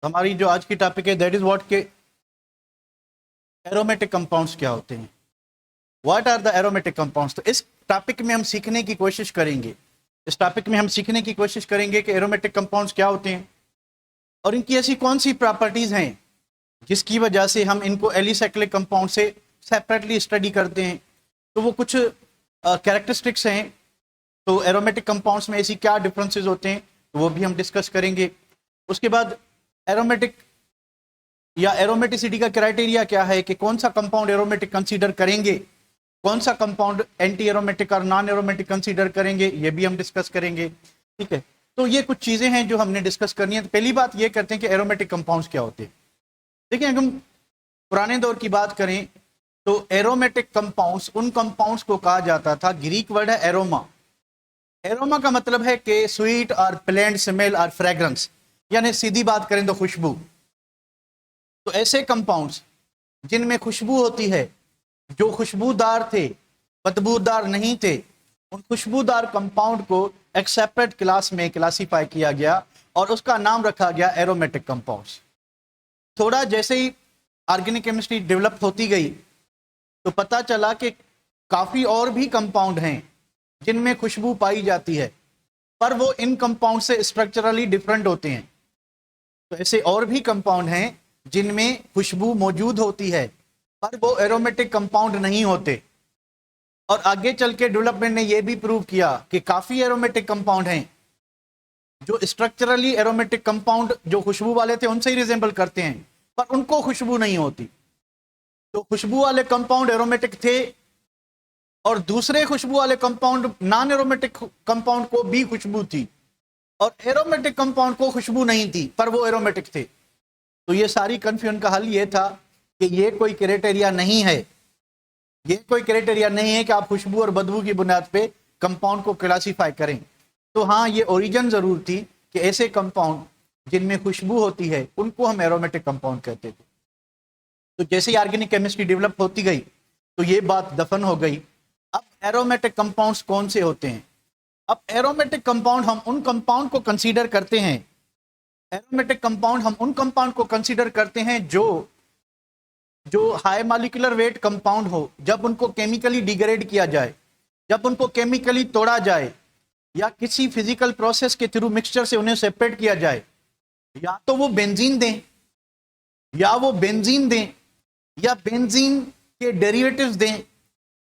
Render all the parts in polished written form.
हमारी जो आज की टॉपिक है दैट इज व्हाट के एरोमेटिक कंपाउंड्स क्या होते हैं, what are the aromatic compounds. तो इस टॉपिक में हम सीखने की कोशिश करेंगे, कि एरोमेटिक कंपाउंड्स क्या होते हैं और इनकी ऐसी कौन सी प्रॉपर्टीज हैं जिसकी वजह से हम इनको एलिसाइक्लिक कंपाउंड से सेपरेटली स्टडी करते हैं। तो वो कुछ कैरेक्टरिस्टिक्स हैं। तो एरोमेटिक कंपाउंड्स में ऐसी क्या डिफरेंसेस होते हैं, तो वो भी हम डिस्कस करेंगे। उसके बाद एरोमेटिक या एरोमेटिसिटी का क्राइटेरिया क्या है कि कौन सा कंपाउंड एरोमेटिक कंसीडर करेंगे, कौन सा कंपाउंड एंटी एरोमेटिक और नॉन एरोमेटिक कंसीडर करेंगे, ये भी हम डिस्कस करेंगे। ठीक है, तो ये कुछ चीजें हैं जो हमने डिस्कस करनी है। तो पहली बात ये करते हैं कि एरोमेटिक कंपाउंड्स क्या होते हैं। देखिए, अगर हम पुराने दौर की बात करें तो एरोमेटिक कंपाउंड्स उन कंपाउंड्स को कहा जाता था, ग्रीक वर्ड है एरोमा। एरोमा का मतलब है कि स्वीट और प्लेजेंट स्मेल और फ्रेग्रेंस, यानी सीधी बात करें तो खुशबू। तो ऐसे कंपाउंड्स जिनमें खुशबू होती है, जो खुशबूदार थे, बदबूदार नहीं थे, उन खुशबूदार कंपाउंड को एक सेपरेट क्लास में क्लासीफाई किया गया और उसका नाम रखा गया एरोमेटिक कंपाउंड्स। थोड़ा जैसे ही ऑर्गेनिक केमिस्ट्री डेवलप होती गई तो पता चला कि काफी और भी कंपाउंड हैं जिनमें खुशबू पाई जाती है, पर वो इन कंपाउंड से स्ट्रक्चरली डिफरेंट होते हैं। तो ऐसे और भी कंपाउंड हैं जिनमें खुशबू मौजूद होती है पर वो एरोमेटिक कंपाउंड नहीं होते। और आगे चल के डेवलपमेंट ने यह भी प्रूव किया कि काफी एरोमेटिक कंपाउंड हैं जो स्ट्रक्चरली एरोमेटिक कंपाउंड जो खुशबू वाले थे उनसे ही रिजेंबल करते हैं, पर उनको खुशबू नहीं होती। तो खुशबू वाले कंपाउंड एरोमेटिक थे और दूसरे खुशबू वाले कंपाउंड नॉन एरोमेटिक कंपाउंड को भी खुशबू थी, और एरोमेटिक कंपाउंड को खुशबू नहीं थी पर वो एरोमेटिक थे। तो ये सारी कंफ्यूजन का हल ये था कि ये कोई क्राइटेरिया नहीं है, कि आप खुशबू और बदबू की बुनियाद पे कंपाउंड को क्लासीफाई करें। तो हाँ, ये ओरिजिन जरूर थी कि ऐसे कंपाउंड जिनमें खुशबू होती है उनको हम एरोमेटिक कंपाउंड कहते थे। तो जैसे ही ऑर्गेनिक केमिस्ट्री डेवलप होती गई तो ये बात दफन हो गई। अब एरोमेटिक कंपाउंड्स कौन से होते हैं? अब एरोमेटिक कंपाउंड हम उन कंपाउंड को कंसीडर करते हैं, जो हाई मॉलिक्यूलर वेट कंपाउंड हो। जब उनको केमिकली डिग्रेड किया जाए, जब उनको केमिकली तोड़ा जाए या किसी फिजिकल प्रोसेस के थ्रू मिक्सचर से उन्हें सेपरेट किया जाए, या तो वो बेंजीन दें या बेंजीन के डेरिवेटिव्स दें,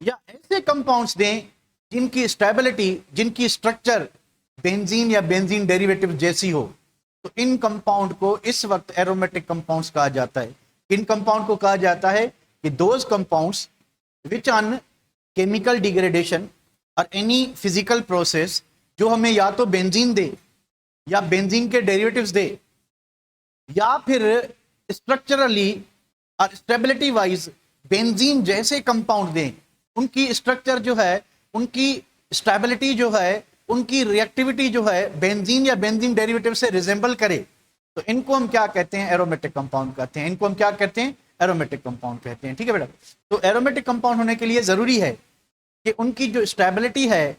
या ऐसे कंपाउंड्स दें जिनकी स्टेबिलिटी, जिनकी स्ट्रक्चर बेंजीन या बेंजीन डेरिवेटिव जैसी हो। तो इन कंपाउंड को इस वक्त एरोमेटिक कंपाउंड्स कहा जाता है। इन कंपाउंड को कहा जाता है कि those compounds which on chemical degradation और एनी फिजिकल प्रोसेस जो हमें या तो बेंजीन दे या बेंजीन के डेरिवेटिव्स दे, या फिर स्ट्रक्चरली और स्टेबिलिटी वाइज बेंजीन जैसे कंपाउंड दें। उनकी स्ट्रक्चर जो है, उनकी स्टेबिलिटी जो है, उनकी रिएक्टिविटी जो है बेंजीन या बेंजीन डेरिवेटिव से रिजेंबल करे, तो इनको हम क्या कहते हैं? एरोमेटिक कंपाउंड कहते हैं। एरोमेटिक कंपाउंड कहते हैं। ठीक है बेटा। तो एरोमेटिक कंपाउंड होने के लिए जरूरी है कि उनकी जो स्टेबिलिटी है,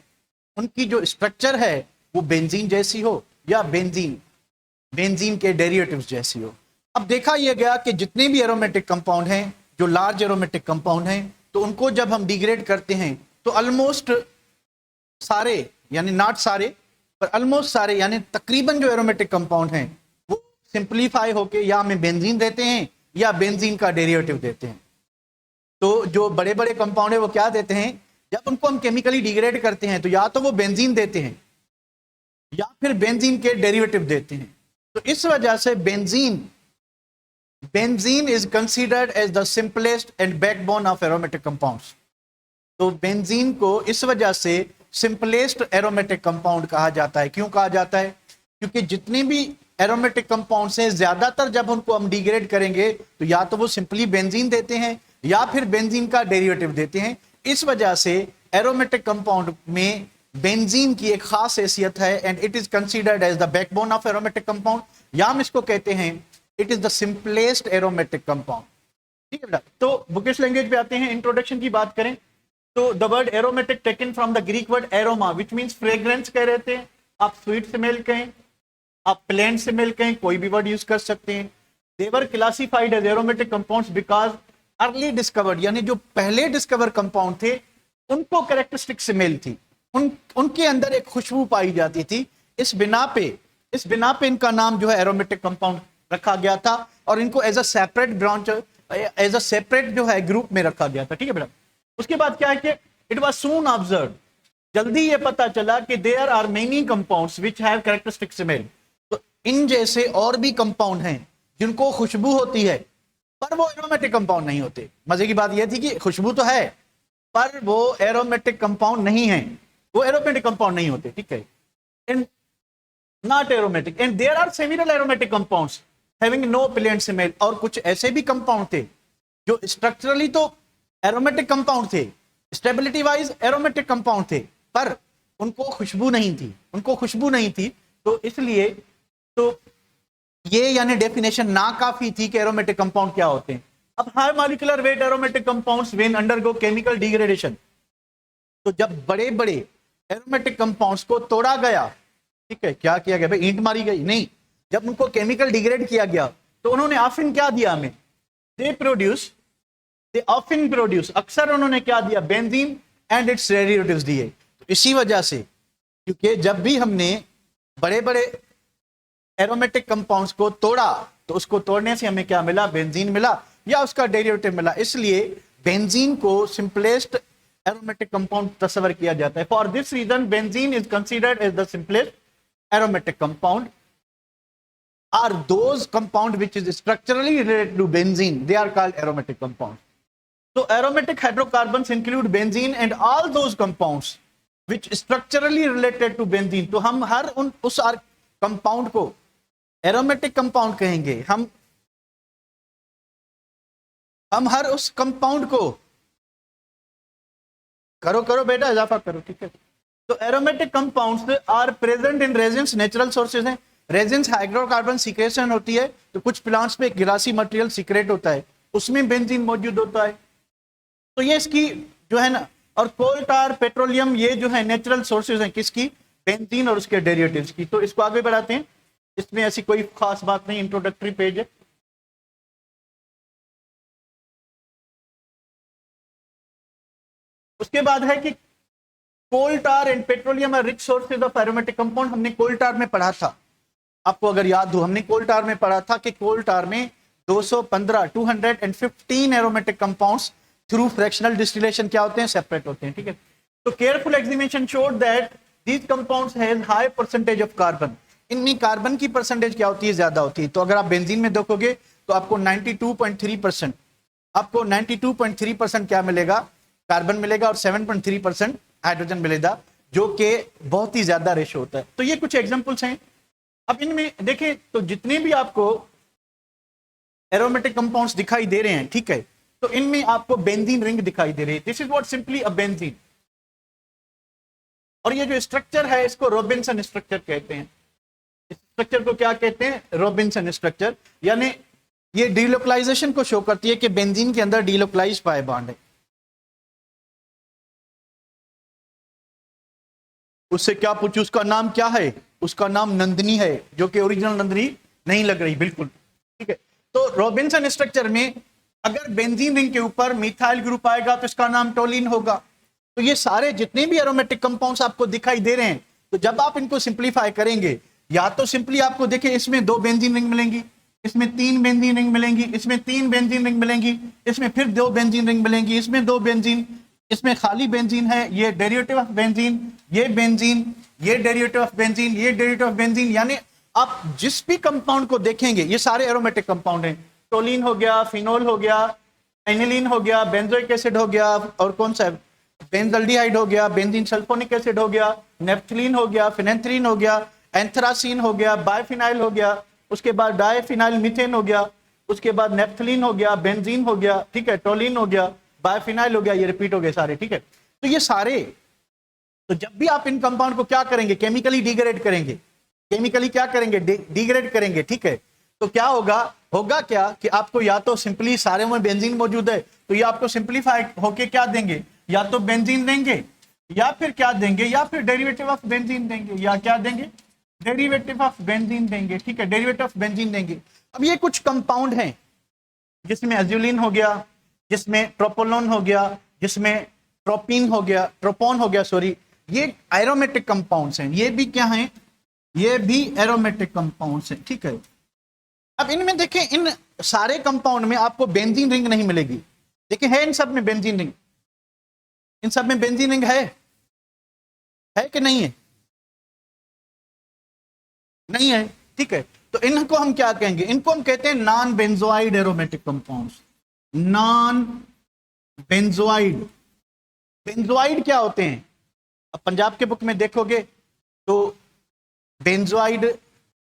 उनकी जो स्ट्रक्चर है वो बेंजीन जैसी हो या बेंजीन के डेरिवेटिव्स जैसी हो। अब देखा यह गया कि जितने भी एरोमेटिक कंपाउंड हैं, जो लार्ज एरोमेटिक कंपाउंड हैं, तो उनको जब हम डिग्रेड करते हैं तो ऑलमोस्ट सारे, यानी नॉट सारे पर ऑलमोस्ट सारे, यानी तकरीबन जो एरोमेटिक कंपाउंड हैं वो सिंप्लीफाई होके या हमें बेंजीन देते हैं या बेंजीन का डेरिवेटिव देते हैं। तो जो बड़े बड़े कंपाउंड है वो क्या देते हैं? जब उनको हम केमिकली डिग्रेड करते हैं तो या तो वो बेंजीन देते हैं या फिर बेंजीन के डेरिवेटिव देते हैं। तो इस वजह से benzene is considered as the simplest and backbone of aromatic compounds. तो बेंजीन को इस वजह से सिंपलेस्ट एरोमेटिक कंपाउंड कहा जाता है। क्यों कहा जाता है? क्योंकि जितने भी एरोमेटिक कंपाउंड्स हैं, ज्यादातर जब उनको हम डिग्रेड करेंगे तो या तो वो सिंपली बेंजीन देते हैं या फिर बेंजीन का डेरिवेटिव देते हैं। इस वजह से एरोमेटिक कंपाउंड में बेंजीन की एक खास हैसियत है and it is considered as the backbone of aromatic compound, या हम इसको कहते हैं it is the simplest aromatic compound. ठीक है बेटा। तो बुकिश लैंग्वेज पे आते हैं। इंट्रोडक्शन की बात करें तो the word aromatic taken from the Greek word aroma which means fragrance कह रहे थे, आप स्वीट स्मेल कहें, आप प्लेन से मिल कहीं कोई भी वर्ड यूज कर सकते हैं। They were classified as aromatic compounds because early discovered, यानी जो पहले डिस्कवर कंपाउंड थे उनको कैरेक्टरिस्टिक स्मेल थी, उनके अंदर एक खुशबू पाई जाती थी। इस बिना पे इनका नाम जो है एरोमेटिक कंपाउंड रखा गया था और इनको as a separate branch, as a separate जो है ग्रुप में रखा गया था। ठीक है बेटा। उसके बाद क्या है कि इट वाज सून ऑब्जर्व्ड, जल्दी ये पता चला कि there are many compounds which have characteristic smell. तो इन जैसे और भी कंपाउंड हैं जिनको खुशबू होती है पर वो एरोमेटिक कंपाउंड नहीं होते। मजे की बात यह थी कि खुशबू तो है पर वो एरोमेटिक कंपाउंड नहीं है, वो एरोमेटिक कंपाउंड नहीं होते। ठीक है। इन not aromatic and there are several aromatic compounds having no plain smell. और कुछ ऐसे भी कंपाउंड थे जो स्ट्रक्चरली तो एरोमेटिक कंपाउंड थे, स्टेबिलिटी वाइज एरोमेटिक कंपाउंड थे, पर उनको खुशबू नहीं थी। तो इसलिए तो ये यानी डेफिनेशन ना काफी थी कि एरोमेटिक कंपाउंड क्या होते हैं। अब high molecular weight aromatic compounds when undergo chemical degradation, तो जब बड़े बड़े एरोमेटिक कंपाउंड्स को तोड़ा गया, ठीक है, क्या किया गया भाई, ईंट मारी गई नहीं, जब उनको केमिकल डिग्रेड किया गया तो उन्होंने ऑफिन क्या दिया हमें, दे ऑफिन प्रोड्यूस, अक्सर उन्होंने क्या दिया, बेंजीन एंड इट्स डेरिवेटिव्स दिए। तो इसी वजह से, क्योंकि जब भी हमने बड़े बड़े एरोमेटिक कंपाउंड्स को तोड़ा तो उसको तोड़ने से हमें क्या मिला, बेंजीन मिला या उसका डेरिवेटिव मिला। इसलिए बेंजीन को सिंपलेस्ट एरोमेटिक कंपाउंड तस्वर किया जाता है। For this reason benzene is considered as the simplest aromatic compound, are those compound which is structurally related to benzene, they are called aromatic compounds. So aromatic hydrocarbons include benzene and all those compounds which structurally related to benzene. तो हम हर उस compound को aromatic compound कहेंगे। हम हर उस compound को करो बेटा, इजाफा करो, ठीक है। तो aromatic compounds are present in resins, natural sources हैं। रेजिन्स हाइड्रोकार्बन सीक्रेशन होती है, तो कुछ प्लांट्स में गिलासी मटेरियल सीक्रेट होता है, उसमें बेंजीन मौजूद होता है। तो ये इसकी जो है ना, और कोल टार, पेट्रोलियम, ये जो है नेचुरल सोर्सेज हैं किसकी, बेंजीन और उसके डेरिवेटिव्स की। तो इसको आगे बढ़ाते हैं, इसमें ऐसी कोई खास बात नहीं, इंट्रोडक्टरी पेज है। उसके बाद है कि coal tar and petroleum are rich sources of aromatic compound. हमने कोल टार में पढ़ा था, आपको अगर याद हो, हमने कोल टार में पढ़ा था कि कोल टार में 215 aromatic compounds through fractional distillation क्या होते हैं, सेपरेट होते हैं। ठीक है। तो careful examination showed that these compounds has high percentage of carbon. इनमें कार्बन की परसेंटेज क्या होती है, ज्यादा होती है। तो अगर आप बेंजीन में देखोगे तो आपको 92.3% क्या मिलेगा, कार्बन मिलेगा, और 7.3% हाइड्रोजन मिलेगा, जो कि बहुत ही ज्यादा रेशो होता है। तो ये कुछ एग्जांपल्स हैं। अब इनमें देखें तो जितने भी आपको एरोमेटिक कंपाउंड्स दिखाई दे रहे हैं, ठीक है, तो इनमें आपको बेंजीन रिंग दिखाई दे रही है। This is what simply a benzene. और ये जो स्ट्रक्चर है इसको रॉबिन्सन स्ट्रक्चर कहते हैं। इस स्ट्रक्चर को क्या कहते हैं, रॉबिन्सन स्ट्रक्चर। यानी ये डीलोकलाइजेशन को शो करती है कि बेंजीन के अंदर डीलोकलाइज पाई बॉन्ड है। उससे क्या पूछू, उसका नाम क्या है, उसका नाम नंदिनी है, जो कि ओरिजिनल नंदिनी नहीं लग रही, बिल्कुल ठीक है। तो रॉबिन्सन स्ट्रक्चर में अगर बेंजीन रिंग के ऊपर मिथाइल ग्रुप आएगा तो इसका नाम टोलिन होगा। तो ये सारे जितने भी एरोमेटिक कंपाउंड्स आपको दिखाई दे रहे हैं, तो जब आप इनको सिंप्लीफाई करेंगे, या तो सिंपली आपको देखिए इसमें 2 बेंजीन रिंग मिलेंगी, इसमें 3 बेंजीन रिंग मिलेंगी, इसमें 3 बेंजीन रिंग मिलेंगी, इसमें फिर 2 बेंजीन रिंग मिलेंगी, इसमें 2 बेंजीन, इसमें खाली बेंजीन है, ये डेरिवेटिव ऑफ बेंजीन, ये बेंजीन, ये डेरिवेटिव ऑफ बेंजीन, ये डेरिवेटिव ऑफ बेंजीन। यानी आप जिस भी कंपाउंड को देखेंगे ये सारे एरोमेटिक कंपाउंड हैं। टोलिन हो गया, फिनोल हो गया, एनिलीन हो गया, बेंजोइक एसिड हो गया, और कौन सा, बेंजल्डिहाइड हो गया, बेंजीन सल्फोनिक एसिड हो गया, नेफ्थलीन हो गया, फिनेंथ्रीन हो गया, एंथ्रासीन हो गया, बायफिनाइल हो गया, उसके बाद डायफिनाइल मीथेन हो गया, उसके बाद नेफ्थलीन हो गया, बेंजीन हो गया, ठीक है, टोलिन हो गया, बायफिनाइल हो गया, ये रिपीट हो गए सारे, ठीक है। तो ये सारे, तो जब भी आप इन कंपाउंड को क्या करेंगे, केमिकली डिग्रेड करेंगे, केमिकली क्या करेंगे, डिग्रेड करेंगे, ठीक है। तो क्या होगा क्या कि आपको या तो सिंपली सारे में बेंजीन मौजूद है, तो ये आपको सिंपलीफाई होके क्या देंगे, या तो बेंजीन देंगे, या फिर क्या देंगे, या फिर डेरिवेटिव ऑफ बेंजीन देंगे, या क्या देंगे, डेरिवेटिव ऑफ बेंजीन देंगे, ठीक है, डेरिवेटिव ऑफ बेंजीन देंगे। अब ये कुछ कंपाउंड हैं जिसमें एज्यूलिन हो गया, जिसमें प्रोपोलोन हो गया, जिसमें ट्रोपिन हो गया, ट्रोपोन हो गया, सॉरी, ये एरोमेटिक कंपाउंड्स हैं। ये भी क्या हैं? ये भी एरोमेटिक कंपाउंड्स हैं, ठीक है। अब इनमें देखें, इन सारे कंपाउंड में आपको बेंजीन रिंग नहीं मिलेगी। देखिए, है इन सब में बेंजीन रिंग, इन सब में बेंजीन रिंग है कि नहीं है? नहीं है, ठीक है। तो इनको हम क्या कहेंगे? इनको हम कहते हैं non benzoid aromatic compounds. Non benzoid. Benzoid क्या होते हैं? अब पंजाब के बुक में देखोगे तो बेंजोइड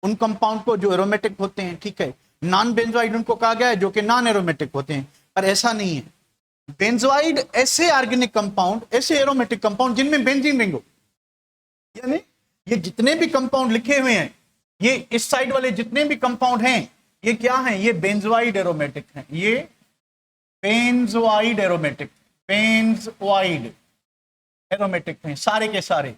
उन कंपाउंड को जो एरोमेटिक होते हैं, ठीक है। नॉन बेंजोइड उनको कहा गया है जो कि नॉन एरोमेटिक होते हैं, पर ऐसा नहीं है। बेंजोइड ऐसे ऑर्गेनिक कंपाउंड, ऐसे एरोमेटिक कंपाउंड जिनमें बेंजीन रिंग हो, यानी ये जितने भी कंपाउंड लिखे हुए हैं, ये इस साइड वाले जितने भी कंपाउंड हैं, ये क्या हैं? ये बेंजोइड एरोमेटिक हैं। ये बेंजोइड एरोमेटिक, बेंजोइड एरोमेटिक हैं सारे के सारे।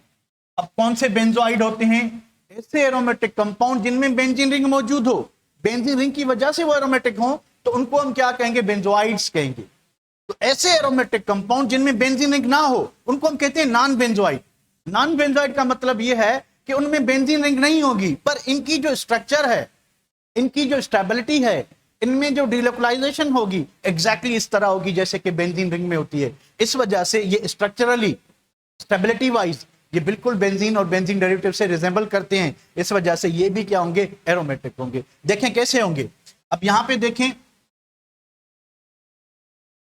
अब कौन से बेंजोइड होते हैं? ऐसे एरोमेटिक कंपाउंड जिनमें बेंजीन रिंग मौजूद हो, बेंजीन रिंग की वजह से वो एरोमेटिक हो, तो उनको हम क्या कहेंगे? बेंजोइड्स कहेंगे। तो ऐसे एरोमेटिक कंपाउंड जिनमें बेंजीन रिंग ना हो, उनको हम कहते हैं नॉन बेंजोइड। नॉन बेंजोइड का मतलब यह है कि उनमें बेंजीन रिंग नहीं होगी, पर इनकी जो स्ट्रक्चर है, इनकी जो स्टेबिलिटी है, इनमें जो डिलोकलाइजेशन होगी एग्जैक्टली इस तरह होगी जैसे कि बेंजीन रिंग में होती है। इस वजह से ये स्ट्रक्चरली, स्टेबिलिटी वाइज ये बिल्कुल बेंजीन और बेंजीन डेरिवेटिव से रिजेंबल करते हैं। इस वजह से ये भी क्या होंगे? एरोमेटिक होंगे। देखें कैसे होंगे। अब यहां पे देखें,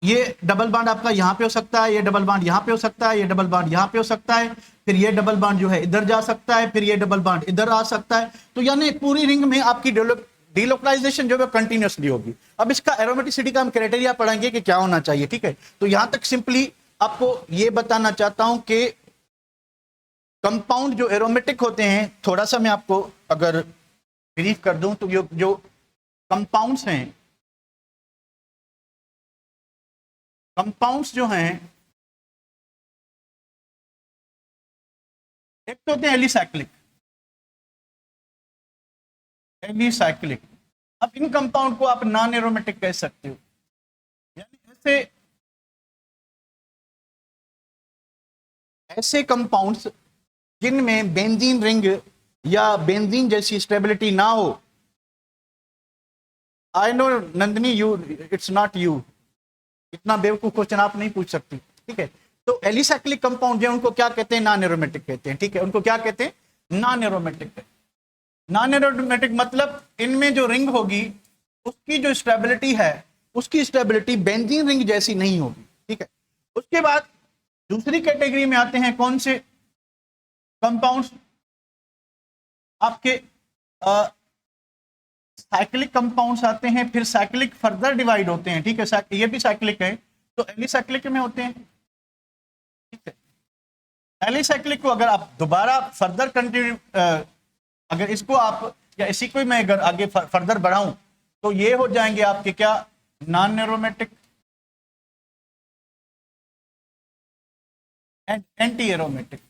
ये डबल बॉन्ड आपका यहां पे हो सकता है, ये डबल बॉन्ड यहां पे हो सकता है, ये डबल बॉन्ड यहां पे हो सकता है, फिर ये डबल बॉन्ड जो है इधर जा सकता है, फिर ये डबल बॉन्ड इधर आ सकता है। तो यानी पूरी रिंग में आपकी डिलोकलाइजेशन जो है कंटिन्यूअसली होगी। अब इसका एरोमेटिसिटी का हम क्राइटेरिया पढ़ेंगे कि क्या होना चाहिए, ठीक है। तो यहां तक सिंपली आपको ये बताना चाहता हूं कि कंपाउंड जो एरोमेटिक होते हैं, थोड़ा सा मैं आपको अगर ब्रीफ कर दूं तो जो कंपाउंड्स हैं, कंपाउंड्स जो हैं, एक तो होते हैं एलिसाइक्लिक। एलिसाइक्लिक, अब इन कंपाउंड को आप नॉन एरोमेटिक कह सकते हो। यानी ऐसे कंपाउंड्स जिनमें बेंजीन रिंग या बेंजीन जैसी स्टेबिलिटी ना हो। I know Nandini, you, it's not you, इतना बेवकूफ क्वेश्चन आप नहीं पूछ सकती, ठीक है। तो एलिसाइक्लिक कंपाउंड जो उनको क्या कहते हैं? नॉन एरोमेटिक कहते हैं, ठीक है। उनको क्या कहते हैं? Non aromatic. नॉन एरोमेटिक मतलब इनमें जो रिंग होगी उसकी जो स्टेबिलिटी है, उसकी स्टेबिलिटी बेंजीन रिंग जैसी नहीं होगी, ठीक है। उसके बाद दूसरी कैटेगरी में आते हैं कौन से कंपाउंड्स? आपके साइक्लिक कंपाउंड्स आते हैं, फिर साइक्लिक फर्दर डिवाइड होते हैं, ठीक है। ये भी साइक्लिक है, तो एलिसाइक्लिक में होते हैं, ठीक है। एलिसाइक्लिक को अगर आप दोबारा फर्दर कंटिन्यू, अगर इसको आप या इसी को मैं अगर आगे फर्दर बढ़ाऊं तो ये हो जाएंगे आपके क्या? Non aromatic and anti aromatic.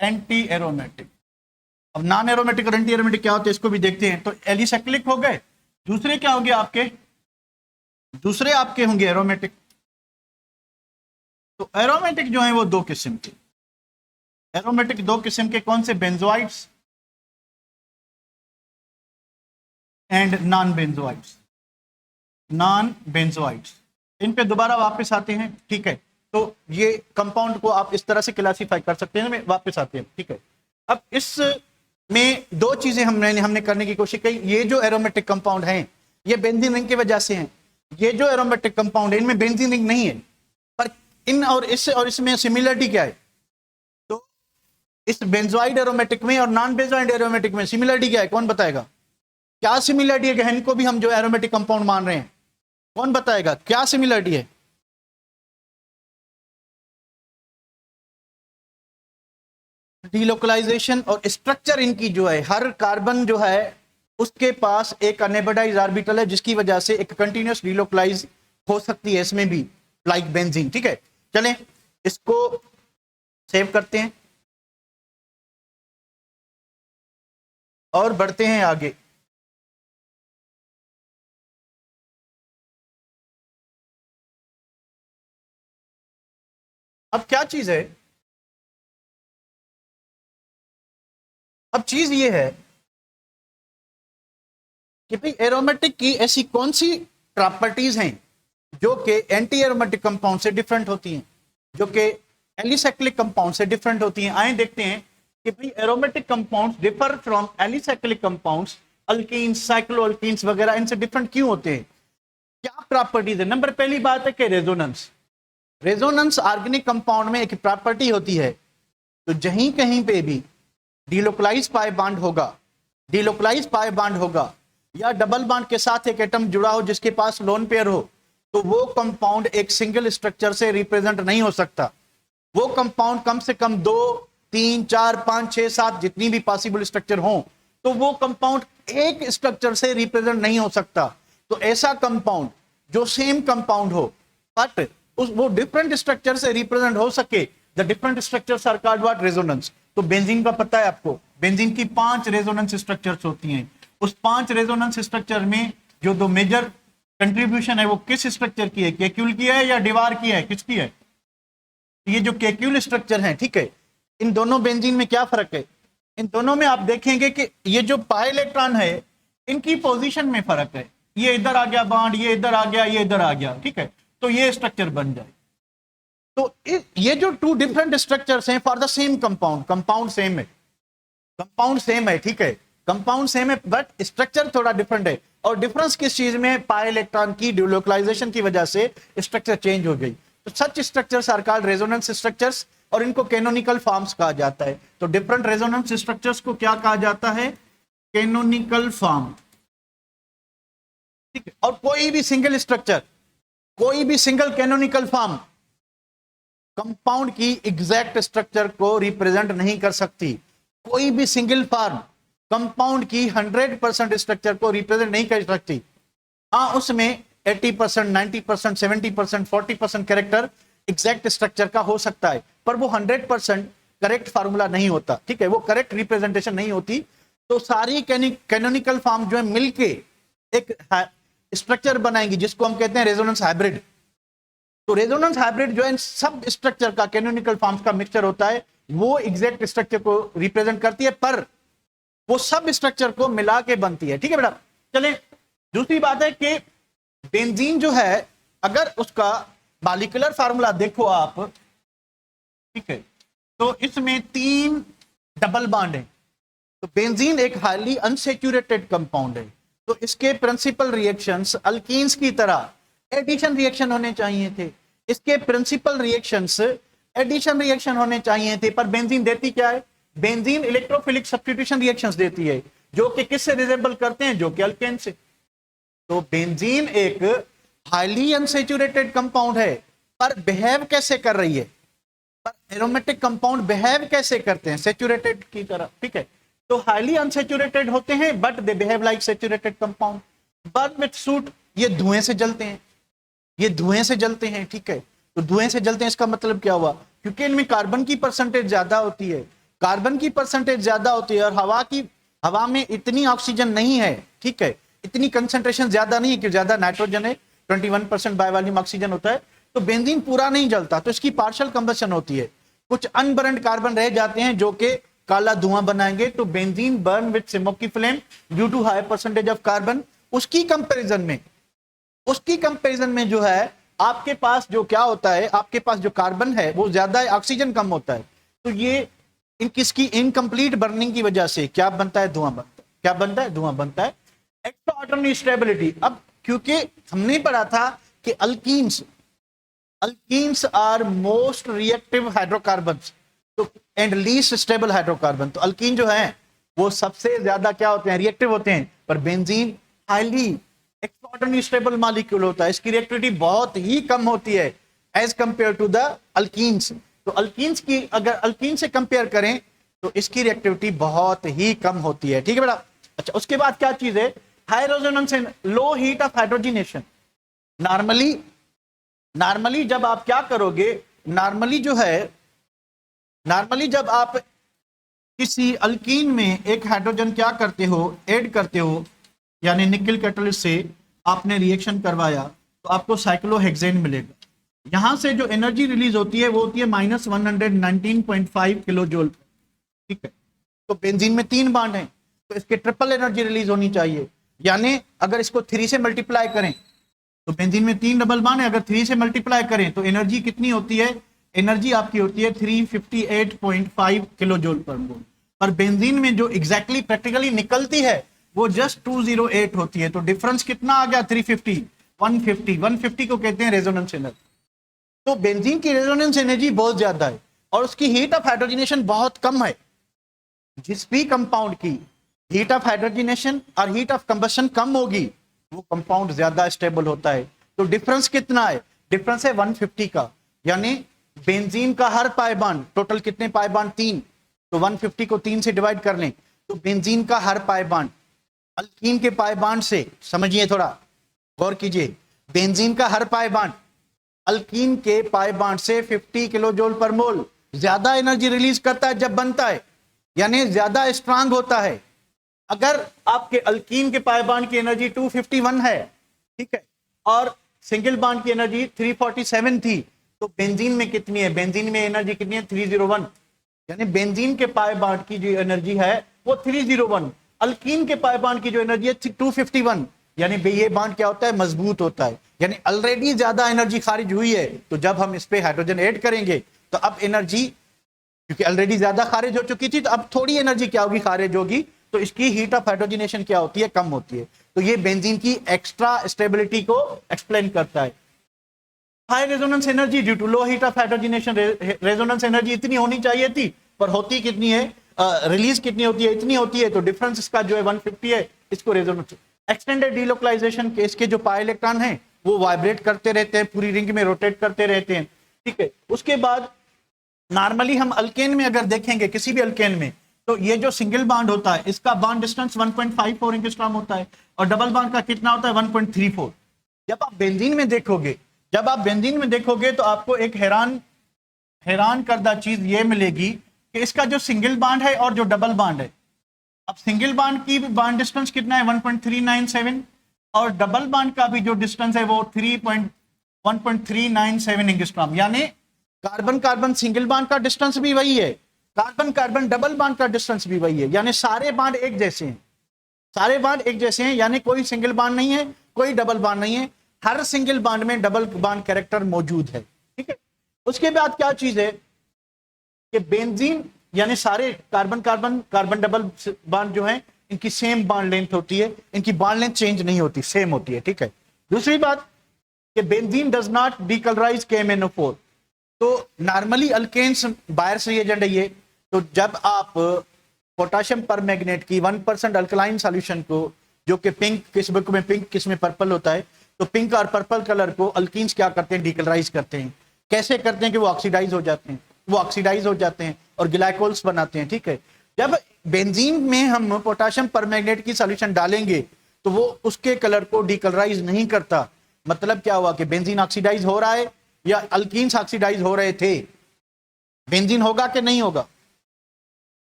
Anti aromatic, अब नॉन एरोमेटिक और एंटी एरोमेटिक क्या होते हैं इसको भी देखते हैं। तो एलिसाइक्लिक हो गए, दूसरे क्या होंगे आपके? दूसरे आपके होंगे एरोमेटिक। तो एरोमेटिक जो है वो दो किस्म के, एरोमेटिक दो किस्म के कौन से? बेंजोइड्स एंड नॉन बेंजोइड्स। नॉन बेंजोइड्स, इन पे दोबारा वापस आते हैं, ठीक है। तो ये कंपाउंड को आप इस तरह से क्लासिफाई कर सकते हैं, वापस आते हैं, ठीक है। अब इस में दो चीजें हमने करने की कोशिश की। ये जो एरोमेटिक कंपाउंड हैं ये बेंजीन रिंग की वजह से हैं। ये जो एरोमेटिक कंपाउंड है इनमें बेंजीन रिंग नहीं है, पर इन और इसमें सिमिलरिटी क्या है? तो इस बेंजोइड एरोमेटिक में और नॉन बेंजोइड एरोमेटिक में सिमिलरिटी क्या है? कौन बताएगा? क्या सिमिलरिटी है कि इनको भी हम जो एरोमेटिक कंपाउंड मान रहे हैं? कौन बताएगा क्या सिमिलरिटी है? डिलोकलाइजेशन और स्ट्रक्चर इनकी जो है, हर कार्बन जो है उसके पास एक अनएबडाइज ऑर्बिटल है जिसकी वजह से एक कंटिन्यूअस डिलोकलाइज हो सकती है इसमें भी, लाइक बेंजीन, ठीक है। चलें इसको सेव करते हैं। और बढ़ते हैं आगे। अब क्या चीज है, अब चीज ये है कि भाई एरोमेटिक की ऐसी कौन सी प्रॉपर्टीज हैं जो कि एंटी एरोमेटिक कंपाउंड से डिफरेंट होती हैं, जो कि एलिसाइक्लिक कंपाउंड से डिफरेंट होती हैं। आए देखते हैं कि भाई aromatic compounds differ from alicyclic compounds, alkenes, cycloalkenes वगैरह, इनसे डिफरेंट क्यों होते हैं, क्या प्रॉपर्टीज है। नंबर पहली बात है कि रेजोनेंस। रेजोनेंस ऑर्गेनिक कंपाउंड में एक प्रॉपर्टी होती है, तो जहीं कहीं पे भी डिलोकलाइज पाई बॉन्ड होगा, डिलोकलाइज पाई बॉन्ड होगा या डबल बॉन्ड के साथ एक एटम जुड़ा हो जिसके पास लोन पेयर हो, तो वो कंपाउंड एक सिंगल स्ट्रक्चर से रिप्रेजेंट नहीं हो सकता। वो कंपाउंड कम से कम 2, 3, 4, 5, 6, 7 जितनी भी पॉसिबल स्ट्रक्चर हो, तो वो कंपाउंड एक स्ट्रक्चर से रिप्रेजेंट नहीं हो सकता। तो ऐसा कंपाउंड जो सेम कंपाउंड हो बट वो डिफरेंट स्ट्रक्चर से रिप्रेजेंट हो सके, the different structures are called what, resonance. तो बेंजीन का पता है आपको, बेंजीन की 5 रेजोनेंस स्ट्रक्चर्स होती हैं। उस 5 रेजोनेंस स्ट्रक्चर में जो 2 मेजर कंट्रीब्यूशन है वो किस स्ट्रक्चर की है, केक्यूल की है या डिवार की है, किसकी है। ये जो केक्यूल स्ट्रक्चर है, ठीक है, इन दोनों बेंजीन में क्या फर्क है, इन दोनों में आप देखेंगे कि ये जो पाई इलेक्ट्रॉन है इनकी पोजीशन में फर्क है। ये इधर आ गया बॉन्ड, ये इधर आ गया, ये इधर आ गया, ठीक है, तो ये स्ट्रक्चर बन जाए। तो ये जो 2 डिफरेंट स्ट्रक्चर्स हैं for the same compound, compound same है, कंपाउंड सेम है, ठीक है, कंपाउंड सेम है बट स्ट्रक्चर थोड़ा डिफरेंट है। और डिफरेंस किस चीज में, पाई इलेक्ट्रॉन की डिलोकलाइजेशन की वजह से स्ट्रक्चर चेंज हो गई। तो such structures are called resonance structures और इनको कैनोनिकल फॉर्म्स कहा जाता है। तो डिफरेंट रेजोनेंस स्ट्रक्चर्स को क्या कहा जाता है, कैनोनिकल फॉर्म, ठीक है। और कोई भी सिंगल स्ट्रक्चर, कोई भी सिंगल कैनोनिकल फॉर्म कंपाउंड की एग्जैक्ट स्ट्रक्चर को रिप्रेजेंट नहीं कर सकती। कोई भी सिंगल फॉर्म कंपाउंड की 100% स्ट्रक्चर को रिप्रेजेंट नहीं कर सकती। हाँ, उसमें 80%, 90%, 70%, 40% कैरेक्टर एग्जैक्ट स्ट्रक्चर का हो सकता है, पर वो 100% करेक्ट फार्मूला नहीं होता, ठीक है, वो करेक्ट रिप्रेजेंटेशन नहीं होती। तो सारी कैनोनिकल फॉर्म जो है मिलके एक स्ट्रक्चर बनाएंगी जिसको हम कहते हैं रेजोनेंस हाइब्रिड। तो रेजोनेंस हाइब्रिड जो है सब स्ट्रक्चर का, कैनोनिकल फॉर्म्स का मिक्सचर होता है, वो एग्जैक्ट स्ट्रक्चर को रिप्रेजेंट करती है, पर वो सब स्ट्रक्चर को मिला के बनती है, ठीक है बेटा। चले, दूसरी बात है कि बेंजीन जो है, अगर उसका मॉलिक्यूलर फार्मूला देखो आप, ठीक है, तो इसमें 3 डबल बॉन्ड है। तो बेंजीन एक हाईली अनसैचुरेटेड कंपाउंड है, तो इसके प्रिंसिपल रिएक्शंस अल्कीन्स की तरह एडिशन रिएक्शन होने चाहिए थे। इसके प्रिंसिपल रिएक्शंस एडिशन रिएक्शन होने चाहिए थे, पर बेंजीन देती क्या है, बेंजीन इलेक्ट्रोफिलिक सब्स्टिट्यूशन रिएक्शंस देती है, जो कि किससे रिजेंबल करते हैं, जो कि अल्केन से। तो बेंजीन एक हाईली अनसैचुरेटेड कंपाउंड है, पर बिहेव कैसे कर रही है, पर एरोमेटिक कंपाउंड बिहेव कैसे करते हैं, सैचुरेटेड की तरह, ठीक है। तो हाईली अनसैचुरेटेड होते हैं but they behave like saturated compound. Burn with suit, ये धुएं से जलते हैं, ये धुएं से जलते हैं, ठीक है। तो धुएं से जलते हैं, इसका मतलब क्या हुआ, क्योंकि इनमें कार्बन की परसेंटेज ज्यादा होती है, कार्बन की परसेंटेज ज्यादा होती है और हवा में इतनी ऑक्सीजन नहीं है, ठीक है, इतनी कंसंट्रेशन ज्यादा नहीं है कि ज्यादा नाइट्रोजन है, 21% बाय वॉल्यूम ऑक्सीजन होता है। तो बेंजीन पूरा नहीं जलता, तो इसकी पार्शियल कंबशन होती है, कुछ अनबर्न्ड कार्बन रह जाते हैं जो कि काला धुआं बनाएंगे। तो benzene burn with smoky flame due to high percentage of carbon. उसकी कंपैरिजन में जो है आपके पास जो क्या होता है, आपके पास जो कार्बन है वो ज्यादा है, ऑक्सीजन कम होता है। तो ये किसकी इनकम्प्लीट बर्निंग की वजह से क्या बनता है, धुआं बनता है। क्या बनता है, धुआं बनता है। एक्स्ट्रा स्टेबिलिटी, अब क्योंकि हमने पढ़ा था कि alkenes are most reactive hydrocarbons, तो एंड लीस्ट स्टेबल हाइड्रोकार्बन। तो अल्कीन जो है वो सबसे ज्यादा क्या होते हैं, रिएक्टिव होते हैं, पर benzene highly extraordinary stable molecule होता है, इसकी रिएक्टिविटी बहुत ही कम होती है as compare to the alkenes. तो अल्कीन्स की अगर अल्कीन से कंपेयर करें तो इसकी रिएक्टिविटी बहुत ही कम होती है, ठीक है बेटा। अच्छा, उसके बाद क्या चीज है, high resonance and low heat of hydrogenation. Normally जब आप क्या करोगे, नॉर्मली जब आप किसी अल्कीन में एक हाइड्रोजन क्या करते हो, ऐड करते हो, यानी निकल कैटलिस्ट से आपने रिएक्शन करवाया तो आपको साइक्लोहेक्सेन मिलेगा। यहां से जो एनर्जी रिलीज होती है वो होती है -119.5 किलो जूल, ठीक है। तो बेंजीन में 3 बांड हैं तो इसके ट्रिपल एनर्जी रिलीज होनी चाहिए, यानी अगर इसको 3 से मल्टीप्लाई करें तो बेंजीन में 3 डबल बांड है, अगर 3 से मल्टीप्लाई करें तो एनर्जी कितनी होती है, एनर्जी आपकी होती है 358.5 किलो जूल पर मोल। पर बेंजीन में जो एग्जैक्टली प्रैक्टिकली निकलती है वो जस्ट 208 होती है। तो डिफरेंस कितना आ गया, 350, 150 को कहते हैं रेजोनेंस एनर्जी। तो बेंजीन की रेजोनेंस एनर्जी बहुत ज्यादा है और उसकी हीट ऑफ हाइड्रोजनेशन बहुत कम है। जिस भी कंपाउंड की हीट ऑफ हाइड्रोजनेशन और हीट ऑफ कंबशन कम होगी वो कंपाउंड ज्यादा स्टेबल होता है। तो डिफरेंस कितना है, डिफरेंस है 150 का, यानी बेंजीन का हर पाई बांड, टोटल कितने पाई बांड, 3, तो 150 को 3 से डिवाइड कर लें तो बेंजीन का हर पाई बांड अल्कीन के पाई बांड से, समझिए थोड़ा गौर कीजिए, बेंजीन का हर पाई बांड अल्कीन के पाई बांड से 50 किलो जूल पर मोल ज्यादा एनर्जी रिलीज करता है जब बनता है, यानी ज्यादा स्ट्रांग होता है। अगर आपके अल्कीन के पाई बांड की एनर्जी 251 है, ठीक है, और सिंगल बांड की एनर्जी 347 थी, तो बेंजीन में कितनी है, बेंजीन में एनर्जी कितनी है, 301, यानी बेंजीन के पाई बांड की जो एनर्जी है वो 301, अल्कीन के पाई बांड की जो एनर्जी है 251, यानी ये बांड क्या होता है, मजबूत होता है, यानी ऑलरेडी ज्यादा एनर्जी खारिज हुई है। तो जब हम इस पे हाइड्रोजन ऐड करेंगे तो अब एनर्जी, क्योंकि ऑलरेडी ज्यादा खारिज हो चुकी थी, तो अब थोड़ी एनर्जी क्या होगी, खारिज होगी, तो इसकी हीट ऑफ हाइड्रोजनेशन क्या होती है, कम होती है। तो ये बेंजीन की एक्स्ट्रा स्टेबिलिटी को एक्सप्लेन करता है। High resonance energy due to low heat of hydrogenation, resonance energy इतनी होनी चाहिए थी पर होती कितनी है, रिलीज कितनी होती है, इतनी होती है, तो डिफरेंस इसका जो है 150 है, इसको रेजोनेंस। एक्सटेंडेड डीलोकलाइजेशन के इसके जो पाई इलेक्ट्रॉन हैं वो वाइब्रेट करते रहते हैं, पूरी रिंग में रोटेट करते रहते हैं, ठीक है। उसके बाद नॉर्मली हम अल्केन में अगर देखेंगे, किसी भी अल्केन में, तो ये जो सिंगल बॉन्ड होता है इसका बॉन्ड डिस्टेंस 1.54 एंगस्ट्रॉम होता है और डबल बॉन्ड का कितना होता है, 1.34। जब आप बेंजीन में देखोगे, जब आप बेंजीन में देखोगे तो आपको एक हैरान करदा चीज ये मिलेगी कि इसका जो सिंगल बॉन्ड है और जो डबल बॉन्ड है, अब सिंगल बॉन्ड की बॉन्ड डिस्टेंस कितना है, 1.397, और डबल बॉन्ड का भी जो डिस्टेंस है वो 1.397 एंगस्ट्रॉम, यानी कार्बन कार्बन सिंगल बॉन्ड का डिस्टेंस भी वही है, कार्बन कार्बन डबल बॉन्ड का डिस्टेंस भी वही है, यानी सारे बॉन्ड एक जैसे हैं, सारे बॉन्ड एक जैसे हैं, यानी कोई सिंगल बॉन्ड नहीं है, कोई डबल बॉन्ड नहीं है, हर सिंगल बॉन्ड में डबल बॉन्ड कैरेक्टर मौजूद है, ठीक है। उसके बाद क्या चीज है कि बेंजीन, यानी सारे carbon carbon carbon double bond जो है इनकी सेम बॉन्ड लेंथ होती है, इनकी बॉन्ड लेंथ चेंज नहीं होती, सेम होती है, ठीक है। दूसरी बात कि benzene does not decolourise KMnO4, तो नॉर्मली अल्केन्स बायर्स रिएजेंट है ये, तो जब आप पोटाशियम परमैंगनेट की 1% अल्कलाइन सॉल्यूशन को, जो कि पिंक, किस बुक में पिंक किस में पर्पल होता है, तो पिंक और पर्पल कलर को अल्कीन्स क्या करते हैं, डीकलराइज करते हैं। कैसे करते हैं कि वो ऑक्सीडाइज हो जाते हैं, वो ऑक्सीडाइज हो जाते हैं और ग्लाइकोल्स बनाते हैं, ठीक है। जब बेंजीन में हम पोटाशियम परमैंगनेट की सॉल्यूशन डालेंगे तो वो उसके कलर को डीकलराइज नहीं करता। मतलब क्या हुआ कि बेंजीन ऑक्सीडाइज हो रहा है या अल्कीन्स ऑक्सीडाइज हो रहे थे, बेंजीन होगा कि नहीं होगा,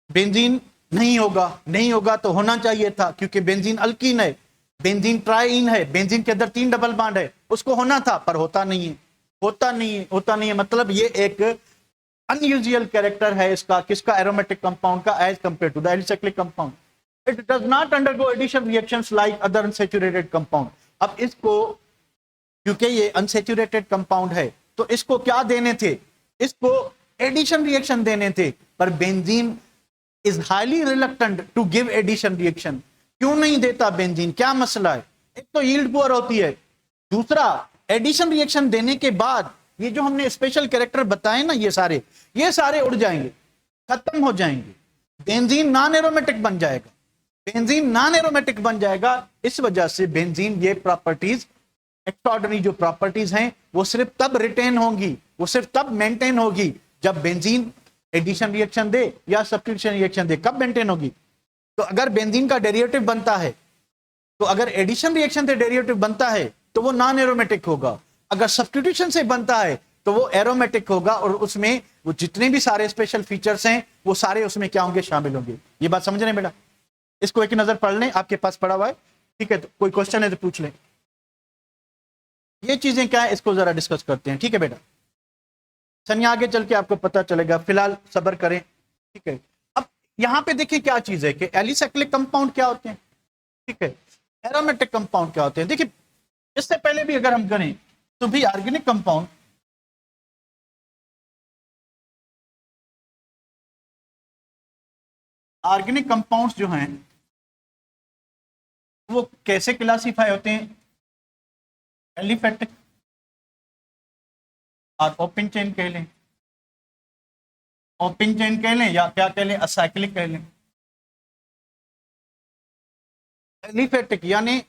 बेंजीन नहीं होगा, नहीं होगा तो होना चाहिए था, क्योंकि बेंजीन अल्कीन है, बेंजीन ट्राइइन है, बेंजीन के अंदर 3 डबल बॉन्ड है, उसको होना था पर होता नहीं है, होता नहीं है, होता नहीं है। मतलब ये एक अनयूजुअल कैरेक्टर है इसका, किसका, एरोमेटिक कंपाउंड का, as compare to the alicyclic compound. It does not undergo addition reactions like other unsaturated compound. अब इसको, क्योंकि ये अनसैचुरेटेड कंपाउंड है तो इसको क्या देने थे, इसको एडिशन रिएक्शन देने थे, पर benzene is highly reluctant to give addition reaction. क्यों नहीं देता बेंजीन, क्या मसला है? एक तो यील्ड पुअर होती है, दूसरा एडिशन रिएक्शन देने के बाद ये जो हमने स्पेशल कैरेक्टर बताए ना, ये सारे उड़ जाएंगे, खत्म हो जाएंगे, बेंजीन नॉन एरोमेटिक बन जाएगा, बेंजीन नॉन एरोमेटिक बन जाएगा। इस वजह से बेंजीन ये प्रॉपर्टीज, एक्स्ट्राऑर्डिनरी जो प्रॉपर्टीज हैं, वो सिर्फ तब रिटेन होंगी, वो सिर्फ तब मेंटेन होगी जब बेंजीन एडिशन रिएक्शन दे या सब्स्टिट्यूशन रिएक्शन दे। कब मेंटेन होगी? तो अगर बेंजीन का डेरिवेटिव बनता है, तो अगर एडिशन रिएक्शन से डेरिवेटिव बनता है तो वो नॉन एरोमेटिक होगा, अगर सब्स्टिट्यूशन से बनता है तो वो एरोमेटिक होगा और उसमें वो जितने भी सारे स्पेशल फीचर्स हैं वो सारे उसमें क्या होंगे, शामिल होंगे। ये बात समझ रहे हैं बेटा? इसको एक नजर पढ़ लें, आपके पास पढ़ा हुआ है, ठीक है? तो कोई क्वेश्चन है तो पूछ लें। ये चीजें क्या है इसको जरा डिस्कस करते हैं, ठीक है बेटा? सनिया आगे चल के आपको पता चलेगा, फिलहाल सब्र करें, ठीक है? अब यहां पे देखिए क्या चीज है कि एलिसाइक्लिक कंपाउंड क्या होते हैं, ठीक है? एरोमेटिक कंपाउंड क्या होते हैं? देखिए इससे पहले भी अगर हम करें तो भी ऑर्गेनिक कंपाउंड ऑर्गेनिक कंपाउंड्स जो हैं वो कैसे क्लासीफाई होते हैं? एलिफेटिक और ओपन चेन कह लें, ओपन चेन कह लें या क्या कह लें, असाइक्लिक कह लें। एलिफेटिक यानी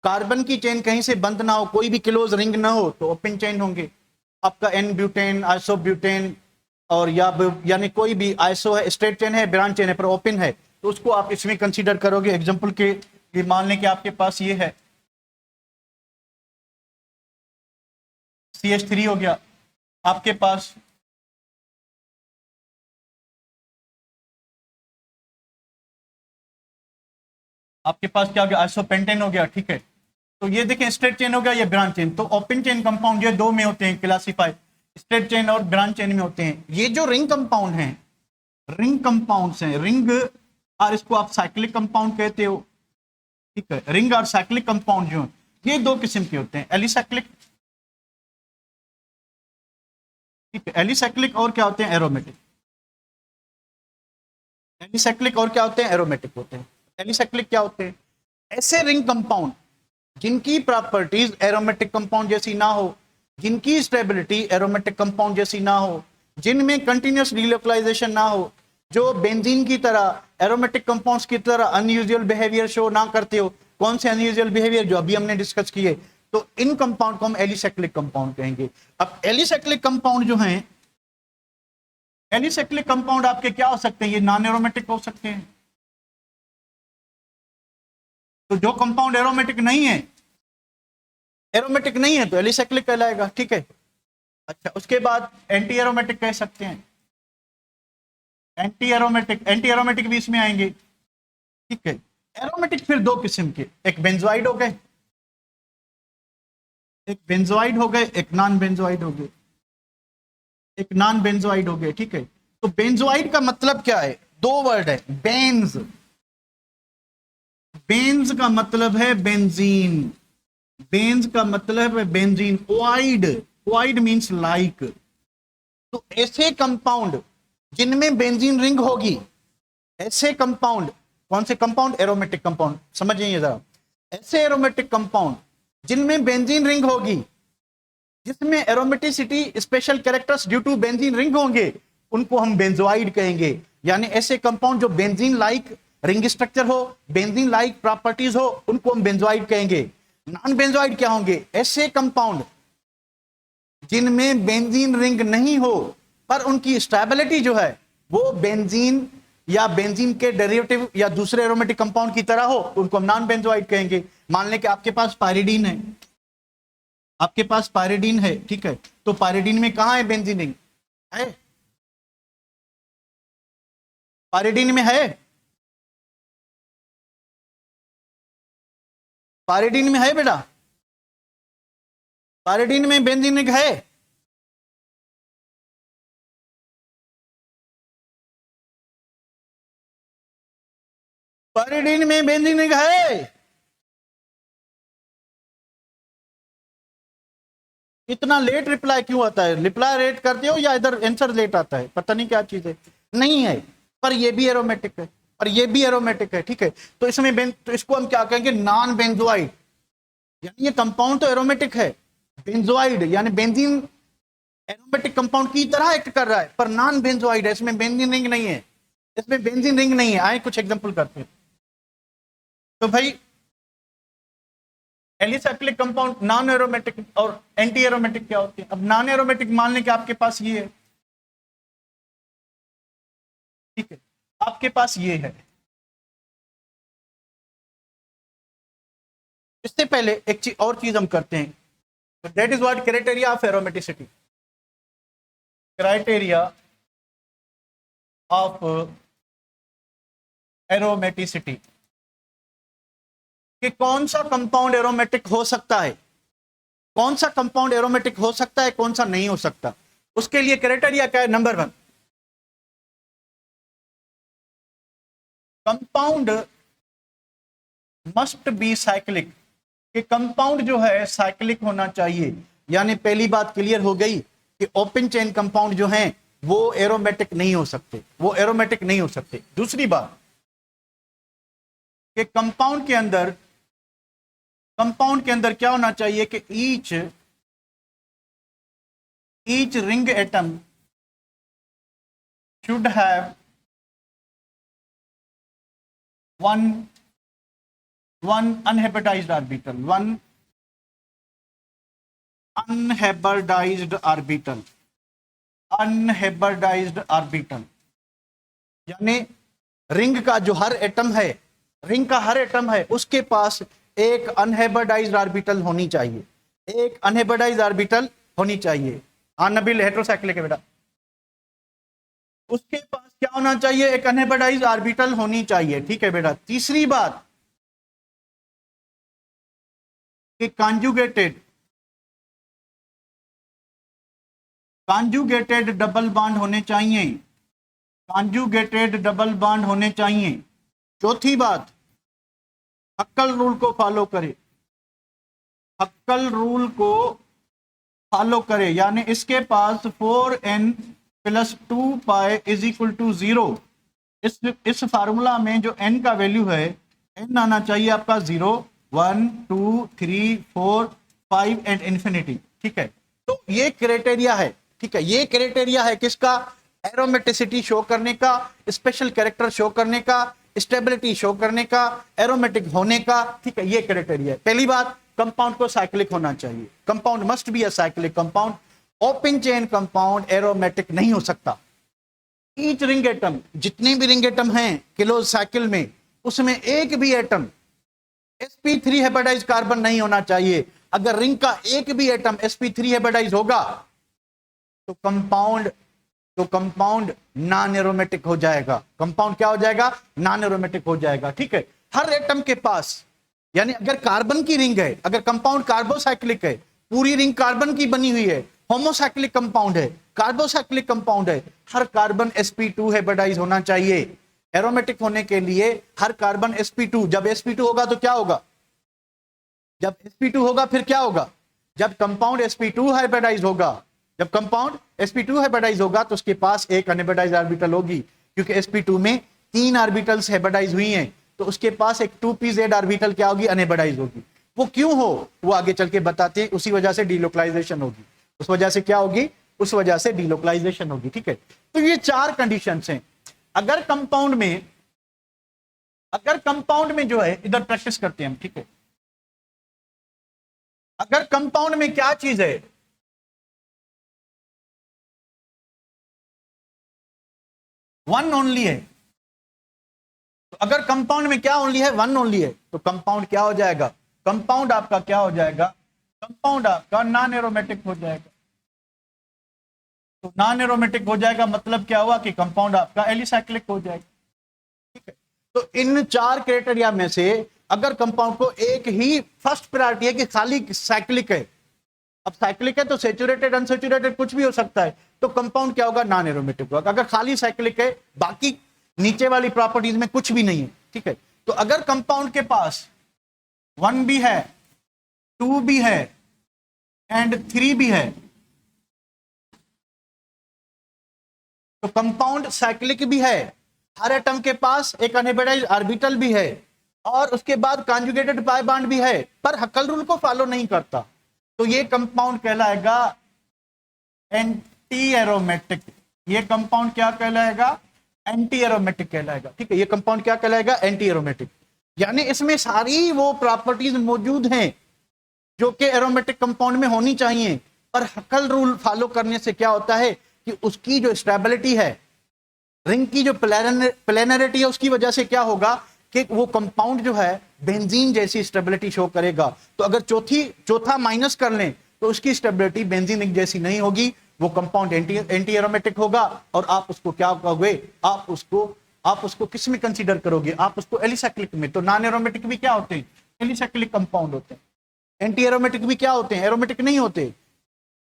कार्बन की चेन कहीं से बंद ना हो, कोई भी क्लोज रिंग ना हो, तो ओपन चेन होंगे। आपका एन ब्यूटेन, आइसोब्यूटेन और यानी कोई भी आइसो है, स्ट्रेट चेन है, ब्रांच चेन है पर ओपन है, तो उसको आप इसमें कंसीडर करोगे। एग्जांपल के लिए मान लें कि आपके पास ये है CH3 हो गया, आपके पास क्या हो गया, आइसोपेंटेन हो गया, ठीक है? तो ये देखें स्ट्रेट चेन हो गया, ये ब्रांच चेन। तो ओपन चेन कंपाउंड ये दो में होते हैं क्लासीफाई, स्ट्रेट चेन और ब्रांच चेन में होते हैं। ये जो रिंग कंपाउंड हैं, रिंग कंपाउंड्स हैं, रिंग और इसको आप साइक्लिक कंपाउंड कहते हो, ठीक है? रिंग और साइक्लिक कंपाउंड जो ये दो किस्म के होते हैं, एलिसाइक्लिक, ठीक है? एलिसाइक्लिक और क्या होते हैं, एरोमेटिक। एलिसाइक्लिक और क्या होते हैं, एरोमेटिक होते हैं। एलिसाइक्लिक क्या होते हैं? ऐसे रिंग कंपाउंड जिनकी प्रॉपर्टीज एरोमेटिक कंपाउंड जैसी ना हो, जिनकी स्टेबिलिटी एरोमेटिक कंपाउंड जैसी ना हो, जिनमें कंटिन्यूअस रिलोकलाइजेशन ना हो, जो बेंजीन की तरह, एरोमेटिक कंपाउंड्स की तरह अनयूजुअल बिहेवियर शो ना करते हो। कौन से अनयूजुअल बिहेवियर? जो अभी हमने डिस्कस किए। तो इन कंपाउंड को हम एलिसाइक्लिक कंपाउंड कहेंगे। अब एलिसाइक्लिक कंपाउंड जो हैं, एलिसाइक्लिक कंपाउंड आपके क्या हो सकते हैं? ये नॉन एरोमेटिक हो सकते हैं। तो जो कंपाउंड एरोमेटिक नहीं है, एरोमेटिक नहीं है तो एलिसाइक्लिक कहलाएगा, ठीक है? अच्छा, उसके बाद एंटी एरोमेटिक कह सकते हैं। एंटी एरोमेटिक भी इसमें आएंगे, ठीक है? एरोमेटिक फिर दो किस्म के, एक बेंजोइड हो गए, एक नॉन बेंजोइड हो गए, एक नॉन बेंजोइड हो गए, ठीक है? तो बेंजोइड का मतलब क्या है? दो वर्ड है, बेंज। बेंज का मतलब है बेंजीन, बेंज का मतलब है benzene. Oid, oid means like. तो ऐसे कंपाउंड जिनमें बेंजीन रिंग होगी, ऐसे कंपाउंड, कौन से कंपाउंड? Aromatic compound. समझिए जरा, ऐसे एरोमेटिक कंपाउंड जिनमें बेंजीन रिंग होगी, जिसमें aromaticity special characters due to benzene ring होंगे, उनको हम बेंजोइड कहेंगे। यानी ऐसे कंपाउंड जो बेंजीन लाइक रिंग स्ट्रक्चर हो, बेंजीन लाइक प्रॉपर्टीज हो, उनको हम बेंजोइड कहेंगे। नॉन बेंजोइड क्या होंगे? ऐसे कंपाउंड जिनमें बेंजीन रिंग नहीं हो पर उनकी स्टेबिलिटी जो है वो बेंजीन या बेंजीन के डेरिवेटिव या दूसरे एरोमेटिक कंपाउंड की तरह हो, उनको हम नॉन बेंजोइड कहेंगे। मान लें कि आपके पास पायरिडीन है, आपके पास पायरिडीन है, ठीक है? तो पायरिडीन में कहां है बेंजीन रिंग? है? पायरिडीन में है? पायरिडीन में है बेटा? पायरिडीन में बेंजीन रिंग है? पायरिडीन में बेंजीन रिंग है? इतना लेट रिप्लाई क्यों आता है? रिप्लाई लेट करते हो या इधर आंसर लेट आता है? पता नहीं क्या चीज है। नहीं है, पर ये भी एरोमेटिक है और ये भी एरोमेटिक है, ठीक है? तो इसमें तो इसको हम क्या कहेंगे? Non benzoid. यानी ये कंपाउंड तो एरोमेटिक है, बेंजोइड यानी बेंजीन एरोमेटिक कंपाउंड की तरह एक्ट कर रहा है, पर नॉन बेंजोइड है, इसमें बेंजीन रिंग नहीं है, इसमें बेंजीन रिंग नहीं है। आए कुछ एग्जांपल करते हैं। तो भाई एलिसाइक्लिक कंपाउंड नॉन एरोमेटिक और एंटी एरोमेटिक क्या होते हैं? अब नॉन एरोमेटिक मान लें कि आपके पास ये है, ठीक है? आपके पास ये है। इससे पहले एक चीज और चीज हम करते हैं, that is what criteria of aromaticity. Criteria of aromaticity, कि कौन सा कंपाउंड एरोमेटिक हो सकता है, कौन सा कंपाउंड एरोमेटिक हो सकता है, कौन सा नहीं हो सकता। उसके लिए क्राइटेरिया क्या है? Number 1, compound must be cyclic, कि कंपाउंड जो है साइक्लिक होना चाहिए। यानी पहली बात क्लियर हो गई कि ओपन चेन कंपाउंड जो हैं वो एरोमेटिक नहीं हो सकते, वो एरोमेटिक नहीं हो सकते। दूसरी बात कि कंपाउंड के अंदर क्या होना चाहिए कि each ring atom should have one unhybridized orbital, one unhybridized orbital, यानी रिंग का जो हर एटम है, रिंग का हर एटम है उसके पास एक अनहाइब्रिडाइज्ड ऑर्बिटल होनी चाहिए, एक अनहाइब्रिडाइज्ड ऑर्बिटल होनी चाहिए। हाँ नबील, हेटेरोसाइक्लिक है बेटा, उसके पास क्या होना चाहिए? एक अनहाइब्रिडाइज्ड ऑर्बिटल होनी चाहिए। ठीक है बेटा। तीसरी बात कि कॉन्जुगेटेड डबल बॉन्ड होने चाहिए, कॉन्जुगेटेड डबल बॉन्ड होने चाहिए। चौथी बात, हक्कल रूल को फॉलो करे, हक्कल रूल को फॉलो करे, यानी इसके पास 4n + 2 पाई = 0। इस फार्मूला में जो n का वैल्यू है, n आना चाहिए आपका 0, 1, 2, 3, 4, 5 एंड इंफिनिटी। ठीक है, तो ये क्राइटेरिया है। ठीक है, ये क्राइटेरिया है किसका? एरोमेटिसिटी शो करने का, स्पेशल कैरेक्टर शो करने का, स्टेबिलिटी शो करने का, एरोमेटिक होने का। ठीक है, ये क्राइटेरिया है। पहली बात, कंपाउंड को साइक्लिक होना चाहिए, compound must be a cyclic compound. Open chain compound aromatic नहीं हो सकता। ईच रिंग एटम, जितने भी रिंग एटम हैं क्लोज साइकिल में, उसमें एक भी एटम sp3 हाइब्रिडाइज कार्बन नहीं होना चाहिए। अगर रिंग का एक भी एटम sp3 हाइब्रिडाइज होगा तो कंपाउंड नॉन एरोमेटिक हो जाएगा। कंपाउंड क्या हो जाएगा? नॉन एरोमेटिक हो जाएगा। ठीक है, हर एटम के पास, यानी अगर कार्बन की रिंग है, अगर कंपाउंड कार्बोसाइक्लिक है, पूरी रिंग कार्बन की बनी हुई है, होमोसाइक्लिक कंपाउंड है, कार्बोसाइक्लिक कंपाउंड है, हर कार्बन sp2 हाइब्रिडाइज होना चाहिए। एरोमेटिक होने के लिए हर कार्बन sp2, जब sp2 होगा तो क्या होगा? जब sp2 होगा फिर क्या होगा? जब कंपाउंड sp2 हाइब्रिडाइज होगा, जब कंपाउंड sp2 हाइब्रिडाइज होगा तो उसके पास एक अनहाइब्रिडाइज्ड ऑर्बिटल होगी, क्योंकि sp2 में 3 ऑर्बिटल्स हाइब्रिडाइज हुई हैं, तो उसके पास एक 2pz ऑर्बिटल क्या होगी? अनहाइब्रिडाइज होगी। वो क्यों हो वो आगे चल के बताते हैं। उसी वजह से डीलोकलाइजेशन होगी, उस वजह से क्या होगी? उस वजह से डीलोकलाइजेशन होगी। ठीक है, तो ये 4 कंडीशंस हैं। अगर कंपाउंड में जो है, इधर प्रैक्टिस करते हैं हम। ठीक है, अगर कंपाउंड में क्या चीज है? वन ओनली है। तो अगर कंपाउंड में क्या ओनली है? वन ओनली है, तो कंपाउंड क्या हो जाएगा? कंपाउंड आपका क्या हो जाएगा? कंपाउंड आपका नॉन एरोमेटिक हो जाएगा। तो नॉन एरोमेटिक हो जाएगा मतलब क्या हुआ? कि कंपाउंड आपका एलिसाइक्लिक हो जाएगा। ठीक है, तो इन 4 क्राइटेरिया में से अगर कंपाउंड को एक ही फर्स्ट प्रायोरिटी है कि खाली साइक्लिक है, अब साइक्लिक है तो सैचुरेटेड अनसैचुरेटेड कुछ भी हो सकता है, तो कंपाउंड क्या होगा? नॉन एरोमेटिक होगा। अगर खाली साइक्लिक है, बाकी नीचे वाली प्रॉपर्टीज में कुछ भी नहीं है, ठीक है, तो अगर कंपाउंड के पास 1 भी है, 2 भी है एंड 3 भी है, तो कंपाउंड साइक्लिक भी है, हर एटम के पास एक अनहाइब्रिडाइज्ड ऑर्बिटल भी है, और उसके बाद कॉन्जुगेटेड पाई बॉन्ड भी है, पर हक्कल रूल को फॉलो नहीं करता, तो ये कंपाउंड कहलाएगा एंटी एरोमेटिक। ये कंपाउंड क्या कहलाएगा? एंटी एरोमेटिक कहलाएगा। ठीक है, ये कंपाउंड क्या कहलाएगा? Anti aromatic. यानी इसमें सारी वो प्रॉपर्टीज मौजूद हैं जो कि एरोमेटिक कंपाउंड में होनी चाहिए, पर हक्कल रूल फॉलो करने से क्या होता है कि उसकी जो स्टेबिलिटी है, रिंग की जो प्लेनरिटी है, उसकी वजह से क्या होगा कि वो कंपाउंड जो है बेंजीन जैसी स्टेबिलिटी शो करेगा। तो अगर चौथा माइनस कर लें तो उसकी स्टेबिलिटी बेंजीनिक जैसी नहीं होगी, वो कंपाउंड एंटी एरोमेटिक होगा। और आप उसको क्या कहोगे, आप उसको किस में कंसीडर करोगे, आप उसको एलिसाइक्लिक में। तो नॉन एरोमेटिक भी क्या होते हैं, एलिसाइक्लिक कंपाउंड होते हैं। एंटी एरोमेटिक भी क्या होते हैं, एरोमेटिक नहीं होते,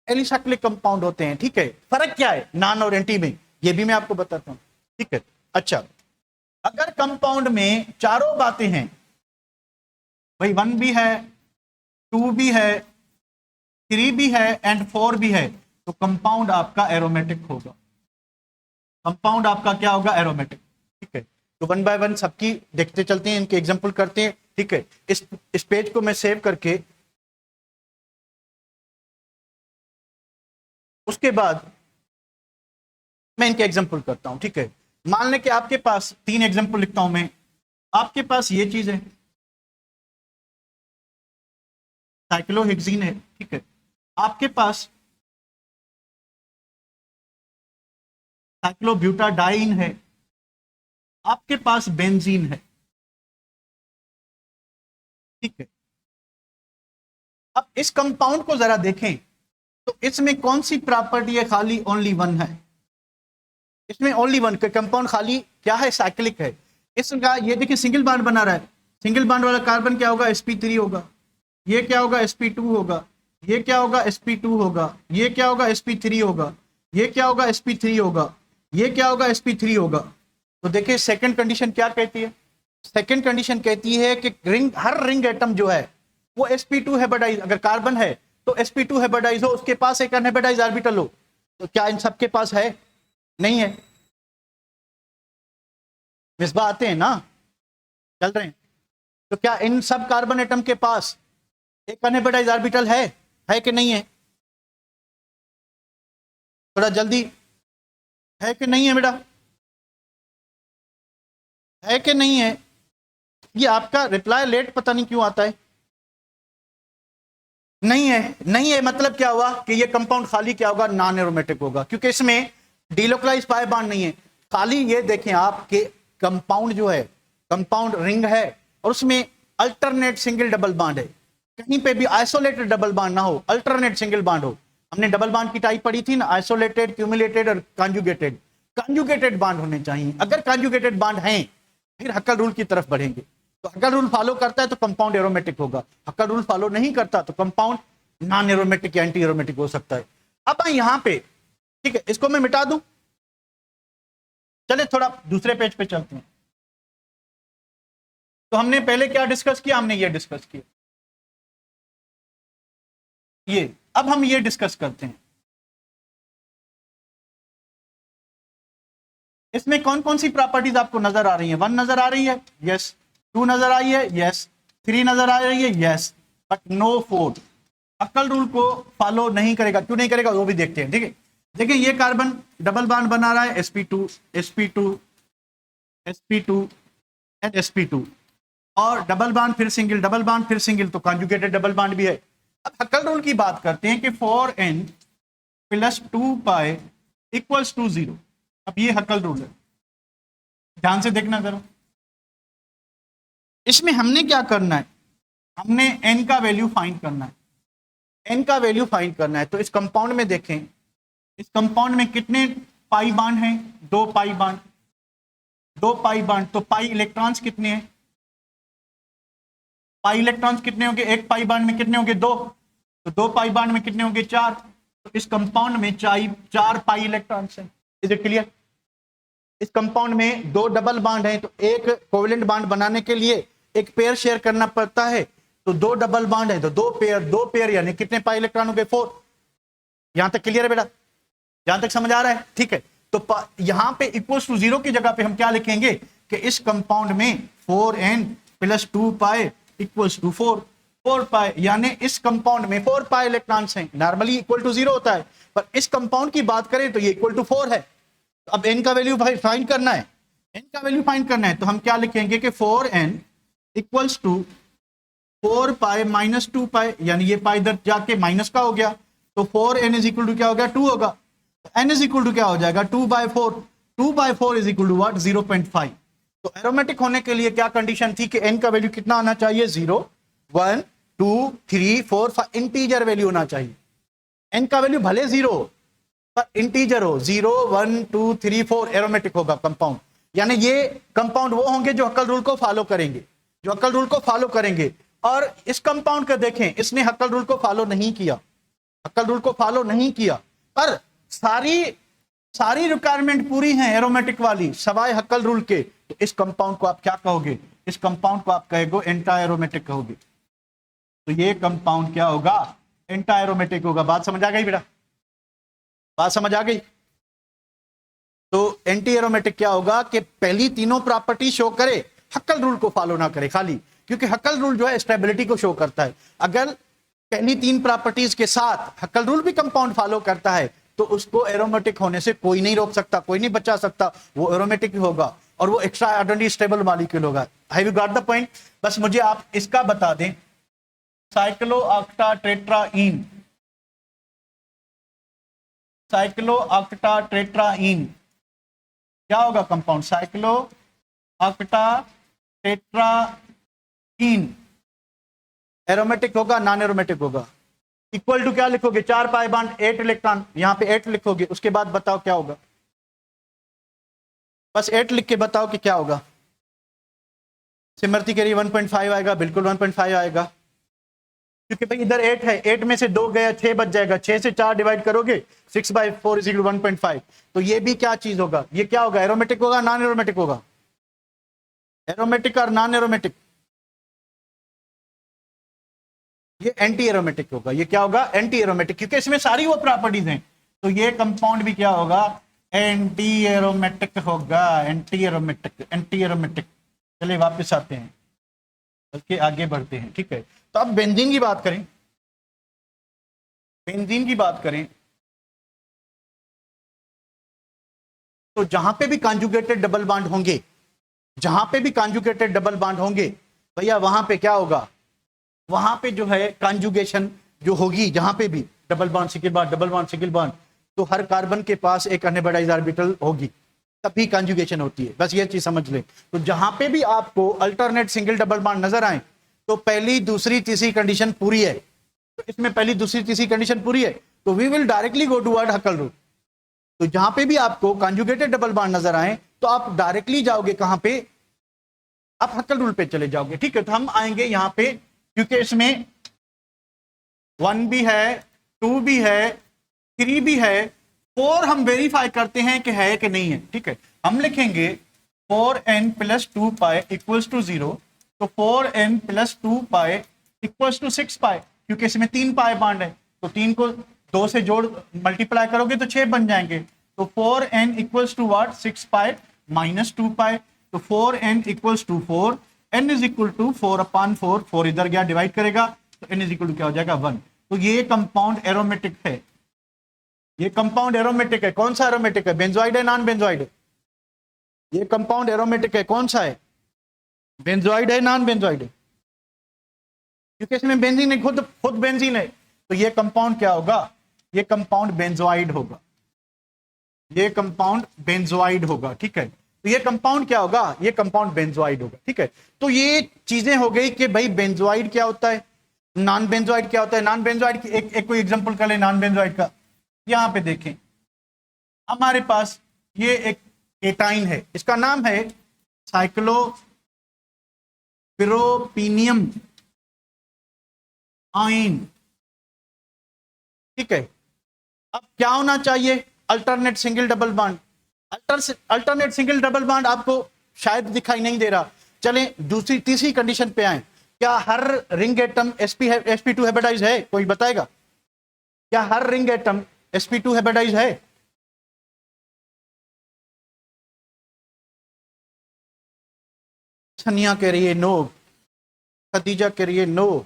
एलिसाइक्लिक कंपाउंड होते हैं। ठीक है, फर्क क्या है नॉन और एंटी में, ये भी मैं आपको बताता हूं। ठीक है, अच्छा, अगर कंपाउंड में चारों बातें हैं भाई, 1 भी है, 2 भी है, 3 भी है एंड 4 भी है, तो कंपाउंड आपका एरोमेटिक होगा। कंपाउंड आपका क्या होगा, एरोमेटिक। ठीक है, तो 1 बाय 1 सबकी देखते चलते हैं, इनके एग्जांपल करते हैं। ठीक है, इस पेज को मैं सेव करके उसके बाद मैं इनके एग्जांपल करता हूं। ठीक है, मान लें कि आपके पास 3 एग्जांपल लिखता हूं मैं। आपके पास ये चीज है, साइक्लोहेक्सीन है। ठीक है, आपके पास साइक्लोब्यूटाडाइन है, आपके पास बेंजीन है। ठीक है, अब इस कंपाउंड को जरा देखें तो इसमें कौन सी प्रॉपर्टी है, खाली ओनली 1 है। इसमें ओनली 1 का कंपाउंड खाली क्या है, साइक्लिक है। इसका ये देखिए सिंगल बॉन्ड बना रहा है, सिंगल बॉन्ड वाला कार्बन क्या होगा, sp3 होगा। ये क्या होगा, sp2 होगा। ये क्या होगा, sp2 होगा। ये क्या होगा, sp3 होगा। ये क्या होगा, sp3 होगा। ये क्या होगा, sp3 होगा। तो देखिए सेकंड कंडीशन क्या कहती है, सेकंड कंडीशन कहती है कि रिंग, हर रिंग एटम जो है वो sp2 हाइब्रिडाइज, अगर कार्बन है तो sp2 हाइब्रिडाइज हो, उसके पास एक अनहाइब्रिडाइज ऑर्बिटल हो। तो क्या इन सबके पास है, नहीं है। मिसबा आते हैं ना, चल रहे हैं। तो क्या इन सब कार्बन एटम के पास एक अनहाइब्रिडाइज ऑर्बिटल है कि नहीं है, थोड़ा जल्दी, है कि नहीं है बेटा, है कि नहीं है। ये आपका रिप्लाई लेट पता नहीं क्यों आता है। नहीं है, नहीं है मतलब क्या हुआ कि ये कंपाउंड खाली क्या होगा, नॉन एरोमेटिक होगा, क्योंकि इसमें डिलोकलाइज पाई बॉन्ड नहीं है। खाली ये देखें आप कि कंपाउंड जो है, कंपाउंड रिंग है और उसमें अल्टरनेट सिंगल डबल बॉन्ड है। कहीं पे भी आइसोलेटेड डबल बॉन्ड ना हो, अल्टरनेट सिंगल बॉन्ड हो। हमने डबल बॉन्ड की टाइप पढ़ी थी ना, आइसोलेटेड, क्यूमुलेटेड और कॉन्जुगेटेड। कॉन्जुगेटेड बॉन्ड होने चाहिए। अगर कॉन्जुगेटेड बॉन्ड हैं फिर हक्कल रूल की तरफ बढ़ेंगे। तो हक्कल रूल फॉलो करता है तो कंपाउंड एरोमेटिक होगा, हक्कल रूल फॉलो नहीं करता तो कंपाउंड नॉन एरोमेटिक या एंटी एरोमेटिक हो सकता है। अब मैं यहां पे, ठीक है, इसको मैं मिटा दूं, चले थोड़ा दूसरे पेज पे चलते हैं। तो हमने पहले क्या डिस्कस किया, हमने ये डिस्कस किया, ये अब हम ये डिस्कस करते हैं इसमें कौन कौन सी प्रॉपर्टीज आपको नजर आ रही है। 1 नजर आ रही है, यस। 2 नजर आई है, यस। 3 नजर आ रही है, yes, but no 4। Huckel rule को फॉलो नहीं करेगा, क्यों नहीं करेगा वो भी देखते हैं। ठीक है, देखिए ये कार्बन डबल बॉन्ड बना रहा है, sp2 sp2 sp2 and sp2, और डबल बॉन्ड फिर सिंगल, डबल बॉन्ड फिर सिंगल, तो कॉन्जुगेटेड डबल बॉन्ड भी है। अब हक्कल रूल की बात करते हैं कि 4n + 2 पाई = 0। अब ये हक्कल रूल है, ध्यान से देखना जरा। इसमें हमने क्या करना है, हमने n का वैल्यू फाइंड करना है, n का वैल्यू फाइंड करना है। तो इस कंपाउंड में देखें, इस कंपाउंड में कितने पाई बॉन्ड हैं, 2 पाई बॉन्ड, 2 पाई बॉन्ड। तो पाई इलेक्ट्रॉन्स कितने हैं, पाई इलेक्ट्रॉन्स कितने होंगे, एक पाई बॉन्ड में कितने होंगे, 2। तो 2 पाई बॉन्ड में कितने होंगे, 4। तो इस कंपाउंड में 4 पाई इलेक्ट्रॉन्स हैं। Is it clear. इस कंपाउंड में 2 डबल बॉन्ड हैं, तो एक कोवेलेंट बॉन्ड बनाने के लिए एक पेयर शेयर करना पड़ता है। तो 2 डबल बॉन्ड है तो 2 पेयर यानी कितने पाई इलेक्ट्रॉन हो गए, 4। यहां तक क्लियर है बेटा, यहां तक समझ आ रहा है। ठीक है, तो यहां पे = 0 की जगह पे हम क्या लिखेंगे कि इस कंपाउंड में 4n + 2 पाई = 4 पाई, यानी इस कंपाउंड में 4 पाई इलेक्ट्रॉन्स हैं। नॉर्मली =0 होता है, पर इस कंपाउंड की बात करें तो ये =4 है। अब n का वैल्यू फाइंड करना है, n का वैल्यू फाइंड करना है, तो हम क्या लिखेंगे कि 4n = 4 पाई - 2 पाई, यानी ये पाई इधर जाके माइनस का हो गया, तो 4n = क्या हो गया, 2 होगा। n = क्या हो जाएगा, 2/4। 2/4 = what, 0.5। तो एरोमेटिक होने के लिए क्या कंडीशन थी कि n का वैल्यू कितना आना चाहिए, 0, 1, 2 3 4 5 इंटीजर वैल्यू होना चाहिए। n का वैल्यू भले 0 पर इंटीजर हो, 0 1 2 3 4 एरोमेटिक होगा कंपाउंड। यानी ये कंपाउंड वो होंगे जो हक्कल रूल को फॉलो करेंगे, जो हक्कल रूल को फॉलो करेंगे। और इस कंपाउंड का देखें, इसने हक्कल रूल को फॉलो नहीं किया, हक्कल रूल को फॉलो नहीं किया, पर सारी रिक्वायरमेंट पूरी हैं एरोमेटिक वाली सवाए हक्कल रूल के। तो इस कंपाउंड को आप क्या कहोगे? इस कंपाउंड को आप कहोगे एंटा एरोमेटिक कहोगे। तो ये कंपाउंड क्या होगा? एंटा एरोमेटिक होगा। बात समझ आ गई बेटा? बात समझ आ गई? तो एंटी एरोमेटिक क्या होगा कि पहली तीनों प्रॉपर्टी शो करे, हक्कल रूल को फॉलो ना करे खाली, क्योंकि हक्कल रूल जो है स्टेबिलिटी को शो करता है। अगर पहली तीन प्रॉपर्टीज के साथ हक्कल रूल भी कंपाउंड फॉलो करता है तो उसको एरोमेटिक होने से कोई नहीं रोक सकता, कोई नहीं बचा सकता, वो एरोमेटिक होगा और वो एक्स्ट्रा ऑर्डिनरी स्टेबल मॉलिक्यूल होगा। Have you got the point? बस मुझे आप इसका बता दें, साइक्लोऑक्टाटेट्राईन, साइक्लोऑक्टाटेट्राईन क्या होगा कंपाउंड? साइक्लोऑक्टाटेट्राईन एरोमेटिक होगा, नॉन एरोमेटिक होगा? इक्वल टू क्या लिखोगे? 4 पाई बॉन्ड 8 इलेक्ट्रॉन, यहां पे 8 लिखोगे, उसके बाद बताओ क्या होगा। बस 8 लिख के बताओ कि क्या होगा। सिमरती कह रही 1.5 आएगा, बिल्कुल 1.5 आएगा, क्योंकि भाई इधर 8 है, 8 में से 2 गया 6 बच जाएगा, 6 से 4 डिवाइड करोगे 6/4 = 1.5। तो ये भी क्या चीज होगा? ये क्या होगा? एरोमेटिक होगा, नॉन एरोमेटिक होगा? एरोमेटिक और नॉन एरोमेटिक? ये एंटी एरोमेटिक होगा। ये क्या होगा? एंटी एरोमेटिक, क्योंकि इसमें सारी वो प्रॉपर्टीज हैं। तो ये कंपाउंड भी क्या होगा? एंटी एरोमेटिक होगा। Anti aromatic, anti aromatic. चलिए वापस आते हैं, बल्कि आगे बढ़ते हैं, ठीक है। तो अब बेंजीन की बात करें, बेंजीन की बात करें तो जहां पे भी कॉन्जुगेटेड डबल बॉन्ड होंगे, जहां पे भी कॉन्जुगेटेड डबल बॉन्ड होंगे भैया, वहां पे क्या होगा? वहां पे जो है कॉन्जुगेशन जो होगी, जहां पे भी double bond single bond, double bond single bond, तो हर कार्बन के पास एक अनहाइब्रिडाइज्ड ऑर्बिटल होगी, तभी कॉन्जुगेशन होती है। बस ये चीज समझ लें। तो जहां पे भी आपको अल्टरनेट सिंगल डबल बॉन्ड नजर आए तो पहली दूसरी तीसरी कंडीशन पूरी है। तो इसमें पहली दूसरी तीसरी कंडीशन पूरी है, तो we will directly go toward Huckel rule. तो जहां पे भी आपको कॉन्जुगेटेड डबल बॉन्ड नजर आए तो आप डायरेक्टली जाओगे कहां पे? आप हक्कल रूल पे चले जाओगे, ठीक है। तो हम आएंगे यहां पे, क्योंकि इसमें 1 भी है, 2 भी है, 3 भी है, 4 हम वेरीफाई करते हैं कि है कि नहीं है, ठीक है। हम लिखेंगे 4n + 2 पाई = 0। तो 4n + 2 पाई = 6 पाई, क्योंकि इसमें 3 पाई बॉन्ड है, तो 3 को 2 से जोड़ मल्टीप्लाई करोगे तो 6 बन जाएंगे। तो 4n = what? 6 पाई - 2 पाई। तो 4n = 4, n = 4/4, 4 इधर गया डिवाइड करेगा, तो n = क्या हो जाएगा? 1। तो ये कंपाउंड एरोमेटिक है, ये कंपाउंड एरोमेटिक है। कौन सा एरोमेटिक है? बेंजोइड है, नॉन बेंजोइड है? ये कंपाउंड एरोमेटिक है, कौन सा है? बेंजोइड है, नॉन बेंजोइड है? क्योंकि इसमें बेंजीन है, खुद बेंजीन है। तो ये कंपाउंड क्या होगा? ये कंपाउंड बेंजोइड होगा, ये कंपाउंड बेंजोइड होगा, ठीक है। तो ये कंपाउंड क्या होगा? ये कंपाउंड बेंजोइड होगा, ठीक है। तो ये चीजें हो गई कि भाई बेंजोइड क्या होता है, नॉन बेंजोइड क्या होता है। नॉन बेंजोइड की एक कोई एग्जांपल कर ले नॉन बेंजोइड का। यहां पे देखें, हमारे पास ये एक केटाइन है, इसका नाम है साइक्लोपिरोपिनियम आइन, ठीक है। अब क्या होना चाहिए? Alternate single double bond. Alternate single double bond आपको शायद दिखाई नहीं दे रहा। चलें दूसरी तीसरी कंडीशन पे आए। क्या हर रिंग एटम sp2 हाइब्रिडाइज है? कोई बताएगा? क्या हर रिंग एटम sp2 हाइब्रिडाइज है? सनिया कह रही है नो, खदीजा कह रही है नो।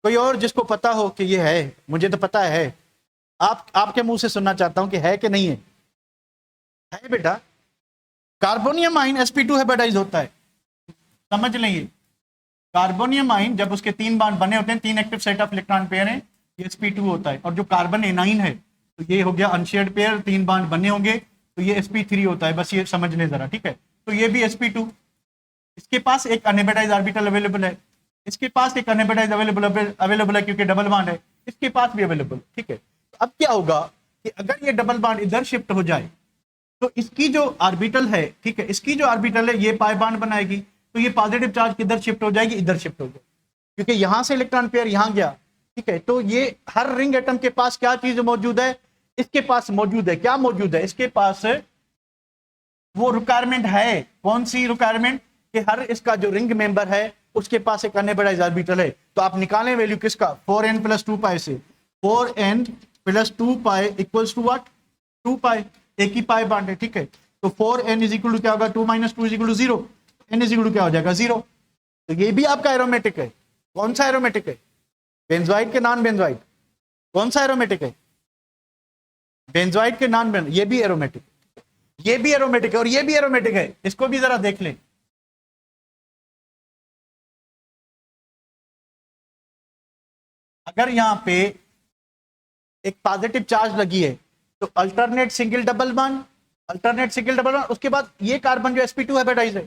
कोई और जिसको पता हो कि ये है? मुझे तो पता है, आपके मुंह से सुनना चाहता हूं कि है कि नहीं है। है बेटा, कार्बोनियम आइन sp2 हाइब्रिडाइज होता है, समझ लेंगे। कार्बोनियम आइन जब उसके 3 बॉन्ड बने होते हैं, 3 active set of electron pair है, ये sp2 होता है। और जो कार्बन एनाइन है तो ये हो गया अनशेयर्ड पेयर, 3 बॉन्ड बने होंगे, तो ये sp3 होता है। बस ये समझ लें जरा, ठीक है। तो ये भी sp2, इसके पास एक अनहाइब्रिडाइज्ड ऑर्बिटल अवेलेबल है, इसके पास एक अनहाइब्रिडाइज्ड अवेलेबल है क्योंकि डबल बॉन्ड है, इसके पास भी अवेलेबल, ठीक है। तो अब क्या होगा कि अगर ये डबल बॉन्ड इधर शिफ्ट हो जाए तो इसकी जो ऑर्बिटल है, ठीक है, इसकी जो ऑर्बिटल है ये पाई बॉन्ड बनाएगी, तो ये पॉजिटिव चार्ज किधर शिफ्ट हो जाएगी, इधर शिफ्ट हो जाएगी, क्योंकि यहां से इलेक्ट्रॉन पेयर यहां गया, ठीक है। तो ये हर रिंग एटम के पास क्या चीज मौजूद है, इसके पास मौजूद है, क्या मौजूद है, इसके पास वो रिक्वायरमेंट है, कौन सी रिक्वायरमेंट, कि हर इसका जो रिंग मेंबर है उसके पास एक अनहाइब्रिडाइज्ड ऑर्बिटल है। तो आप निकालें वैल्यू किसका, 4n + 2 पाई से, 4n + 2 pi equals to what, 2 pi, एक ही पाई बॉन्ड है, ठीक है। तो 4n = क्या होगा, 2 - 2 = 0, n = क्या हो जाएगा, 0। तो ये भी आपका एरोमेटिक है। कौन सा एरोमेटिक है, बेंजोइड के नॉन बेंजोइड, कौन सा एरोमेटिक है, बेंजोइड के नॉन बेंजोइड, ये भी एरोमेटिक, ये भी एरोमेटिक है और ये भी एरोमेटिक है, इसको भी जरा देख लें। अगर यहां पे एक पॉजिटिव चार्ज लगी है तो alternate single double bond, alternate single double bond, उसके बाद ये कार्बन जो sp2 हाइब्रिडाइज है,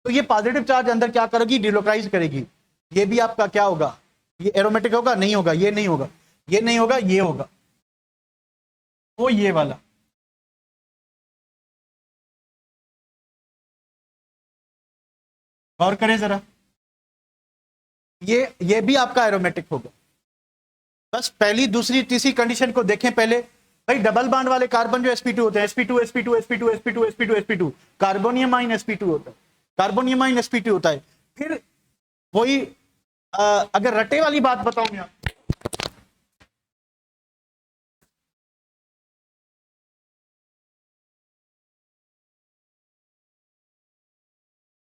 तो ये पॉजिटिव चार्ज अंदर क्या करेगी, डिलोकलाइज करेगी। ये भी आपका क्या होगा, ये एरोमेटिक होगा, नहीं होगा, ये नहीं होगा, ये नहीं होगा, ये होगा, वो ये वाला। गौर करें जरा, ये भी आपका एरोमेटिक होगा। बस पहली, दूसरी, तीसरी कंडीशन को देखें पहले। भाई डबल बॉन्ड वाले कार्बन जो sp2 होते हैं, sp2 sp2 sp2 sp2 sp2 sp2, carbonium आइन sp2 होता है, कार्बोनियम आइन sp2 होता है। फिर वही अगर रटे वाली बात बताऊं मैं,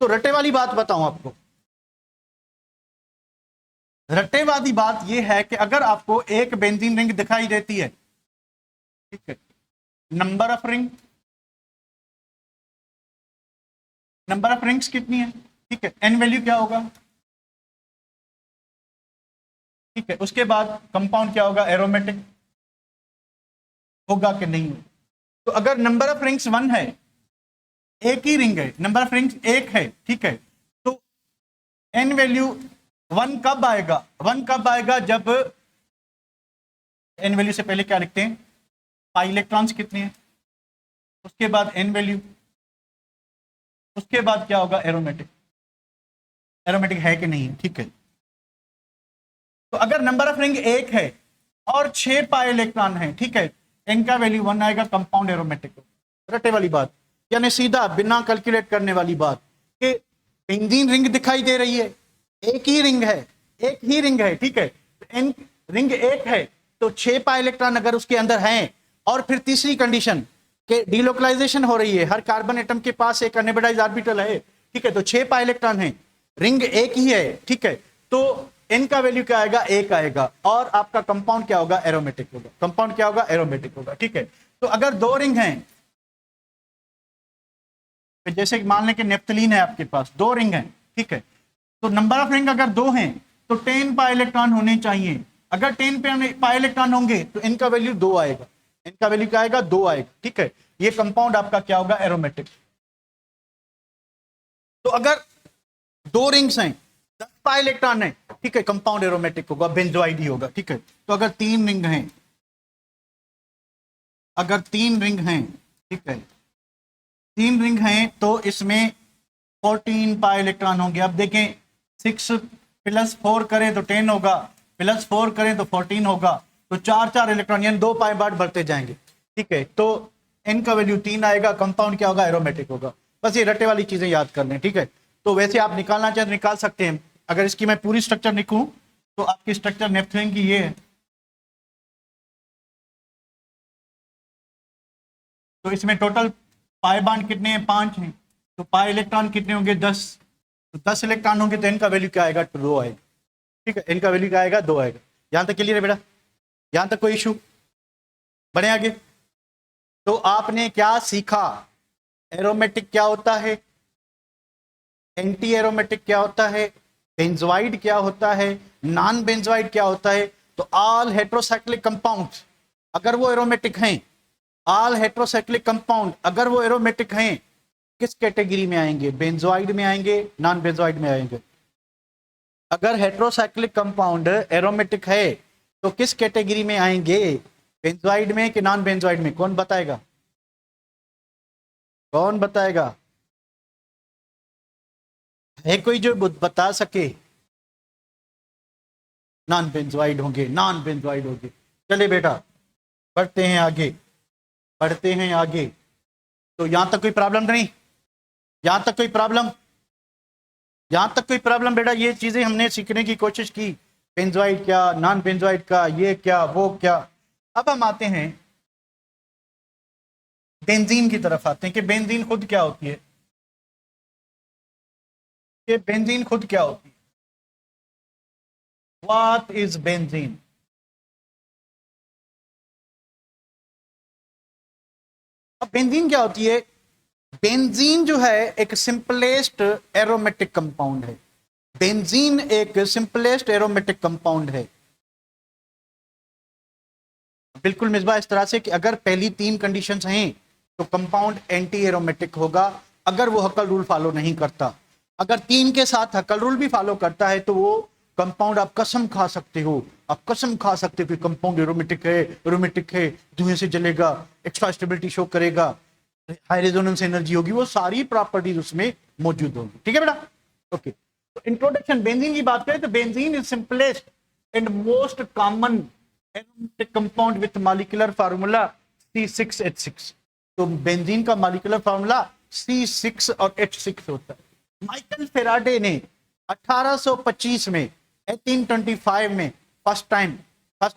तो रटे वाली बात बताऊं आपको, रटे वाली बात यह है कि अगर आपको एक बेंजीन रिंग दिखाई देती है, ठीक है, number of ring, number of rings कितनी है, ठीक है, एन वैल्यू क्या होगा, ठीक है, उसके बाद कंपाउंड क्या होगा, एरोमेटिक होगा कि नहीं। तो अगर नंबर ऑफ रिंग्स 1 है, एक ही रिंग है, नंबर ऑफ रिंग्स 1 है, ठीक है, तो एन वैल्यू 1 कब आएगा, 1 कब आएगा, जब एन वैल्यू से पहले क्या लिखते हैं, पाई इलेक्ट्रॉन्स कितने हैं, उसके बाद एन वैल्यू, उसके बाद क्या होगा, एरोमेटिक, एरोमेटिक है कि नहीं है, ठीक है। तो अगर नंबर ऑफ रिंग 1 है और 6 पाई इलेक्ट्रॉन है, ठीक है, एन का वैल्यू 1 आएगा, कंपाउंड एरोमेटिक। रटे वाली बात, यानी सीधा बिना कैलकुलेट करने वाली बात, कि बेंजीन रिंग दिखाई दे रही है, एक ही रिंग है, एक ही रिंग है, ठीक है, एन रिंग 1 है तो 6 पाई इलेक्ट्रॉन अगर उसके अंदर हैं, और फिर तीसरी कंडीशन के डिलोकलाइजेशन हो रही है, हर कार्बन एटम के पास एक अनहाइब्रिडाइज्ड ऑर्बिटल है, ठीक है, तो 6 पाई इलेक्ट्रॉन है, रिंग एक ही है, ठीक है, तो एन का वैल्यू क्या आएगा, 1 आएगा, और आपका कंपाउंड क्या होगा, एरोमेटिक होगा, कंपाउंड क्या होगा, एरोमेटिक होगा, ठीक है। तो अगर 2 रिंग हैं, जैसे मान लें कि नेफ्थलीन है आपके पास, 2 रिंग हैं, ठीक है, तो नंबर ऑफ रिंग अगर 2 हैं तो 10 पाई इलेक्ट्रॉन होने चाहिए। अगर 10 पाई इलेक्ट्रॉन होंगे तो इनका वैल्यू 2 आएगा, इनका वैल्यू क्या आएगा, 2 आएगा, ठीक है। ये कंपाउंड आपका क्या होगा, एरोमेटिक। तो अगर 2 रिंग्स हैं, 10 पाई इलेक्ट्रॉन है, ठीक है, कंपाउंड एरोमेटिक होगा, बेंजोइड ही होगा, ठीक है। तो अगर 3 रिंग हैं, अगर 3 रिंग हैं, ठीक है, 3 रिंग हैं तो इसमें 14 पाई इलेक्ट्रॉन होंगे। अब देखें, 6 + 4 करें तो 10 होगा, +4 करें तो 14 होगा, तो 4 इलेक्ट्रॉन, यानी 2 पाई बार बढ़ते जाएंगे, ठीक है। तो एन का वैल्यू 3 आएगा, कंपाउंड क्या होगा, एरोमेटिक होगा। बस ये रटे वाली चीजें याद कर लें, ठीक है। तो वैसे आप निकालना चाहें तो निकाल सकते हैं। अगर इसकी मैं पूरी स्ट्रक्चर लिखूं तो आपकी स्ट्रक्चर नेफ्थलीन की ये है, तो इसमें टोटल पाई बॉन्ड कितने हैं, 5 हैं, तो पाई इलेक्ट्रॉन कितने होंगे, 10, तो 10 इलेक्ट्रॉन होंगे तो इनका वैल्यू क्या आएगा, 2 आएगा, ठीक है, इनका वैल्यू क्या आएगा, 2 आएगा। यहां तक क्लियर है बेटा, यहां तक कोई इशू, बढ़े आगे। तो आपने क्या सीखा, एरोमेटिक क्या होता है, एंटी एरोमेटिक क्या होता है, बेंजोइड क्या होता है, नॉन बेंजोइड क्या होता है। तो ऑल हेट्रोसाइक्लिक कंपाउंड्स अगर वो एरोमेटिक हैं, ऑल हेट्रोसाइक्लिक कंपाउंड अगर वो एरोमेटिक हैं, किस कैटेगरी में आएंगे? बेंजोइड में आएंगे, नॉन बेंजोइड में आएंगे? अगर हेट्रोसाइक्लिक कंपाउंड एरोमेटिक है तो किस कैटेगरी में आएंगे? बेंजोइड में कि नॉन बेंजोइड में? कौन बताएगा? कौन बताएगा? है कोई जो बता सके? नॉन बेंजोइड होंगे, नॉन बेंजोइड होंगे। चले बेटा बढ़ते हैं आगे, बढ़ते हैं आगे। तो यहां तक कोई प्रॉब्लम नहीं? यहां तक कोई प्रॉब्लम? यहां तक कोई प्रॉब्लम बेटा? ये चीजें हमने सीखने की कोशिश की, बेंजोइड क्या, नॉन बेंजोइड का, ये क्या वो क्या। अब हम आते हैं बेंजीन की तरफ, आते हैं कि बेंजीन खुद क्या होती है, कि बेंजीन खुद क्या होती है। What is benzene? अब बेंजीन क्या होती है? बेंजीन जो है एक सिंपलेस्ट एरोमेटिक कंपाउंड है। बेंजीन एक सिंपलेस्ट एरोमेटिक कंपाउंड है। बिल्कुल मिसबा, इस तरह से कि अगर पहली तीन कंडीशंस हैं तो कंपाउंड एंटी एरोमेटिक होगा अगर वो हकल रूल फॉलो नहीं करता। अगर तीन के साथ हकल रूल भी फॉलो करता है तो वो कंपाउंड आप कसम खा सकते हो, आप कसम खा सकते हो कि कंपाउंड एरोमेटिक है, एरोमेटिक है, धुएं से जलेगा, एक्स्ट्रा स्टेबिलिटी शो करेगा, हाई रेजोनेंस एनर्जी होगी, वो सारी प्रॉपर्टीज उसमें मौजूद होगी। ठीक है बेटा? ओके, तो इंट्रोडक्शन बेंजीन की बात करें तो benzene is simplest and most common aromatic compound with molecular formula C6H6। तो बेंजीन का मॉलिक्यूलर फार्मूला C6 और H6 होता है। माइकल फेराडे ने 1825 में 1825 में फर्स्ट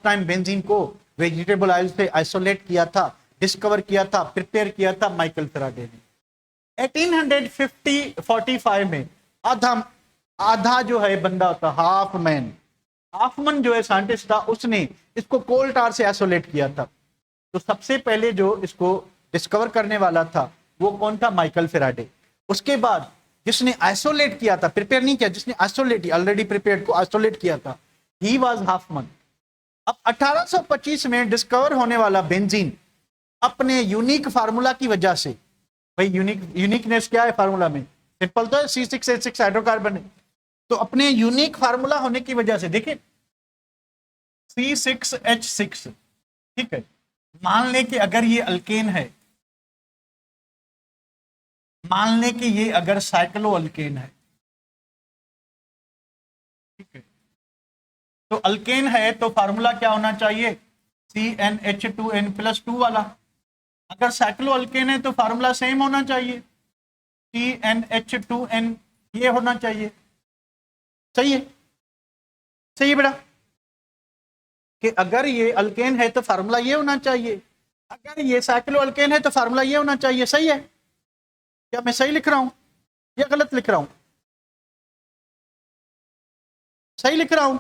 टाइम बेंजीन को वेजिटेबल ऑयल से आइसोलेट किया था, डिस्कवर किया था, प्रिपेयर किया था माइकल फेराडे ने। 1845 में आधा जो है बंदा था, हाफमैन जो है साइंटिस्ट था, उसने इसको कोल टार से आइसोलेट किया था। तो सबसे पहले जो इसको डिस्कवर करने वाला था वो कौन था? Michael Faraday. उसके बाद जिसने आइसोलेट किया था, प्रिपेयर नहीं किया, जिसने आइसोलेट ऑलरेडी प्रिपेयर्ड को आइसोलेट किया था, ही वाज हाफमैन। अब 1825 में डिस्कवर होने वाला बेंजीन अपने यूनिक फार्मूला की वजह से, भाई यूनिकनेस क्या है फार्मूला में? सिंपल तो है, C6H6 हाइड्रोकार्बन है। तो अपने यूनिक फार्मूला होने की वजह से देखिए C6H6, ठीक है, मान ले कि अगर ये अल्केन है, मान ले कि ये अगर साइक्लो अल्केन है, ठीक है, तो अल्केन है तो फार्मूला क्या होना चाहिए? CnH2n+2 वाला। अगर साइक्लो अल्केन है तो फार्मूला सेम होना चाहिए, CnH2n, ये होना चाहिए। सही है? सही है बेटा? कि अगर ये अल्केन है तो फार्मूला ये होना चाहिए, अगर ये साइक्लो अल्केन है तो फार्मूला ये होना चाहिए। सही है? क्या मैं सही लिख रहा हूं या गलत लिख रहा हूं? सही लिख रहा हूं?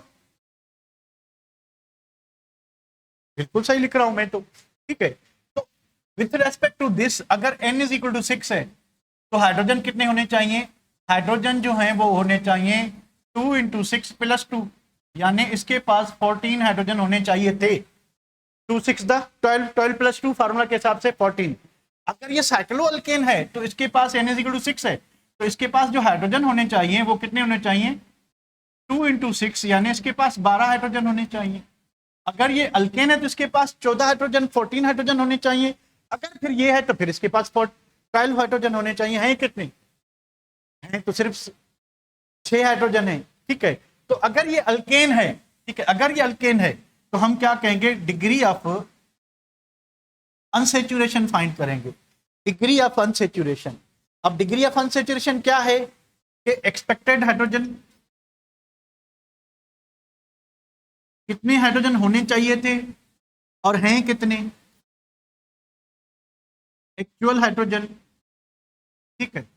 बिल्कुल सही लिख रहा हूं मैं तो। ठीक है, तो विथ रेस्पेक्ट टू दिस, अगर n इज इक्वल टू 6 है तो हाइड्रोजन कितने होने चाहिए? हाइड्रोजन जो है वो होने चाहिए 2 × 6 + 2, यानी इसके पास 14 हाइड्रोजन होने चाहिए थे। 2 6 12, 12 + 2 फार्मूला के हिसाब से 14। अगर ये साइक्लो अल्केन है तो इसके पास n = 6 है, तो इसके पास जो हाइड्रोजन होने चाहिए वो कितने होने चाहिए? 2 × 6, यानी इसके पास 12 हाइड्रोजन होने चाहिए। अगर ये अल्केन है तो इसके पास 14 हाइड्रोजन, 14 हाइड्रोजन होने चाहिए। अगर फिर ये है तो फिर इसके पास 12 हाइड्रोजन होने चाहिए। हैं कितने? हैं तो सिर्फ 6 हाइड्रोजन है। ठीक है, तो अगर ये अल्केन है, ठीक है, अगर ये अल्केन है तो हम क्या कहेंगे? डिग्री ऑफ अनसेचुरेशन फाइंड करेंगे, डिग्री ऑफ अनसेचुरेशन। अब डिग्री ऑफ अनसेचुरेशन क्या है? कि एक्सपेक्टेड हाइड्रोजन, कितने हाइड्रोजन होने चाहिए थे और हैं कितने? Actual hydrogen. ठीक है,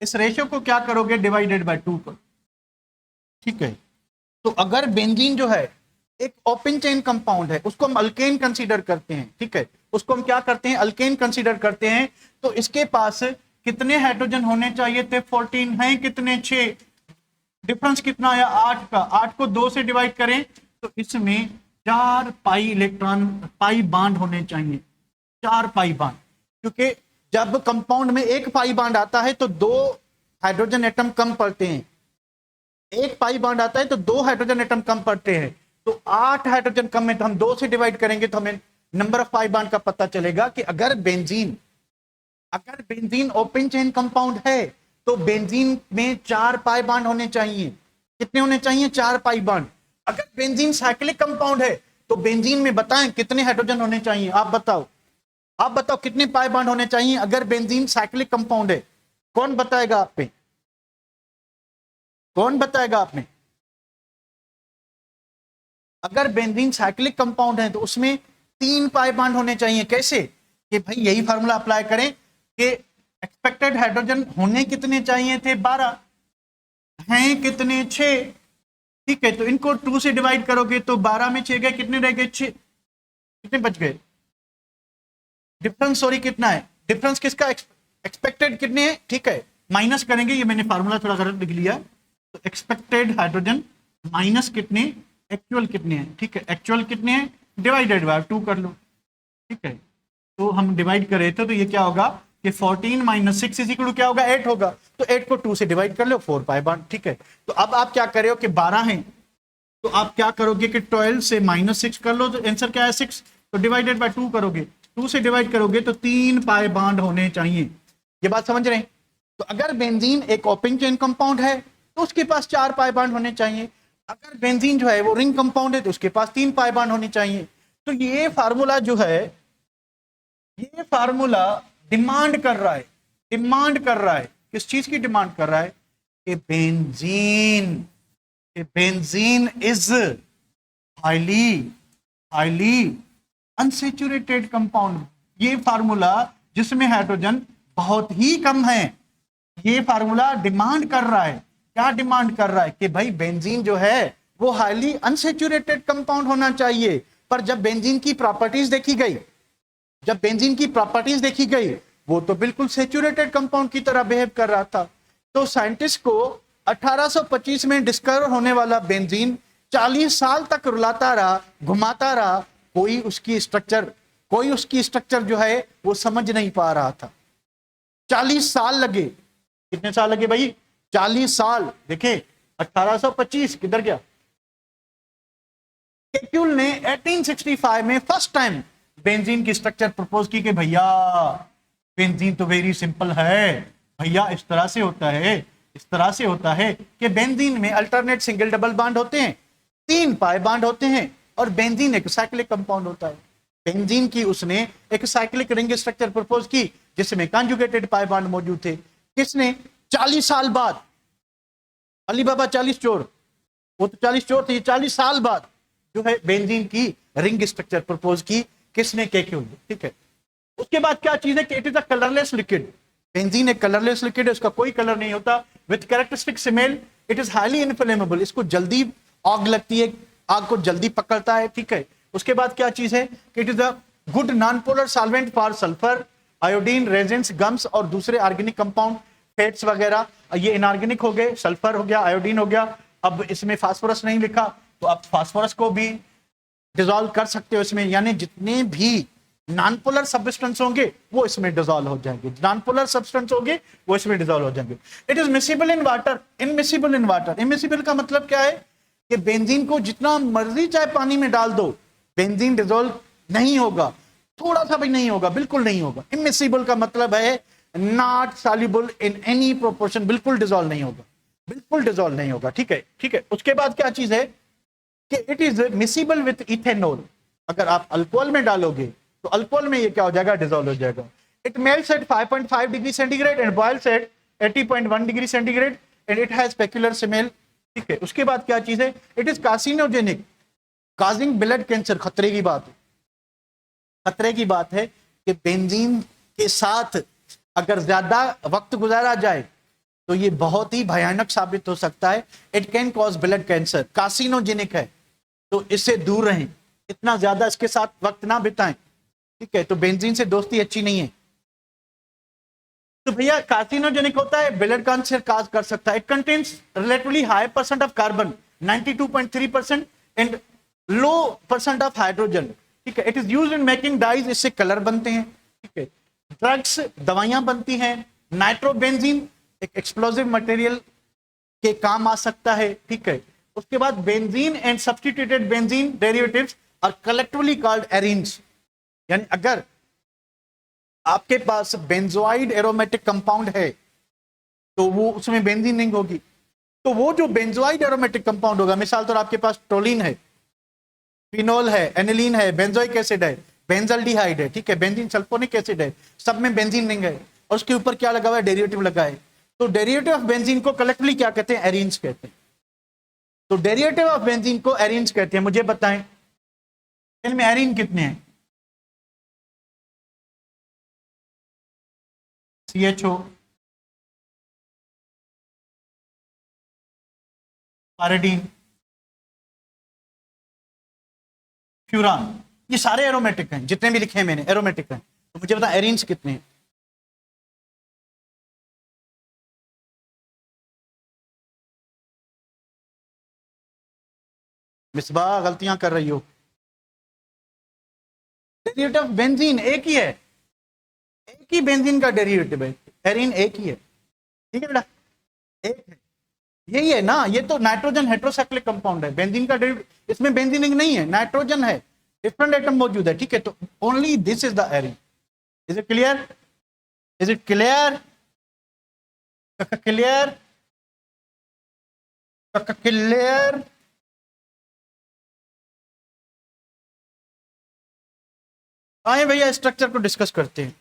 इस रेशियो को क्या करोगे? डिवाइडेड बाय 2 पर। ठीक है, तो अगर बेंजीन जो है एक ओपन चेन कंपाउंड है, उसको हम अल्केन कंसीडर करते हैं। ठीक है, उसको हम क्या करते हैं? अल्केन कंसीडर करते हैं। तो इसके पास कितने हाइड्रोजन होने चाहिए थे? 14। हैं कितने? 6। डिफरेंस कितना आया? 8 का। 8 को 2 से डिवाइड करें तो इसमें 4 पाई इलेक्ट्रॉन, पाई बॉन्ड होने चाहिए, 4 पाई बॉन्ड, क्योंकि जब कंपाउंड में एक पाई बॉन्ड आता है तो 2 हाइड्रोजन एटम कम पड़ते हैं, एक पाई बॉन्ड आता है तो 2 हाइड्रोजन एटम कम पड़ते हैं, तो 8 हाइड्रोजन कम है, तो हम 2 से डिवाइड करेंगे तो हमें नंबर ऑफ पाई बॉन्ड का पता चलेगा कि अगर बेंजीन ओपन चेन कंपाउंड है तो बेंजीन में 4 पाई बॉन्ड होने चाहिए। कितने होने चाहिए? 4 पाई बॉन्ड। अगर बेंजीन साइक्लिक कंपाउंड है तो बेंजीन में बताएं कितने हाइड्रोजन होने चाहिए? आप बताओ कितने पाई बॉन्ड होने चाहिए अगर बेंजीन साइक्लिक कंपाउंड है? कौन बताएगा आप में? अगर बेंजीन साइक्लिक कंपाउंड है तो उसमें 3 पाई बॉन्ड होने चाहिए। कैसे? कि भाई यही फार्मूला अप्लाई करें कि एक्सपेक्टेड हाइड्रोजन होने कितने चाहिए थे? 12 हैं कितने? 6। ठीक है, तो इनको 2 से डिवाइड करोगे तो 12 में 6 गए, कितने रह गए? 6। कितने बच गए? डिफरेंस सॉरी कितना है? डिफरेंस किसका? एक्सपेक्टेड कितने है? ठीक है, माइनस करेंगे, ये मैंने फार्मूला थोड़ा गलत लिख लिया, तो एक्सपेक्टेड हाइड्रोजन माइनस कितने, एक्चुअल कितने हैं। ठीक है, एक्चुअल कितने हैं डिवाइडेड बाय 2 कर लो। ठीक है, तो हम डिवाइड कर रहे थे तो ये क्या होगा कि 14 माइनस 6 इज इक्वल टू क्या होगा? 8 होगा। तो 8 को 2 से डिवाइड कर लो, 4 पाई बॉन्ड। ठीक है, तो अब आप क्या कर रहे हो कि 12 हैं तो आप क्या करोगे कि 12 से माइनस 6 कर लो, तो आंसर क्या है? 6। तो डिवाइडेड बाय 2 करोगे, 2 से डिवाइड करोगे तो 3 पाई बॉन्ड होने चाहिए। ये बात समझ रहे हैं? तो अगर बेंजीन एक ओपन चेन कंपाउंड है तो उसके पास 4 पाई बॉन्ड होने चाहिए। अगर बेंजीन जो है वो रिंग कंपाउंड है तो उसके पास 3 पाई बॉन्ड होने चाहिए। तो ये फार्मूला जो है, ये फार्मूला डिमांड कर रहा है किस चीज की डिमांड कर रहा है? कि benzene is highly unsaturated compound. ये फार्मूला जिसमें हाइड्रोजन बहुत ही कम है, ये फार्मूला डिमांड कर रहा है। क्या डिमांड कर रहा है? कि भाई बेंजीन जो है वो हाईली अनसैचुरेटेड कंपाउंड होना चाहिए। पर जब बेंजीन की प्रॉपर्टीज देखी गई वो तो बिल्कुल सैचुरेटेड कंपाउंड की तरह बिहेव कर रहा था। तो साइंटिस्ट को 1825 में डिस्कवर होने वाला बेंजीन 40 साल तक रुलाता रहा, घुमाता रहा, कोई उसकी स्ट्रक्चर जो है वो समझ नहीं पा रहा था। 40 साल लगे। कितने साल लगे भाई? 40 साल। देखें 1825 किधर गया? केक्यूल ने 1865 में फर्स्ट टाइम बेंजीन की स्ट्रक्चर प्रपोज की कि भैया बेंजीन तो वेरी सिंपल है भैया, इस तरह से होता है कि बेंजीन में अल्टरनेट सिंगल डबल बॉन्ड होते हैं, 3 पाई बॉन्ड होते हैं और बेंजीन एक साइक्लिक कंपाउंड होता है। बेंजीन की उसने एक साइक्लिक रिंग स्ट्रक्चर प्रपोज की जिसमें कंजुगेटेड पाई बॉन्ड मौजूद थे। किसने? 40 साल बाद। अली बाबा 40 चोर, वो तो 40 चोर थे, 40 साल बाद जो है बेंजीन की रिंग स्ट्रक्चर प्रपोज की किसने? केक्यूल। ठीक है, उसके बाद क्या चीज है कि it is a colourless liquid. Benzene एक कलरलेस लिक्विड है, उसका कोई कलर नहीं होता। With characteristic smell, it is highly inflammable, इसको जल्दी आग लगती है, आग को जल्दी पकड़ता है। ठीक है, उसके बाद क्या चीज है कि it is a good non polar solvent for sulphur, iodine, resins, gums और दूसरे ऑर्गेनिक कंपाउंड, फेट्स वगैरह। ये इनऑर्गेनिक हो गए, सल्फर हो गया, आयोडीन हो गया। अब इसमें फास्फोरस नहीं लिखा तो आप फास्फोरस को भी डिसॉल्व कर सकते हो इसमें, यानी जितने भी नॉन पोलर सब्सटेंस होंगे वो इसमें डिसॉल्व हो जाएंगे, वो इसमें डिसॉल्व हो जाएंगे। It is miscible in water, immiscible in water. Immiscible का मतलब क्या है कि बेंजीन को जितना मर्जी चाहे पानी में डाल दो, बेंजीन डिसॉल्व नहीं होगा, थोड़ा सा भी नहीं होगा, बिल्कुल नहीं होगा। इनमिसिबल का मतलब है not soluble in any proportion, बिल्कुल डिसॉल्व नहीं होगा। ठीक है, उसके बाद क्या चीज है कि it is miscible with ethanol. अगर आप अल्कोहल में डालोगे तो अल्कोहल में ये क्या हो जाएगा? डिसॉल्व हो जाएगा। It melts at 5.5 degree centigrade and boils at 80.1 degree centigrade and it has peculiar smell. ठीक है, उसके बाद क्या चीज है? It is carcinogenic, causing blood cancer. खतरे की बात है कि बेंजीन के साथ अगर ज्यादा वक्त गुजारा जाए तो ये बहुत ही भयानक साबित हो सकता है। It can cause blood cancer, carcinogenic है, तो इससे दूर रहें, इतना ज्यादा इसके साथ वक्त ना बिताएं। ठीक है, तो बेंजीन से दोस्ती अच्छी नहीं है। तो भैया कार्सिनोजेनिक होता है, ब्लड कैंसर काज कर सकता है। It contains relatively high percent of carbon 92.3% and low percent of hydrogen. ठीक है, it is used in making dyes, इससे कलर बनते हैं। ठीक है, ड्रग्स, दवाइयां बनती हैं। नाइट्रोबेंजीन एक एक्सप्लोजिव मटेरियल के काम आ सकता है, ठीक है। उसके बाद benzene and substituted benzene derivatives are collectively called arenes. यानी अगर आपके पास बेंजोइड एरोमेटिक कंपाउंड है तो वो उसमें बेंजीन रिंग होगी। तो वो जो बेंजोइड एरोमेटिक कंपाउंड होगा, मिसाल तौर आपके पास टोलिन है, फिनोल है, एनिलीन है, बेंजोइक एसिड है, बेंजल्डिहाइड है, ठीक है, बेंजीन सल्फोनिक एसिड है, सब में बेंजीन रिंग है और उसके ऊपर क्या लगा हुआ है, डेरिवेटिव लगा है। तो डेरिवेटिव ऑफ बेंजीन को कलेक्टिवली क्या कहते हैं, एरीन्स कहते हैं। तो डेरिवेटिव ऑफ बेंजीन को एरीन्स कहते हैं। मुझे बताएं इनमें एरीन कितने हैं? CHO, पायरिडीन, फ्यूरान, ये सारे एरोमेटिक हैं, जितने भी लिखे हैं मैंने एरोमेटिक हैं। तो मुझे बता एरीन्स कितने हैं? मिसबा गलतियां कर रही हो। डेरिवेटिव ऑफ बेंजीन एक ही है, एक ही बेंजीन का डेरिवेटिव है, एरीन एक ही है, ठीक है बेटा, एक है। यही है ना, ये तो नाइट्रोजन हेट्रोसाइक्लिक कंपाउंड है, बेंजीन का डेरिवेटिव, इसमें बेंजीन रिंग नहीं है, नाइट्रोजन है, डिफरेंट एटम मौजूद है, ठीक है। तो only this is the arene. Is it clear? Is it clear? Clear? Clear? आए भैया स्ट्रक्चर को डिस्कस करते हैं।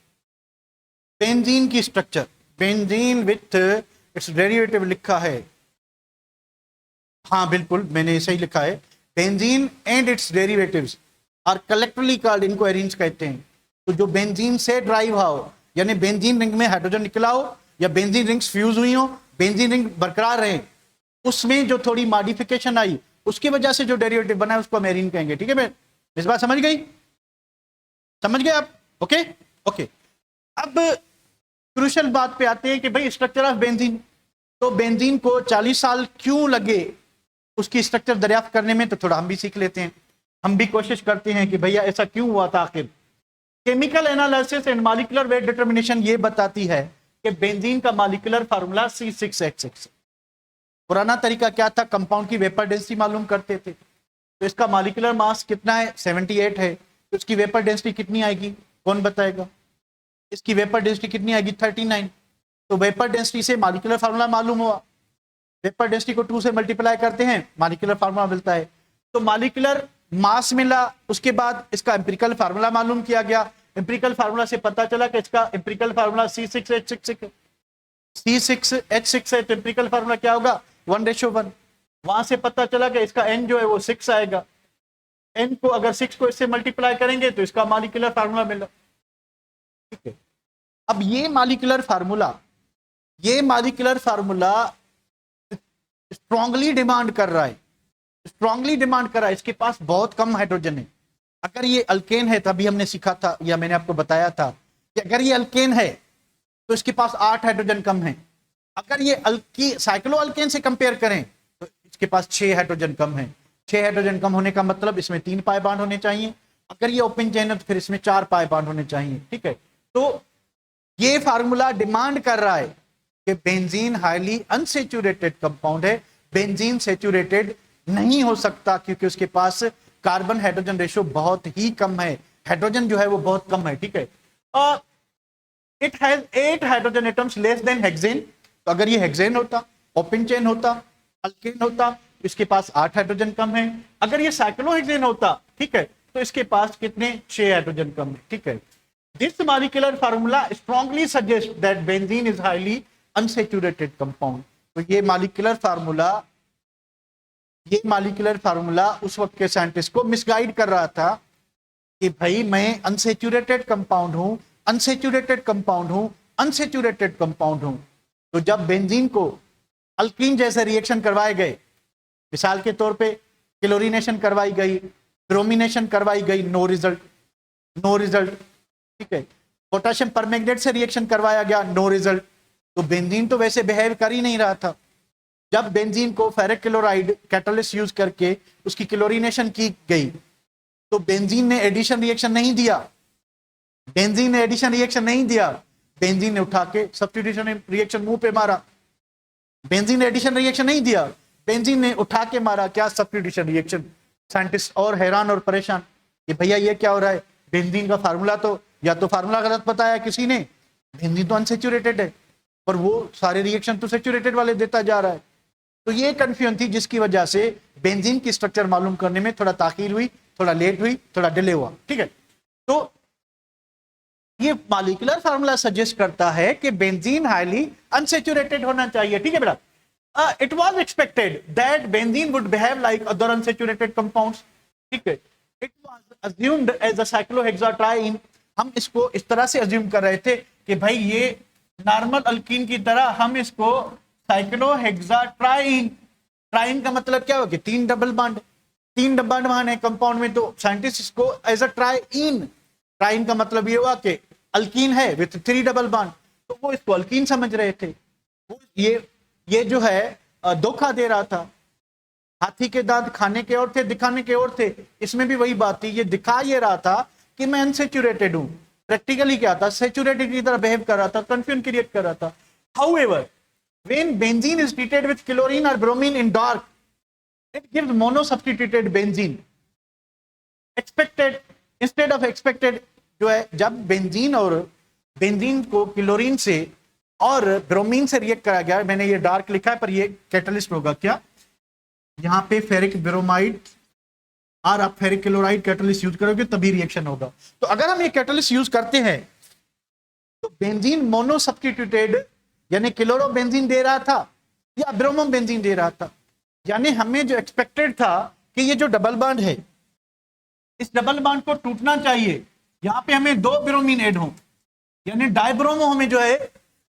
बेंजीन की structure, benzene with its derivative लिखा है, हाँ बिल्कुल मैंने सही लिखा है। Benzene and its derivatives are collectively called, इनको एरीन्स कहते हैं। तो जो बेंजीन से ड्राइव हो, यानी बेंजीन रिंग में हाइड्रोजन निकला हो या बेंजीन रिंग्स फ्यूज हुई हो, बेंजीन रिंग बरकरार रहे, उसमें जो थोड़ी मॉडिफिकेशन आई उसकी वजह से जो डेरिवेटिव बना है उसको हम एरीन कहेंगे, ठीक है। इस बात समझ गई? समझ गए आप? Okay okay. अब क्रूशियल बात पे आते हैं कि भाई स्ट्रक्चर ऑफ बेंजीन, तो बेंजीन को 40 साल क्यों लगे उसकी स्ट्रक्चर दरियाफ्त करने में, तो थोड़ा हम भी सीख लेते हैं, हम भी कोशिश करते हैं कि भैया ऐसा क्यों हुआ था आखिर। Chemical analysis and molecular weight determination ये बताती है कि बेंजीन का मॉलिक्यूलर फार्मूला C6H6। पुराना तरीका क्या था, कंपाउंड की वेपर डेंसिटी मालूम करते थे। तो इसका मॉलिक्यूलर मास कितना है, 78 है, तो इसकी वेपर डेंसिटी कितनी आएगी, कौन बताएगा? इसकी वेपर डेंसिटी कितनी आएगी, 39। तो वेपर डेंसिटी से मॉलिक्यूलर फार्मूला मालूम हुआ, वेपर डेंसिटी को 2 से मल्टीप्लाई करते हैं, मॉलिक्यूलर फार्मूला मिलता है। तो मॉलिक्यूलर मास मिला, उसके बाद इसका एम्पिरिकल फार्मूला मालूम किया गया। एम्पिरिकल फार्मूला से पता चला कि इसका एम्पिरिकल फार्मूला C6H6, C6H6 है, एम्पिरिकल फार्मूला क्या होगा, 1:1। वहां से पता चला कि इसका n जो है वो 6 आएगा, n को अगर 6 को इससे मल्टीप्लाई करेंगे तो इसका मॉलिक्यूलर फार्मूला मिला, ठीक है। अब ये मॉलिक्यूलर फार्मूला स्ट्रांगली डिमांड कर रहा है, इसके पास बहुत कम हाइड्रोजन है। अगर ये अल्केन है, तभी हमने सीखा था या मैंने आपको बताया था कि अगर ये अल्केन है तो इसके पास 8 हाइड्रोजन कम है। अगर ये साइक्लो अल्केन से कंपेयर करें तो इसके पास 6 हाइड्रोजन कम है। 6 हाइड्रोजन कम होने का मतलब इसमें 3 पाई बॉन्ड होने चाहिए, अगर ये ओपन चेन है तो फिर इसमें 4 पाई बॉन्ड होने चाहिए, ठीक है। तो ये फार्मूला डिमांड कर रहा है कि बेंजीन हाईली अनसेचुरेटेड कंपाउंड है, बेंजीन सेचुरेटेड नहीं हो सकता क्योंकि उसके पास कार्बन हाइड्रोजन रेशियो बहुत ही कम है, हाइड्रोजन जो है वो बहुत कम है, ठीक है। और it has 8 hydrogen atoms less than hexane. तो अगर ये हेक्सेन होता, ओपन चेन होता, अल्केन होता, इसके पास 8 हाइड्रोजन कम है। अगर ये साइक्लोहेक्सेन होता, ठीक है, तो इसके पास कितने, 6 हाइड्रोजन कम है, ठीक है। This molecular formula strongly suggests that benzene is highly unsaturated compound। तो ये मॉलिक्यूलर फार्मूला उस वक्त के साइंटिस्ट को मिसगाइड कर रहा था कि भाई मैं अनसेचुरेटेड कंपाउंड हूं। तो जब बेंजीन को अल्कीन जैसे रिएक्शन करवाए गए, मिसाल के तौर पे क्लोरीनेशन करवाई गई, ब्रोमिनेशन करवाई गई, नो रिजल्ट, ठीक है। पोटेशियम परमैंगनेट से रिएक्शन करवाया गया, नो रिजल्ट। तो बेंजीन तो वैसे बिहेव कर ही नहीं रहा था। जब बेंजीन को फेरिक क्लोराइड कैटालिस्ट यूज करके उसकी क्लोरीनेशन की गई तो बेंजीन ने एडिशन रिएक्शन नहीं दिया, बेंजीन ने एडिशन रिएक्शन नहीं दिया, बेंजीन ने उठा के सब्स्टिट्यूशन रिएक्शन मुंह पे मारा। बेंजीन ने एडिशन रिएक्शन नहीं दिया, बेंजीन ने उठा के मारा क्या, सब्स्टिट्यूशन रिएक्शन। साइंटिस्ट और हैरान और परेशान कि भैया ये क्या हो रहा है, बेंजीन का फार्मूला तो, या तो फार्मूला गलत बताया किसी ने, बेंजीन तो अनसेचुरेटेड है, पर वो सारे रिएक्शन तो सेचुरेटेड वाले देता जा रहा है। तो ये कंफ्यूजन थी जिसकी वजह से बेंजीन की स्ट्रक्चर मालूम करने में थोड़ा ताखीर हुई, थोड़ा लेट हुई, थोड़ा डिले हुआ, ठीक है। तो ये मॉलिक्यूलर फार्मूला सजेस्ट करता है कि बेंजीन हाईली अनसेचुरेटेड होना चाहिए, ठीक है बेटा। It was expected that benzene would behave like other unsaturated compounds, ठीक है। It was assumed as a cyclohexatriene, हम इसको इस तरह से अज्यूम कर रहे थे कि भाई ये नॉर्मल अल्कीन की तरह हम इसको साइक्लोहेक्साट्राइन, ट्राइन का मतलब क्या होगा, तीन डबल बॉन्ड, तीन डबल बॉन्ड है कंपाउंड में, तो साइंटिस्ट इसको एज अ ट्राइन, ट्राइन का मतलब ये हुआ कि अल्कीन है विथ 3 डबल बॉन्ड, तो वो इसको अल्कीन समझ रहे थे। वो ये जो है धोखा दे रहा था। हाथी के दांत खाने के और थे, दिखाने के और थे, इसमें भी वही बात थी, ये दिखा ये रहा था कि मैं अनसेचुरेटेड हूं, प्रैक्टिकली क्या था, सेचुरेटेड की तरह बिहेव कर रहा था, कंफ्यूजन क्रिएट कर रहा था। However when benzene is treated with chlorine or bromine in dark, it gives monosubstituted benzene. Expected instead of expected जो है, जब बेंजीन और बेंजीन को क्लोरीन से और ब्रोमीन से रिएक्ट करा गया, मैंने ये डार्क लिखा है पर ये कैटलिस्ट होगा क्या, यहाँ पे फेरिक ब्रोमाइड और आप फेरिक क्लोराइड कैटलिस्ट यूज करोगे तभी रिएक्शन होगा। तो अगर हम ये कैटलिस्ट यूज करते हैं तो बेंजीन मोनोसब्स्टिट्यूटेड यानी क्लोरो बेंजीन दे रहा था या ब्रोमो बेंजीन दे रहा था। यानी हमें जो एक्सपेक्टेड था कि ये जो डबल बॉन्ड है, इस डबल बॉन्ड को टूटना चाहिए, यहां पे हमें 2 ब्रोमीन ऐड हो, यानी डाइब्रोमो, हमें जो है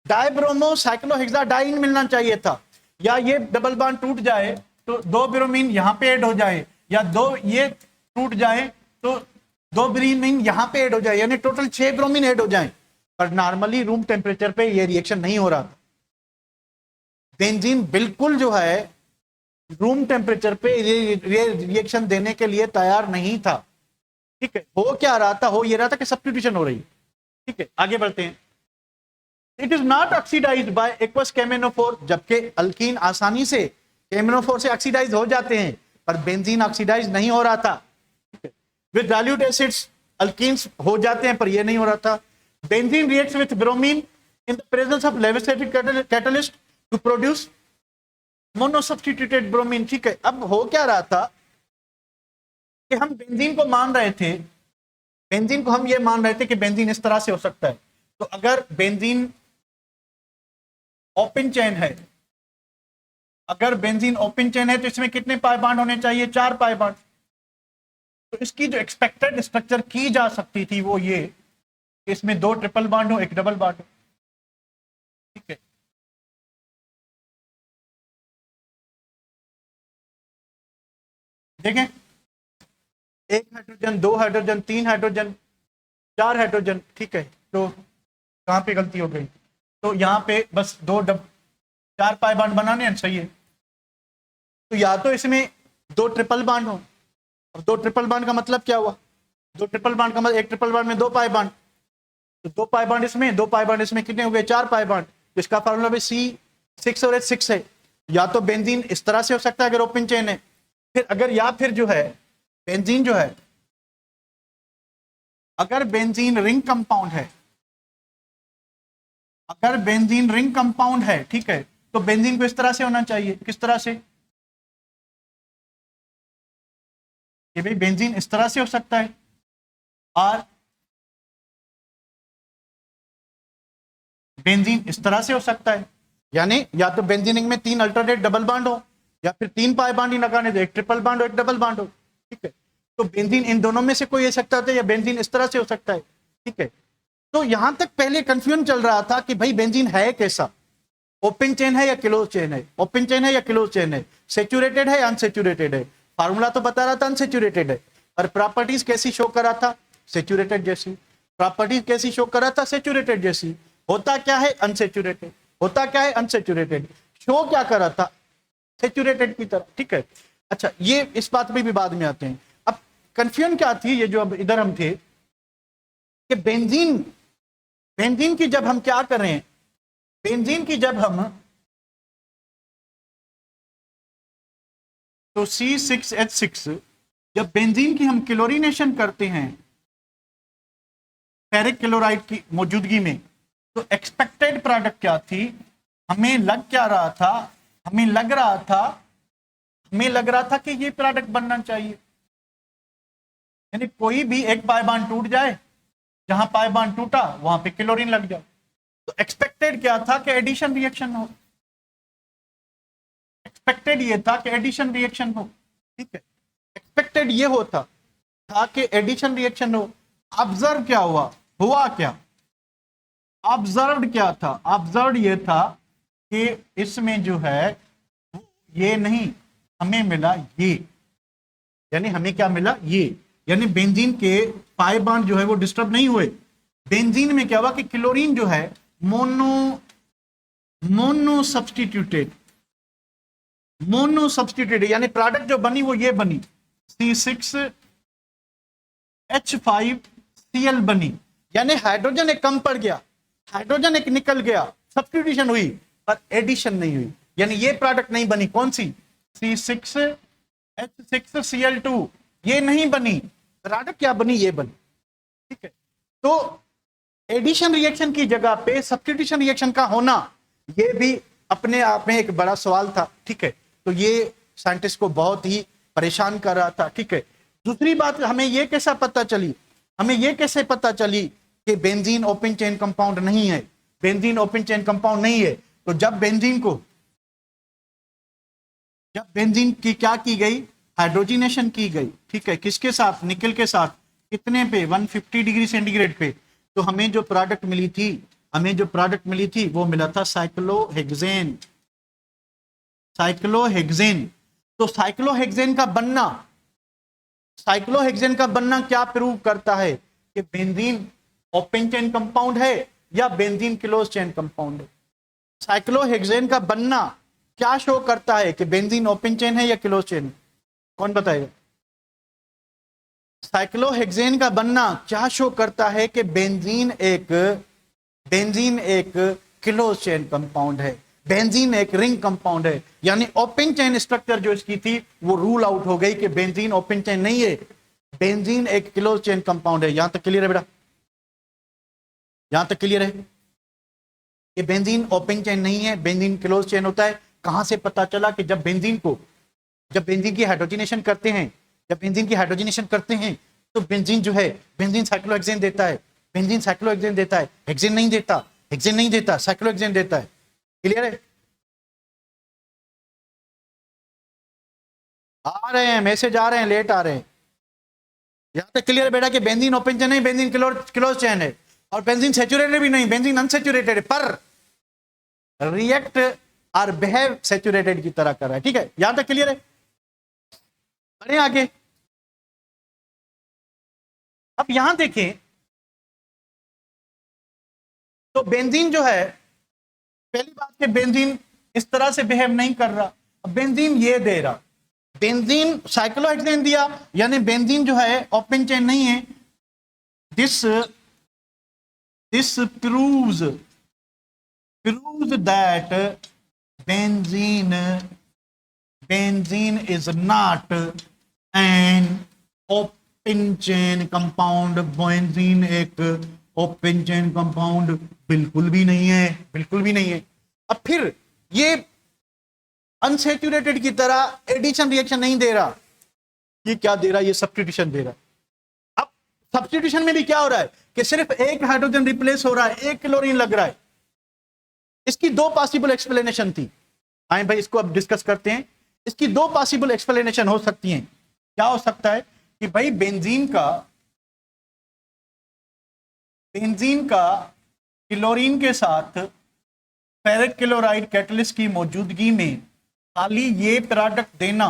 डाइब्रोमो साइक्लोहेक्साडाइन मिलना चाहिए था, या ये डबल बॉन्ड टूट जाए तो 2 ब्रोमीन यहां पे ऐड हो जाए, या 2 ये टूट जाए तो 2 ब्रोमीन यहां पे ऐड हो जाए, यानी टोटल 6 ब्रोमीन ऐड हो जाए। पर नॉर्मली रूम टेम्परेचर पे ये रिएक्शन नहीं हो रहा था। बेंजीन बिल्कुल जो है रूम टेम्परेचर पे रिएक्शन देने के लिए तैयार नहीं था, ठीक है। हो क्या रहा था, हो ये रहा था कि सब्स्टिट्यूशन हो रही, ठीक है। आगे बढ़ते हैं। It is not oxidised by aqueous KMnO four, जबकि अल्कीन आसानी से केमेनोफोर से ऑक्सीडाइज हो जाते हैं, पर बेंजीन ऑक्सीडाइज नहीं हो रहा था, ठीक है। विद डाइल्यूट एसिड्स अल्कीन्स हो जाते हैं पर ये नहीं हो रहा था। Benzene reacts with bromine in the presence of levislated catalyst to produce monosubstituted bromine, ठीक है। अब हो क्या रहा था कि हम बेंजीन को मान रहे थे, बेंजीन को हम ये मान रहे थे कि बेंजीन इस तरह से हो सकता है। तो अगर बेंजीन ओपन चेन है, अगर बेंजीन ओपन चेन है तो इसमें कितने पाई बॉन्ड होने चाहिए, 4 पाई बॉन्ड। तो इसकी जो एक्सपेक्टेड स्ट्रक्चर की जा सकती थी वो ये, इसमें 2 ट्रिपल बॉन्ड हो, 1 डबल बॉन्ड हो, ठीक है। देखें, 1 हाइड्रोजन, 2 हाइड्रोजन, 3 हाइड्रोजन, 4 हाइड्रोजन, ठीक है। तो कहां पे गलती हो गई, तो यहां पे बस 4 पाई बॉन्ड बनाने हैं, सही है। तो या तो इसमें 2 ट्रिपल बॉन्ड हो, और 2 ट्रिपल बॉन्ड का मतलब क्या हुआ, 2 ट्रिपल बॉन्ड का मतलब 1 ट्रिपल बॉन्ड में 2 पाई बॉन्ड, तो 2 पाई बॉन्ड इसमें, 2 पाई बॉन्ड इसमें, कितने हो गए, 4 पाई बॉन्ड। इसका फार्मूला भी C6 और H6 है। या तो बेंजीन इस तरह से हो सकता है अगर ओपन चेन है, फिर अगर, या फिर जो है बेंजीन जो है, अगर बेंजीन रिंग कंपाउंड है, अगर बेंजीन रिंग कंपाउंड है, ठीक है, तो बेंजीन को इस तरह से होना चाहिए, किस तरह से, कि भाई बेंजीन इस तरह से हो सकता है, और बेंजीन इस तरह से हो सकता है। यानी या तो बेंजीनिंग में 3 अल्टरनेट डबल बॉन्ड हो, या फिर 3 पाई बॉन्ड ही लगाने दो, 1 ट्रिपल बॉन्ड हो, 1 डबल बॉन्ड हो, ठीक है। तो बेंजीन इन दोनों में से कोई हो सकता है, या बेंजीन इस तरह से हो सकता है, ठीक है। तो यहां तक पहले कंफ्यूजन चल रहा था कि भाई बेंजीन है कैसा, ओपन चेन है या क्लोज चेन है, ओपन चेन है या क्लोज चेन है, सेचुरेटेड है या अनसेचुरेटेड है। फार्मूला तो बता रहा था अनसेचुरेटेड है, और प्रॉपर्टीज कैसी शो कर रहा था, सेचुरेटेड जैसी। प्रॉपर्टीज कैसी शो कर रहा था, सेचुरेटेड जैसी। होता क्या है, अनसेचुरेटेड, होता क्या है, अनसेचुरेटेड। शो क्या कर रहा था, सेचुरेटेड की तरह, ठीक है। अच्छा, ये इस बात पे भी बाद में आते हैं। अब कंफ्यूजन क्या थी, ये जो अब इधर हम थे, कि बेंजीन बेंजीन की जब हम क्या करें, बेंजीन की जब हम तो C6H6 जब बेंजीन की हम क्लोरीनेशन करते हैं फेरिक क्लोराइड की मौजूदगी में, तो एक्सपेक्टेड प्रोडक्ट क्या थी, हमें लग क्या रहा था, हमें लग रहा था कि ये प्रोडक्ट बनना चाहिए, यानी कोई भी एक पाई बांड टूट जाए, जहां पाई बांड टूटा वहां पे क्लोरीन लग जाए। तो एक्सपेक्टेड क्या था कि एडिशन रिएक्शन हो, एक्सपेक्टेड ये था कि एडिशन रिएक्शन हो, ठीक है, एक्सपेक्टेड ये होता था कि एडिशन रिएक्शन हो। ऑब्जर्व क्या हुआ क्या, ऑब्जर्व क्या था, ऑब्जर्व ये था कि इसमें जो है ये नहीं, हमें मिला ये, यानी हमें क्या मिला ये, यानी बेंजीन के पाई बांड जो है वो डिस्टर्ब नहीं हुए। बेंजीन में क्या हुआ कि क्लोरीन जो है मोनो सब्सटीट्यूटेड, यानी प्रोडक्ट जो बनी वो ये बनी C6H5Cl बनी, यानी हाइड्रोजन एक कम पड़ गया, हाइड्रोजन एक निकल गया, सब्सटीट्यूशन हुई पर एडिशन नहीं हुई, यानी ये प्रोडक्ट नहीं बनी। कौन सी, C6H6Cl2 ये नहीं बनी, प्रोडक्ट क्या बनी, ये बनी, ठीक है। तो एडिशन रिएक्शन की जगह पे सब्स्टिट्यूशन रिएक्शन का होना ये भी अपने आप में एक बड़ा सवाल था, ठीक है। तो ये साइंटिस्ट को बहुत ही परेशान कर रहा था, ठीक है। दूसरी बात, हमें ये कैसे पता चली कि बेंजीन ओपन चेन कंपाउंड नहीं है, बेंजीन ओपन चेन कंपाउंड नहीं है। तो जब बेंजीन की क्या की गई, हाइड्रोजिनेशन की गई, ठीक है, किसके साथ, निकल के साथ, कितने पे, 150 डिग्री सेंटीग्रेड पे। तो हमें जो प्रोडक्ट मिली थी वो मिला था साइक्लोहेक्सेन। तो साइक्लोहेक्सेन का बनना क्या प्रूव करता है कि बेंजीन ओपन चेन कंपाउंड है या बेंजीन क्लोज चेन कंपाउंड है। साइक्लोहेक्सेन का बनना क्या शो करता है कि बेंजीन ओपन चेन है या क्लोज चेन है, कौन बताएगा। साइक्लोहेक्सेन का बनना क्या शो करता है कि बेंजीन एक क्लोज चेन कंपाउंड है, बेंजीन एक रिंग कंपाउंड है, यानी ओपन चेन स्ट्रक्चर जो इसकी थी वो रूल आउट हो गई कि बेंजीन ओपन चेन नहीं है, बेंजीन एक क्लोज चेन कंपाउंड है। यहां तक क्लियर है बेटा, यहां तक क्लियर है कि बेंजीन ओपन चेन नहीं है, बेंजीन क्लोज चेन होता है। कहां से पता चला कि जब बेंजीन की हाइड्रोजनेशन करते हैं, तो बेंजीन जो है, बेंजीन साइक्लोहेक्सेन देता है, हेक्सेन नहीं देता, साइक्लोहेक्सेन देता है। क्लियर है, आ रहे हैं मैसेज, आ रहे हैं, लेट आ रहे हैं। यहां तक क्लियर है बेटा कि बेंजीन ओपन चेन नहीं, बेंजीन क्लोज चेन है, और बेंजीन सैचुरेटेड भी नहीं, बेंजीन अनसैचुरेटेड है, पर रिएक्ट और बिहेव सैचुरेटेड की तरह कर रहा है, ठीक है। यहां तक क्लियर है, बढ़े आगे। अब यहां देखें तो बेंजीन जो है, पहली बात कि बेंजीन इस तरह से बिहेव नहीं कर रहा, अब बेंजीन ये दे रहा, बेंजीन साइक्लोहेक्सेन दिया, यानी बेंजीन जो है ओपन चेन नहीं है। This proves that benzene is not an open chain compound। Benzene एक ओपन चेन कंपाउंड बिल्कुल भी नहीं है। अब फिर ये अनसैचुरेटेड की तरह एडिशन रिएक्शन नहीं दे रहा, ये क्या दे रहा है, ये सब्स्टिट्यूशन दे रहा है। अब सब्स्टिट्यूशन में भी क्या हो रहा है कि सिर्फ एक हाइड्रोजन रिप्लेस हो रहा है, एक क्लोरीन लग रहा है। इसकी दो पॉसिबल एक्सप्लेनेशन थी, आए भाई इसको अब डिस्कस करते हैं। इसकी दो पॉसिबल एक्सप्लेनेशन हो सकती हैं। क्या हो सकता है कि भाई बेंजीन का क्लोरीन के साथ फेरिक क्लोराइड कैटलिस्ट की मौजूदगी में खाली ये प्रोडक्ट देना,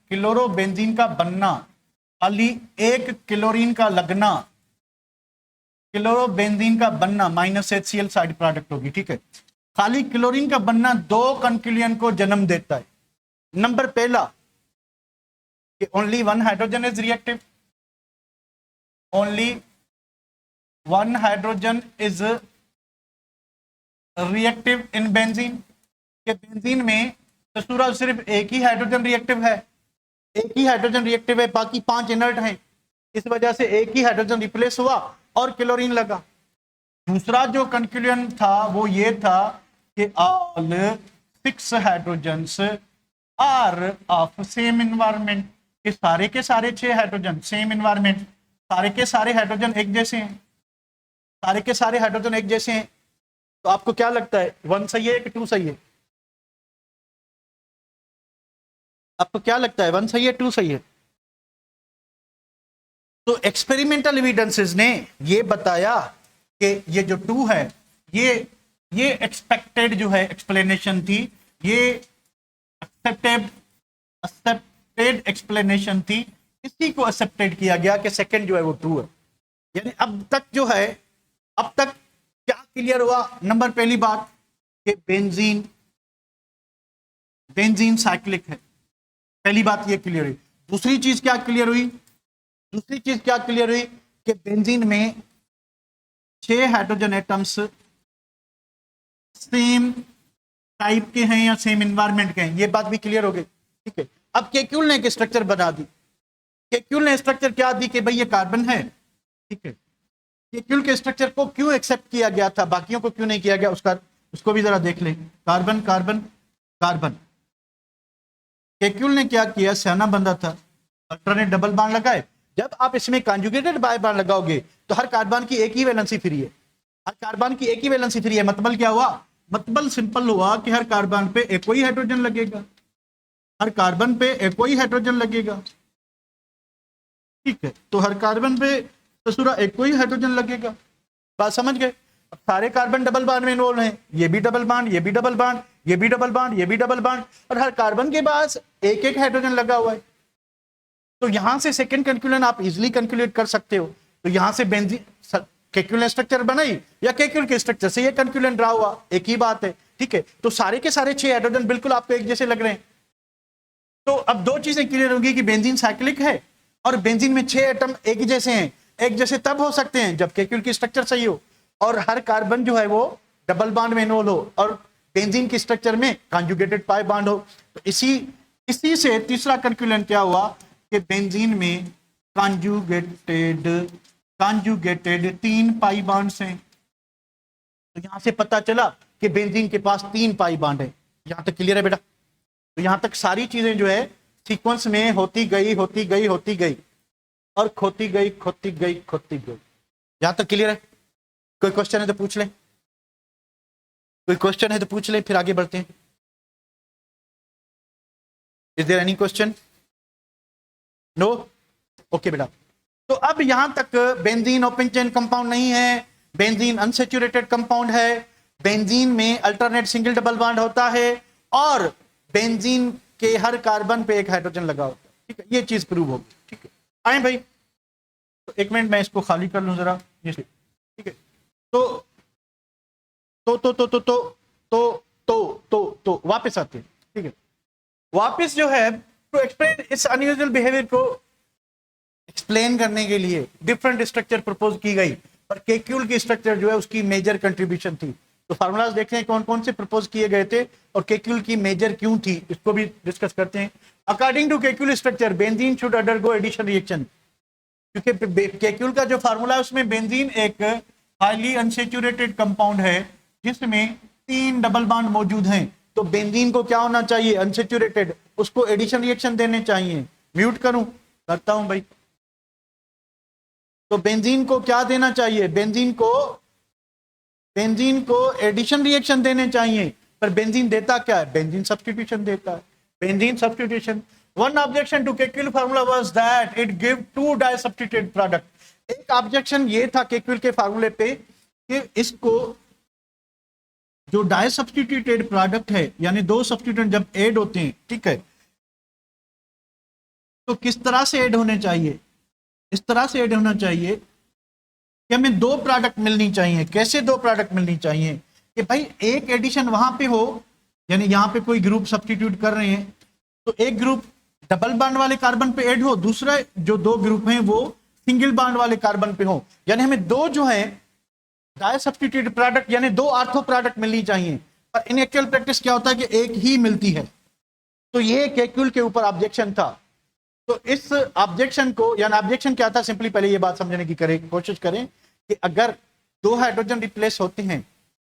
क्लोरोबेंजीन का बनना, खाली एक क्लोरीन का लगना, क्लोरोबेंजीन का बनना -HCl साइड प्रोडक्ट होगी, ठीक है। खाली क्लोरीन का बनना दो कंक्लूजन को जन्म देता है। नंबर पहला कि only one hydrogen is reactive, only one hydrogen is reactive in benzene, के बेंजीन में ससुरा सिर्फ एक ही हाइड्रोजन रिएक्टिव है, एक ही हाइड्रोजन रिएक्टिव है, बाकी 5 इनर्ट हैं, इस वजह से एक ही हाइड्रोजन रिप्लेस हुआ और क्लोरीन लगा। दूसरा जो कंक्लूजन था वो ये था कि all 6 hydrogens are of same environment, कि सारे के सारे 6 हाइड्रोजन सेम इन्वायरमेंट, सारे के सारे हाइड्रोजन एक जैसे हैं, सारे के सारे हाइड्रोजन एक जैसे हैं। तो आपको क्या लगता है 1 सही है कि 2 सही है? आपको क्या लगता है 1 सही है 2 सही है? तो एक्सपेरिमेंटल एविडेंसेस ने ये बताया कि ये जो 2 है ये एक्सपेक्टेड जो है एक्सप्लेनेशन थी, ये एक्सेप्टेड एक्सप्लेनेशन थी, इसी को एक्सेप्टेड किया गया कि सेकंड जो है वो 2 है। यानी अब तक जो है, अब तक क्या क्लियर हुआ? नंबर पहली बात कि बेंजीन साइक्लिक है, पहली बात ये क्लियर हुई। दूसरी चीज क्या क्लियर हुई? दूसरी चीज क्या क्लियर हुई कि बेंजीन में 6 हाइड्रोजन एटम्स सेम टाइप के हैं या सेम एनवायरनमेंट के हैं, ये बात भी क्लियर हो गई। ठीक है, अब केक्यूल ने एक स्ट्रक्चर बना दी। केक्यूल ने स्ट्रक्चर क्या दी कि भाई ये कार्बन है। ठीक है, केक्यूल के स्ट्रक्चर को क्यों एक्सेप्ट किया गया था, बाकियों को क्यों नहीं किया गया, उसको भी जरा देख लें। कार्बन कार्बन कार्बन, केक्यूल ने क्या किया, सियाना बंदा था, अल्टरनेट डबल बॉन्ड लगाए। जब आप इसमें कॉन्जुगेटेड बाय बॉन्ड लगाओगे तो हर कार्बन की एक ही वैलेंसी फ्री है, हर कार्बन की एक ही वैलेंसी फ्री है। मतलब क्या हुआ? मतलब सिंपल हुआ कि हर कार्बन पे एक ही हाइड्रोजन लगेगा, हर कार्बन पे एक ही हाइड्रोजन लगेगा। ठीक है, तो हर कार्बन पे ससुरा एक ही हाइड्रोजन लगेगा। बात समझ गए? सारे कार्बन डबल बॉन्ड में इन्वॉल्व हैं, ये भी डबल बॉन्ड, ये भी डबल बॉन्ड, ये भी डबल बॉन्ड, ये भी डबल बॉन्ड, और हर कार्बन के पास एक एक हाइड्रोजन लगा हुआ है। तो यहां से सेकंड कंक्लूजन आप इजीली कंक्लूड कर सकते हो। तो यहां से बेंजीन केक्यूल स्ट्रक्चर बनाई या केक्यूल के स्ट्रक्चर से ये कंक्लूजन ड्रा हुआ, एक ही बात है। ठीक है, तो सारे के सारे 6 हाइड्रोजन बिल्कुल आपको एक जैसे लग रहे हैं। तो अब 2 चीजें क्लियर होगी कि बेंजीन साइक्लिक है और बेंजीन में 6 एटम एक जैसे हैं। एक जैसे तब हो सकते हैं जब केक्यूल की स्ट्रक्चर सही हो और हर कार्बन जो है वो डबल बॉन्ड में इन्वॉल्व हो और बेंजीन की स्ट्रक्चर में कॉन्जुगेटेड पाई बॉन्ड हो। तो इसी से तीसरा कंक्लूजन क्या हुआ कि बेंजीन में कॉन्जुगेटेड 3 पाई बॉन्ड्स हैं। तो यहां से पता चला कि बेंजीन के पास 3 पाई बॉन्ड है। यहां तक क्लियर है बेटा? तो यहां तक सारी चीजें जो है सीक्वेंस में होती गई और खोती गई। यहां तक क्लियर है? कोई क्वेश्चन है तो पूछ लें, कोई क्वेश्चन है तो पूछ लें, फिर आगे बढ़ते हैं। Is there any question? No? Okay बेटा। तो अब यहां तक बेंजीन ओपन चेन कंपाउंड नहीं है, बेंजीन अनसैचुरेटेड कंपाउंड है, बेंजीन में अल्टरनेट सिंगल डबल बॉन्ड होता है और बेंजीन के हर कार्बन पे एक हाइड्रोजन लगा होता है। ठीक है, ये चीज प्रूव होगी। ठीक है, आए भाई। तो 1 मिनट मैं इसको खाली कर लूं जरा। ठीक है, तो वापस आते हैं। ठीक है, वापस जो है तो एक्सप्लेन इस अनयूजुअल बिहेवियर को एक्सप्लेन करने के लिए डिफरेंट स्ट्रक्चर प्रपोज की गई, पर केक्यूल की स्ट्रक्चर जो है उसकी मेजर कंट्रीब्यूशन थी। तो फार्मूलाज देखते हैं कौन कौन से प्रपोज किए गए थे और केक्यूल की मेजर क्यों थी, इसको भी डिस्कस करते हैं। According to Kekule structure benzene should undergo addition reaction, क्योंकि केक्यूल का जो फार्मूला है उसमें बेंजीन एक हाईली अनसैचुरेटेड कंपाउंड है जिसमें 3 डबल बॉन्ड मौजूद हैं। तो बेंजीन को क्या होना चाहिए? अनसैचुरेटेड, उसको एडिशन रिएक्शन देने चाहिए। म्यूट करूं? करता हूं भाई। तो बेंजीन को क्या देना चाहिए? बेंजीन को एडिशन रिएक्शन देने चाहिए, पर बेंजीन देता क्या है? बेंजीन सब्स्टिट्यूशन देता है। Benzene substitution. One objection to Kekule formula was that it give 2 disubstituted product. एक ऑब्जेक्शन ये था केक्यूल के फार्मूले पे कि इसको जो डाइसब्स्टिट्यूटेड प्रोडक्ट है यानी 2 सब्स्टिट्यूएंट जब ऐड होते हैं, ठीक है, तो किस तरह से ऐड होने चाहिए? इस तरह से ऐड होना चाहिए कि हमें 2 प्रोडक्ट मिलनी चाहिए। कैसे 2 प्रोडक्ट मिलनी चाहिए? कि भाई एक एडिशन वहां पे हो, यानी यहां पे कोई ग्रुप सब्स्टिट्यूट कर रहे हैं तो एक ग्रुप डबल बॉन्ड वाले कार्बन पे ऐड हो, दूसरा जो 2 ग्रुप हैं वो सिंगल बॉन्ड वाले कार्बन पे हो, यानी हमें दो जो है डाई सब्स्टिट्यूटेड प्रोडक्ट यानी दो आर्थो प्रोडक्ट मिलनी चाहिए, पर इन एक्चुअल प्रैक्टिस क्या होता है कि एक ही मिलती है। तो ये केक्यूल के ऊपर ऑब्जेक्शन था। तो इस ऑब्जेक्शन को, यानी ऑब्जेक्शन क्या था, सिंपली पहले ये बात समझने की कोशिश करें कि अगर दो हाइड्रोजन रिप्लेस होते हैं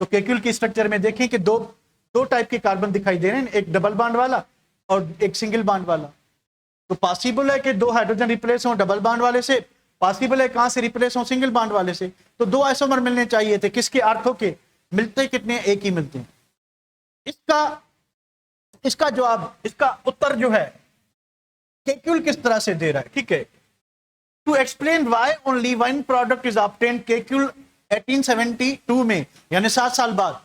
तो केक्यूल की स्ट्रक्चर में देखें कि दो टाइप के कार्बन दिखाई दे रहे हैं, एक डबल बॉन्ड वाला और एक सिंगल बॉन्ड वाला। तो पॉसिबल है कि दो हाइड्रोजन रिप्लेस हो डबल बॉन्ड वाले से, पॉसिबल है कहां से रिप्लेस हो, सिंगल बॉन्ड वाले से। तो दो आइसोमर मिलने चाहिए थे, किसके, आर्थो के। मिलते कितने, एक ही मिलते हैं। इसका जवाब, इसका उत्तर जो है केक्यूल किस तरह से दे रहा है, ठीक है। To explain why only one product is obtained, Kekule 1872 में, यानी 7 साल बाद,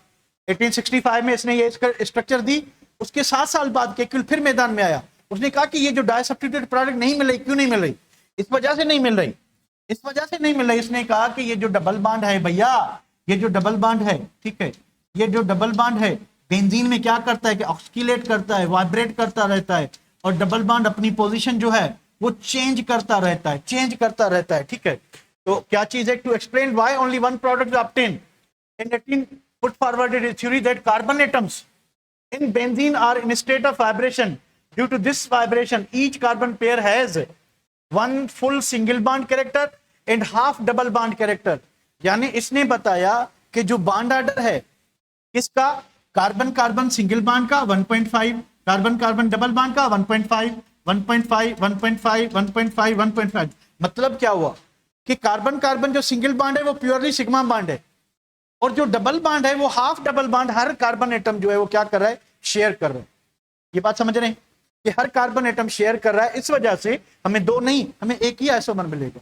1865 में इसने ये स्ट्रक्चर दी, उसके 7 साल बाद केक्यूल फिर मैदान में आया। उसने कहा कि ये जो डाई सब्स्टिट्यूटेड प्रोडक्ट नहीं मिल रही, क्यों नहीं मिल रही, इस वजह से नहीं मिल रही, इस वजह से नहीं मिल रही। इसने कहा कि ये जो डबल बॉन्ड है भैया, ये जो डबल बॉन्ड है, ठीक है, ये जो डबल बॉन्ड है बेंजीन में क्या करता है कि ऑक्सीलेट करता है, वाइब्रेट करता रहता है, और डबल बॉन्ड अपनी पोजीशन जो है वो चेंज करता रहता है, ठीक है। तो क्या चीज है, to explain why only one product is obtained, in 18 put forward a theory that carbon atoms in benzene are in a state of vibration. Due to this vibration, each carbon pair has one full single bond character and half double bond character. यानी इसने बताया कि जो bond order है किसका, carbon carbon single bond का 1.5, carbon carbon double bond का 1.5, 1.5, 1.5, 1.5, 1.5। मतलब क्या हुआ कि कार्बन कार्बन जो सिंगल बॉन्ड है वो प्योरली सिग्मा बॉन्ड है, और जो डबल बॉन्ड है वो हाफ डबल बॉन्ड हर कार्बन एटम जो है वो क्या कर रहा है, शेयर कर रहा है। ये बात समझ रहे हैं कि हर कार्बन एटम शेयर कर रहा है, इस वजह से हमें दो नहीं, हमें एक ही आइसोमर मिलेगा।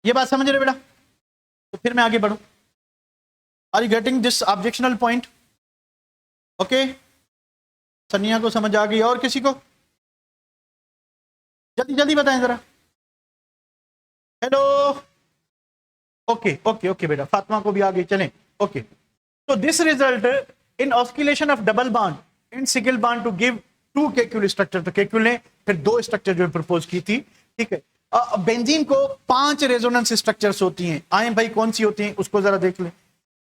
ये बात समझ रहे बेटा? तो फिर मैं आगे बढ़ूं। Are you getting this objectional point? Okay, Sania को समझ आ गई, और किसी को? जल्दी जल्दी बताएं जरा। हेलो, ओके ओके ओके बेटा, फातिमा को भी आ गई, चलें। ओके, तो this result in oscillation of double bond in single bond to give two Kekule structure. तो केक्यूल ने फिर दो स्ट्रक्चर जो प्रपोज की थी, ठीक है। बेंजीन को 5 रेजोनेंस स्ट्रक्चर्स होती हैं। आए भाई, कौन सी होती हैं उसको जरा देख लें।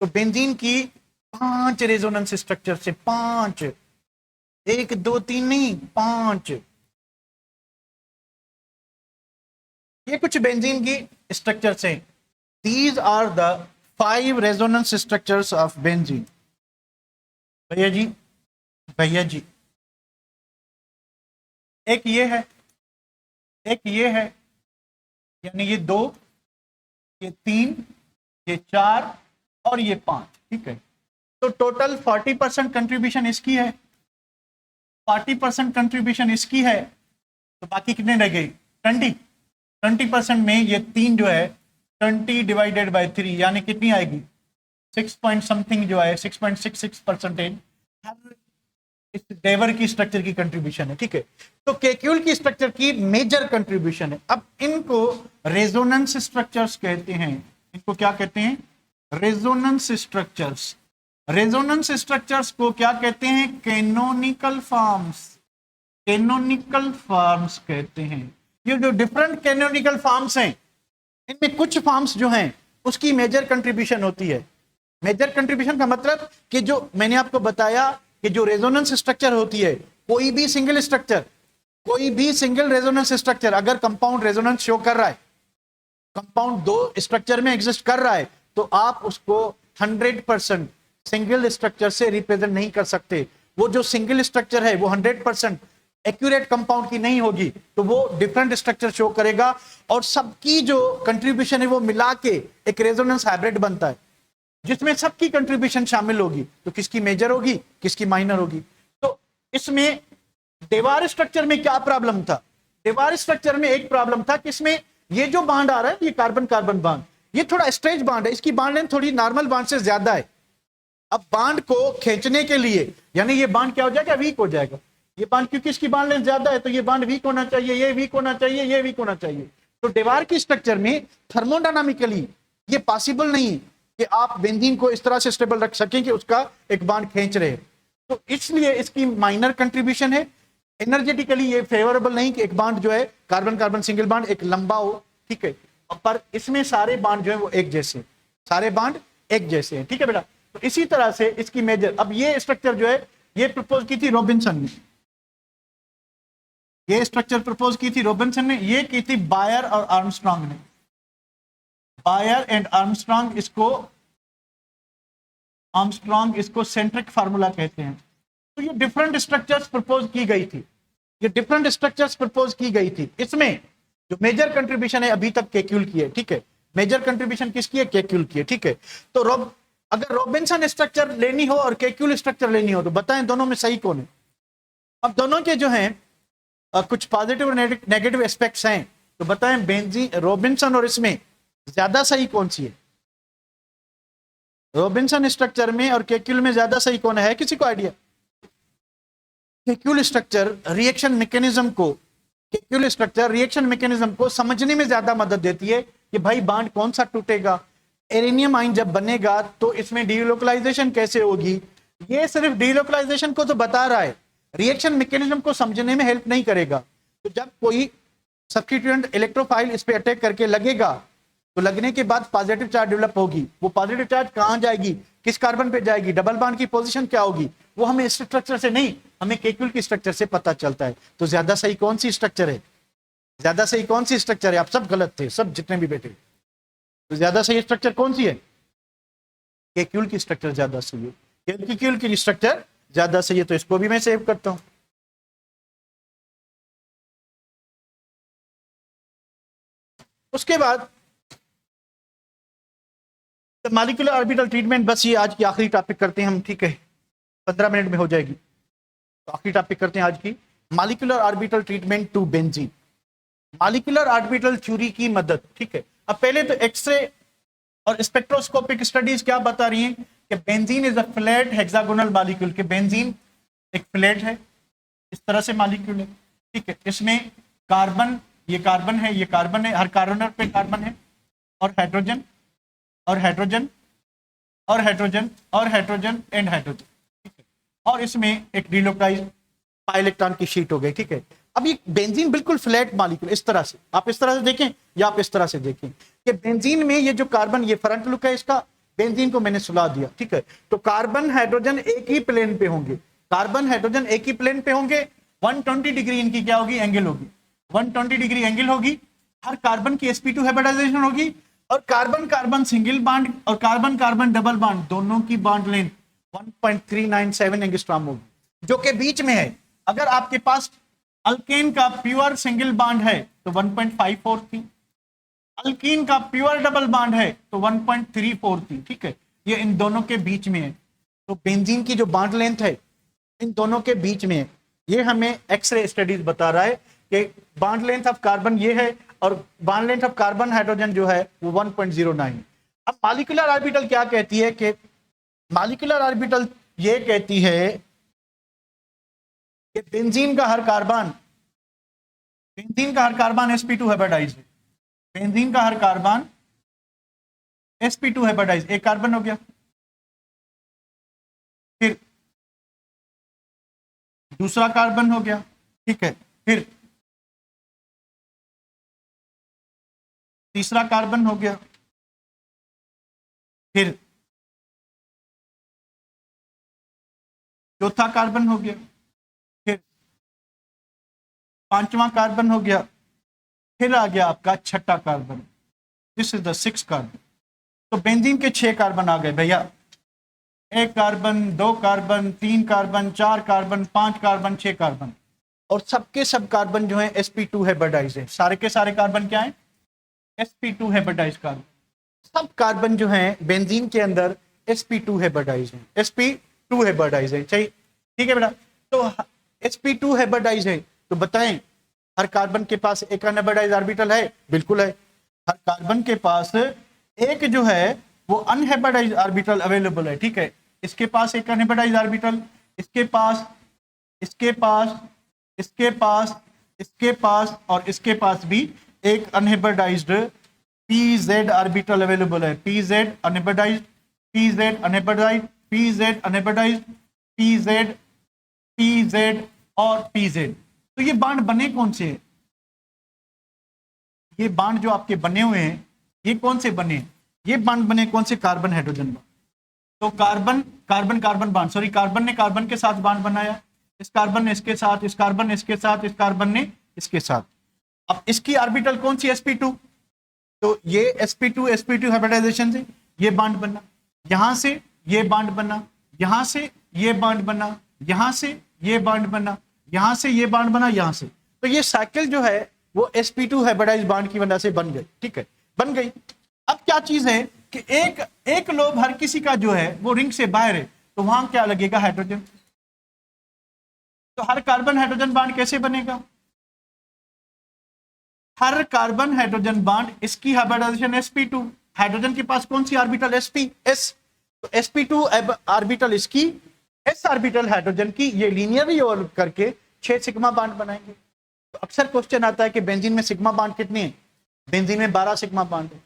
तो बेंजीन की 5 रेजोनेंस स्ट्रक्चर से, 5, 1 2 3 नहीं, 5। ये कुछ बेंजीन की स्ट्रक्चर्स हैं। These are the 5 resonance structures of benzene. भैया जी, एक ये है, एक ये है, यानी ये 2, ये 3, ये 4 और ये 5, ठीक है। तो टोटल 40% कंट्रीब्यूशन इसकी है, 40% कंट्रीब्यूशन इसकी है, तो बाकी कितने रह गए, 20% में ये 3 जो है 20 डिवाइडेड बाय 3 यानी कितनी आएगी, 6 पॉइंट समथिंग जो है 6.66% इस डेवर की स्ट्रक्चर की कंट्रीब्यूशन है, ठीक है। तो केक्यूल की स्ट्रक्चर की मेजर कंट्रीब्यूशन है। अब इनको रेजोनेंस स्ट्रक्चर्स कहते हैं। इनको क्या कहते हैं, रेजोनेंस स्ट्रक्चर्स। रेजोनेंस स्ट्रक्चर्स को क्या कहते हैं, कैनोनिकल फॉर्म्स। कैनोनिकल फॉर्म्स कहते हैं। ये जो डिफरेंट कैनोनिकल फॉर्म्स हैं, इनमें कुछ फॉर्म्स जो हैं उसकी मेजर कंट्रीब्यूशन होती है। मेजर कंट्रीब्यूशन का मतलब कि जो मैंने आपको बताया कि जो रेजोनेंस स्ट्रक्चर होती है, कोई भी सिंगल स्ट्रक्चर, कोई भी सिंगल रेजोनेंस स्ट्रक्चर अगर कंपाउंड रेजोनेंस शो कर रहा है, कंपाउंड 2 स्ट्रक्चर में एग्जिस्ट कर रहा है, तो आप उसको 100% सिंगल स्ट्रक्चर से रिप्रेजेंट नहीं कर सकते। वो जो सिंगल स्ट्रक्चर है वो 100% एक्यूरेट कंपाउंड की नहीं होगी, तो वो डिफरेंट स्ट्रक्चर शो करेगा, और सबकी जो कंट्रीब्यूशन है वो मिला के एक रेजोनेंस हाइब्रिड बनता है, जिसमें सबकी कंट्रीब्यूशन शामिल होगी। तो किसकी मेजर होगी, किसकी माइनर होगी। तो इसमें डेवार स्ट्रक्चर में क्या प्रॉब्लम था, डेवार स्ट्रक्चर में एक प्रॉब्लम था कि इसमें ये जो बॉन्ड आ रहा है, ये कार्बन कार्बन बॉन्ड, ये थोड़ा स्ट्रेच बॉन्ड है, इसकी बॉन्ड लेंथ थोड़ी नॉर्मल बॉन्ड से ज्यादा है। अब बॉन्ड को खींचने के लिए, यानी ये बॉन्ड क्या हो जाएगा, वीक हो जाएगा। ये बॉन्ड क्योंकि इसकी बॉन्ड लेंथ ज्यादा है, तो ये बॉन्ड वीक होना चाहिए, ये वीक होना चाहिए, ये वीक होना चाहिए। तो डेवार की स्ट्रक्चर में थर्मोडायनामिकली ये पॉसिबल नहीं कि आप बेंजीन को इस तरह से स्टेबल रख सकें कि उसका एक बॉन्ड खींच रहे। तो इसलिए इसकी माइनर कंट्रीब्यूशन है। एनर्जेटिकली ये फेवरेबल नहीं कि एक बॉन्ड जो है कार्बन कार्बन सिंगल बॉन्ड एक लंबा हो, ठीक है, पर इसमें सारे बॉन्ड जो है वो एक जैसे, सारे बॉन्ड एक जैसे हैं, ठीक है बेटा। तो इसी तरह से इसकी मेजर, अब ये स्ट्रक्चर जो है ये प्रपोज की थी रॉबिन्सन ने, ये स्ट्रक्चर प्रपोज की थी रॉबिन्सन ने, ये की थी बायर और आर्मस्ट्रांग ने, बायर एंड आर्मस्ट्रांग, इसको सेंट्रिक फार्मूला कहते हैं। तो ये डिफरेंट स्ट्रक्चर्स प्रपोज की गई थी, ये डिफरेंट स्ट्रक्चर्स प्रपोज की गई थी। इसमें जो मेजर कंट्रीब्यूशन है अभी तक केक्यूल की है, ठीक है, मेजर कंट्रीब्यूशन किसकी है, केक्यूल की है, ठीक है। तो अगर रॉबिन्सन स्ट्रक्चर लेनी हो और केक्यूल स्ट्रक्चर लेनी हो तो बताएं दोनों में सही कौन है। अब दोनों के जो हैं कुछ पॉजिटिव और नेगेटिव एस्पेक्ट्स हैं, तो बताएं बेंजीन, रॉबिन्सन और इसमें ज्यादा सही कौन सी है, रॉबिन्सन स्ट्रक्चर में और केक्यूल में ज्यादा सही कौन है किसी को आइडिया? केक्यूल स्ट्रक्चर रिएक्शन मैकेनिज्म को समझने में ज्यादा मदद देती है कि भाई बॉन्ड कौन सा टूटेगा, एरेनियम आयन जब बनेगा तो इसमें डीलोकलाइजेशन कैसे होगी। ये सिर्फ डीलोकलाइजेशन को तो बता रहा है, रिएक्शन मैकेनिज्म को समझने में हेल्प नहीं करेगा। तो जब कोई सब्स्टिट्यूएंट इलेक्ट्रोफाइल इस पे अटैक करके लगेगा तो लगने के बाद पॉजिटिव चार्ज डेवलप होगी, वो पॉजिटिव चार्ज कहां जाएगी, किस कार्बन पे जाएगी, डबल बॉन्ड की पोजीशन क्या होगी, वो हमें इस स्ट्रक्चर से नहीं, हमें केक्यूल की स्ट्रक्चर से पता चलता है। तो ज्यादा सही कौन सी स्ट्रक्चर है, ज्यादा सही कौन सी स्ट्रक्चर है? आप सब गलत थे, सब जितने भी बैठे। तो ज्यादा सही स्ट्रक्चर कौन सी है? केक्यूल की स्ट्रक्चर ज्यादा सही है, केक्यूल की स्ट्रक्चर ज्यादा सही है। तो इसको भी मैं सेव करता हूं। उसके बाद मॉलिक्यूलर ऑर्बिटल ट्रीटमेंट, बस ये आज की आखिरी टॉपिक करते हैं हम, ठीक है, 15 मिनट में हो जाएगी। तो आखिरी टॉपिक करते हैं आज की, molecular orbital treatment to benzene, molecular orbital theory की मदद, ठीक है। अब पहले तो एक्सरे और स्पेक्ट्रोस्कोपिक स्टडीज क्या बता रही हैं कि benzene is a flat hexagonal molecule, के बेंजीन एक फ्लैट है, इस तरह से मॉलिक्यूल है, ठीक है। इसमें कार्बन, ये कार्बन है, ये कार्बन है, हर कार्बन पे कार्बन है, और हाइड्रोजन और हाइड्रोजन और हाइड्रोजन और हाइड्रोजन एंड हाइड्रोजन, ठीक है। और इसमें एक डिलोक्लाइज पाई इलेक्ट्रॉन की शीट हो गई, ठीक है। अब ये बेंजीन बिल्कुल फ्लैट मॉलिक्यूल, इस तरह से, आप इस तरह से देखें या आप इस तरह से देखें कि बेंजीन में ये जो कार्बन, ये फ्रंट लुक है इसका, बेंजीन को मैंने सुला दिया, ठीक है। तो कार्बन हाइड्रोजन एक ही प्लेन पे होंगे, कार्बन हाइड्रोजन एक ही प्लेन पे होंगे, 120 डिग्री इनकी क्या होगी, एंगल होगी, 120 डिग्री एंगल होगी। हर कार्बन की sp2 हाइब्रिडाइजेशन होगी, और कार्बन कार्बन सिंगल बॉन्ड और कार्बन कार्बन डबल बॉन्ड दोनों की बॉन्ड लेंथ 1.397 एंगस्ट्रॉम होगी, जो के बीच में है। अगर आपके पास अल्केन का प्योर सिंगल बॉन्ड है तो 1.54 थी, अल्कीन का प्योर डबल बॉन्ड है तो 1.34 थी, ठीक है। ये इन दोनों के बीच में है। तो बेंजीन की जो बॉन्ड लेंथ है इन दोनों के बीच में है। ये हमें एक्सरे स्टडीज बता रहा है कि बॉन्ड लेंथ ऑफ कार्बन ये है और bond length of carbon hydrogen जो है वो 1.09। अब मॉलिक्यूलर ऑर्बिटल क्या कहती है कि मॉलिक्यूलर ऑर्बिटल ये कहती है कि बेंजीन का हर कार्बन sp2 हाइब्रिडाइज्ड है, बेंजीन का हर कार्बन sp2 हाइब्रिडाइज्ड, एक कार्बन हो गया, फिर दूसरा कार्बन हो गया, ठीक है, फिर तीसरा कार्बन हो गया, फिर चौथा कार्बन हो गया, फिर पांचवा कार्बन हो गया, फिर आ गया आपका छठा carbon, this is the 6th carbon. तो बेंजीन के 6 कार्बन आ गए भैया, 1 carbon, 2 carbon, 3 carbon, 4 carbon, 5 carbon, 6 carbon, और सबके सब कार्बन जो है sp2 हाइब्रिडाइज्ड है। सारे के सारे कार्बन क्या है, sp2 हाइब्रिडाइज्ड कार्बन। सब कार्बन जो है बेंजीन के अंदर sp2 हाइब्रिडाइज्ड है, sp2 हाइब्रिडाइज्ड है, चाहिए, ठीक है बेटा। तो sp2 हाइब्रिडाइज्ड है, तो बताएं हर कार्बन के पास एक अनहाइब्रिडाइज्ड ऑर्बिटल है? बिल्कुल है। हर कार्बन के पास एक जो है वो अनहाइब्रिडाइज्ड ऑर्बिटल अवेलेबल है, ठीक है। इसके पास एक अनहाइब्रिडाइज्ड ऑर्बिटल, इसके पास, इसके पास, इसके पास, इसके पास और इसके पास भी एक अनहाइब्रिडाइज्ड pz ऑर्बिटल अवेलेबल है, pz unhybridised, pz unhybridised, pz unhybridised, pz, pz और pz, तो ये बांड बने कौन से हैं? ये बांड जो आपके बने हुए हैं ये कौन से बने हैं? ये बांड बने कौन से? Carbon hydrogen bond. तो carbon carbon carbon bond, sorry carbon ने कार्बन के साथ बांड बनाया, इस कार्बन ने इसके साथ, इस कार्बन ने इसके साथ, इस कार्बन ने इसके साथ। अब इसकी ऑर्बिटल कौन सी? sp2। तो ये sp2 हाइब्रिडाइजेशन से ये बांड बना, यहां से ये बांड बना, यहां से ये बांड बना, यहां से ये बांड बना, यहां से ये बांड बना, यहां से। तो ये साइकिल जो है वो sp2 हाइब्रिडाइज बांड की वजह से बन गई। ठीक है, बन गई। अब क्या चीज है कि एक लोब हर किसी का जो है वो रिंग से बाहर है, तो वहां क्या लगेगा? हाइड्रोजन। तो हर कार्बन हाइड्रोजन बांड कैसे बनेगा? हर कार्बन हाइड्रोजन बांड, इसकी हाइब्रिडाइजेशन sp2, हाइड्रोजन के पास कौन सी ऑर्बिटल? s। तो sp2 ऑर्बिटल इसकी, s ऑर्बिटल हाइड्रोजन की, ये लीनियरली और करके 6 सिग्मा बांड बनाएंगे। तो अक्सर क्वेश्चन आता है कि बेंजीन में सिग्मा बांड कितने हैं? बेंजीन में 12 सिग्मा बांड है।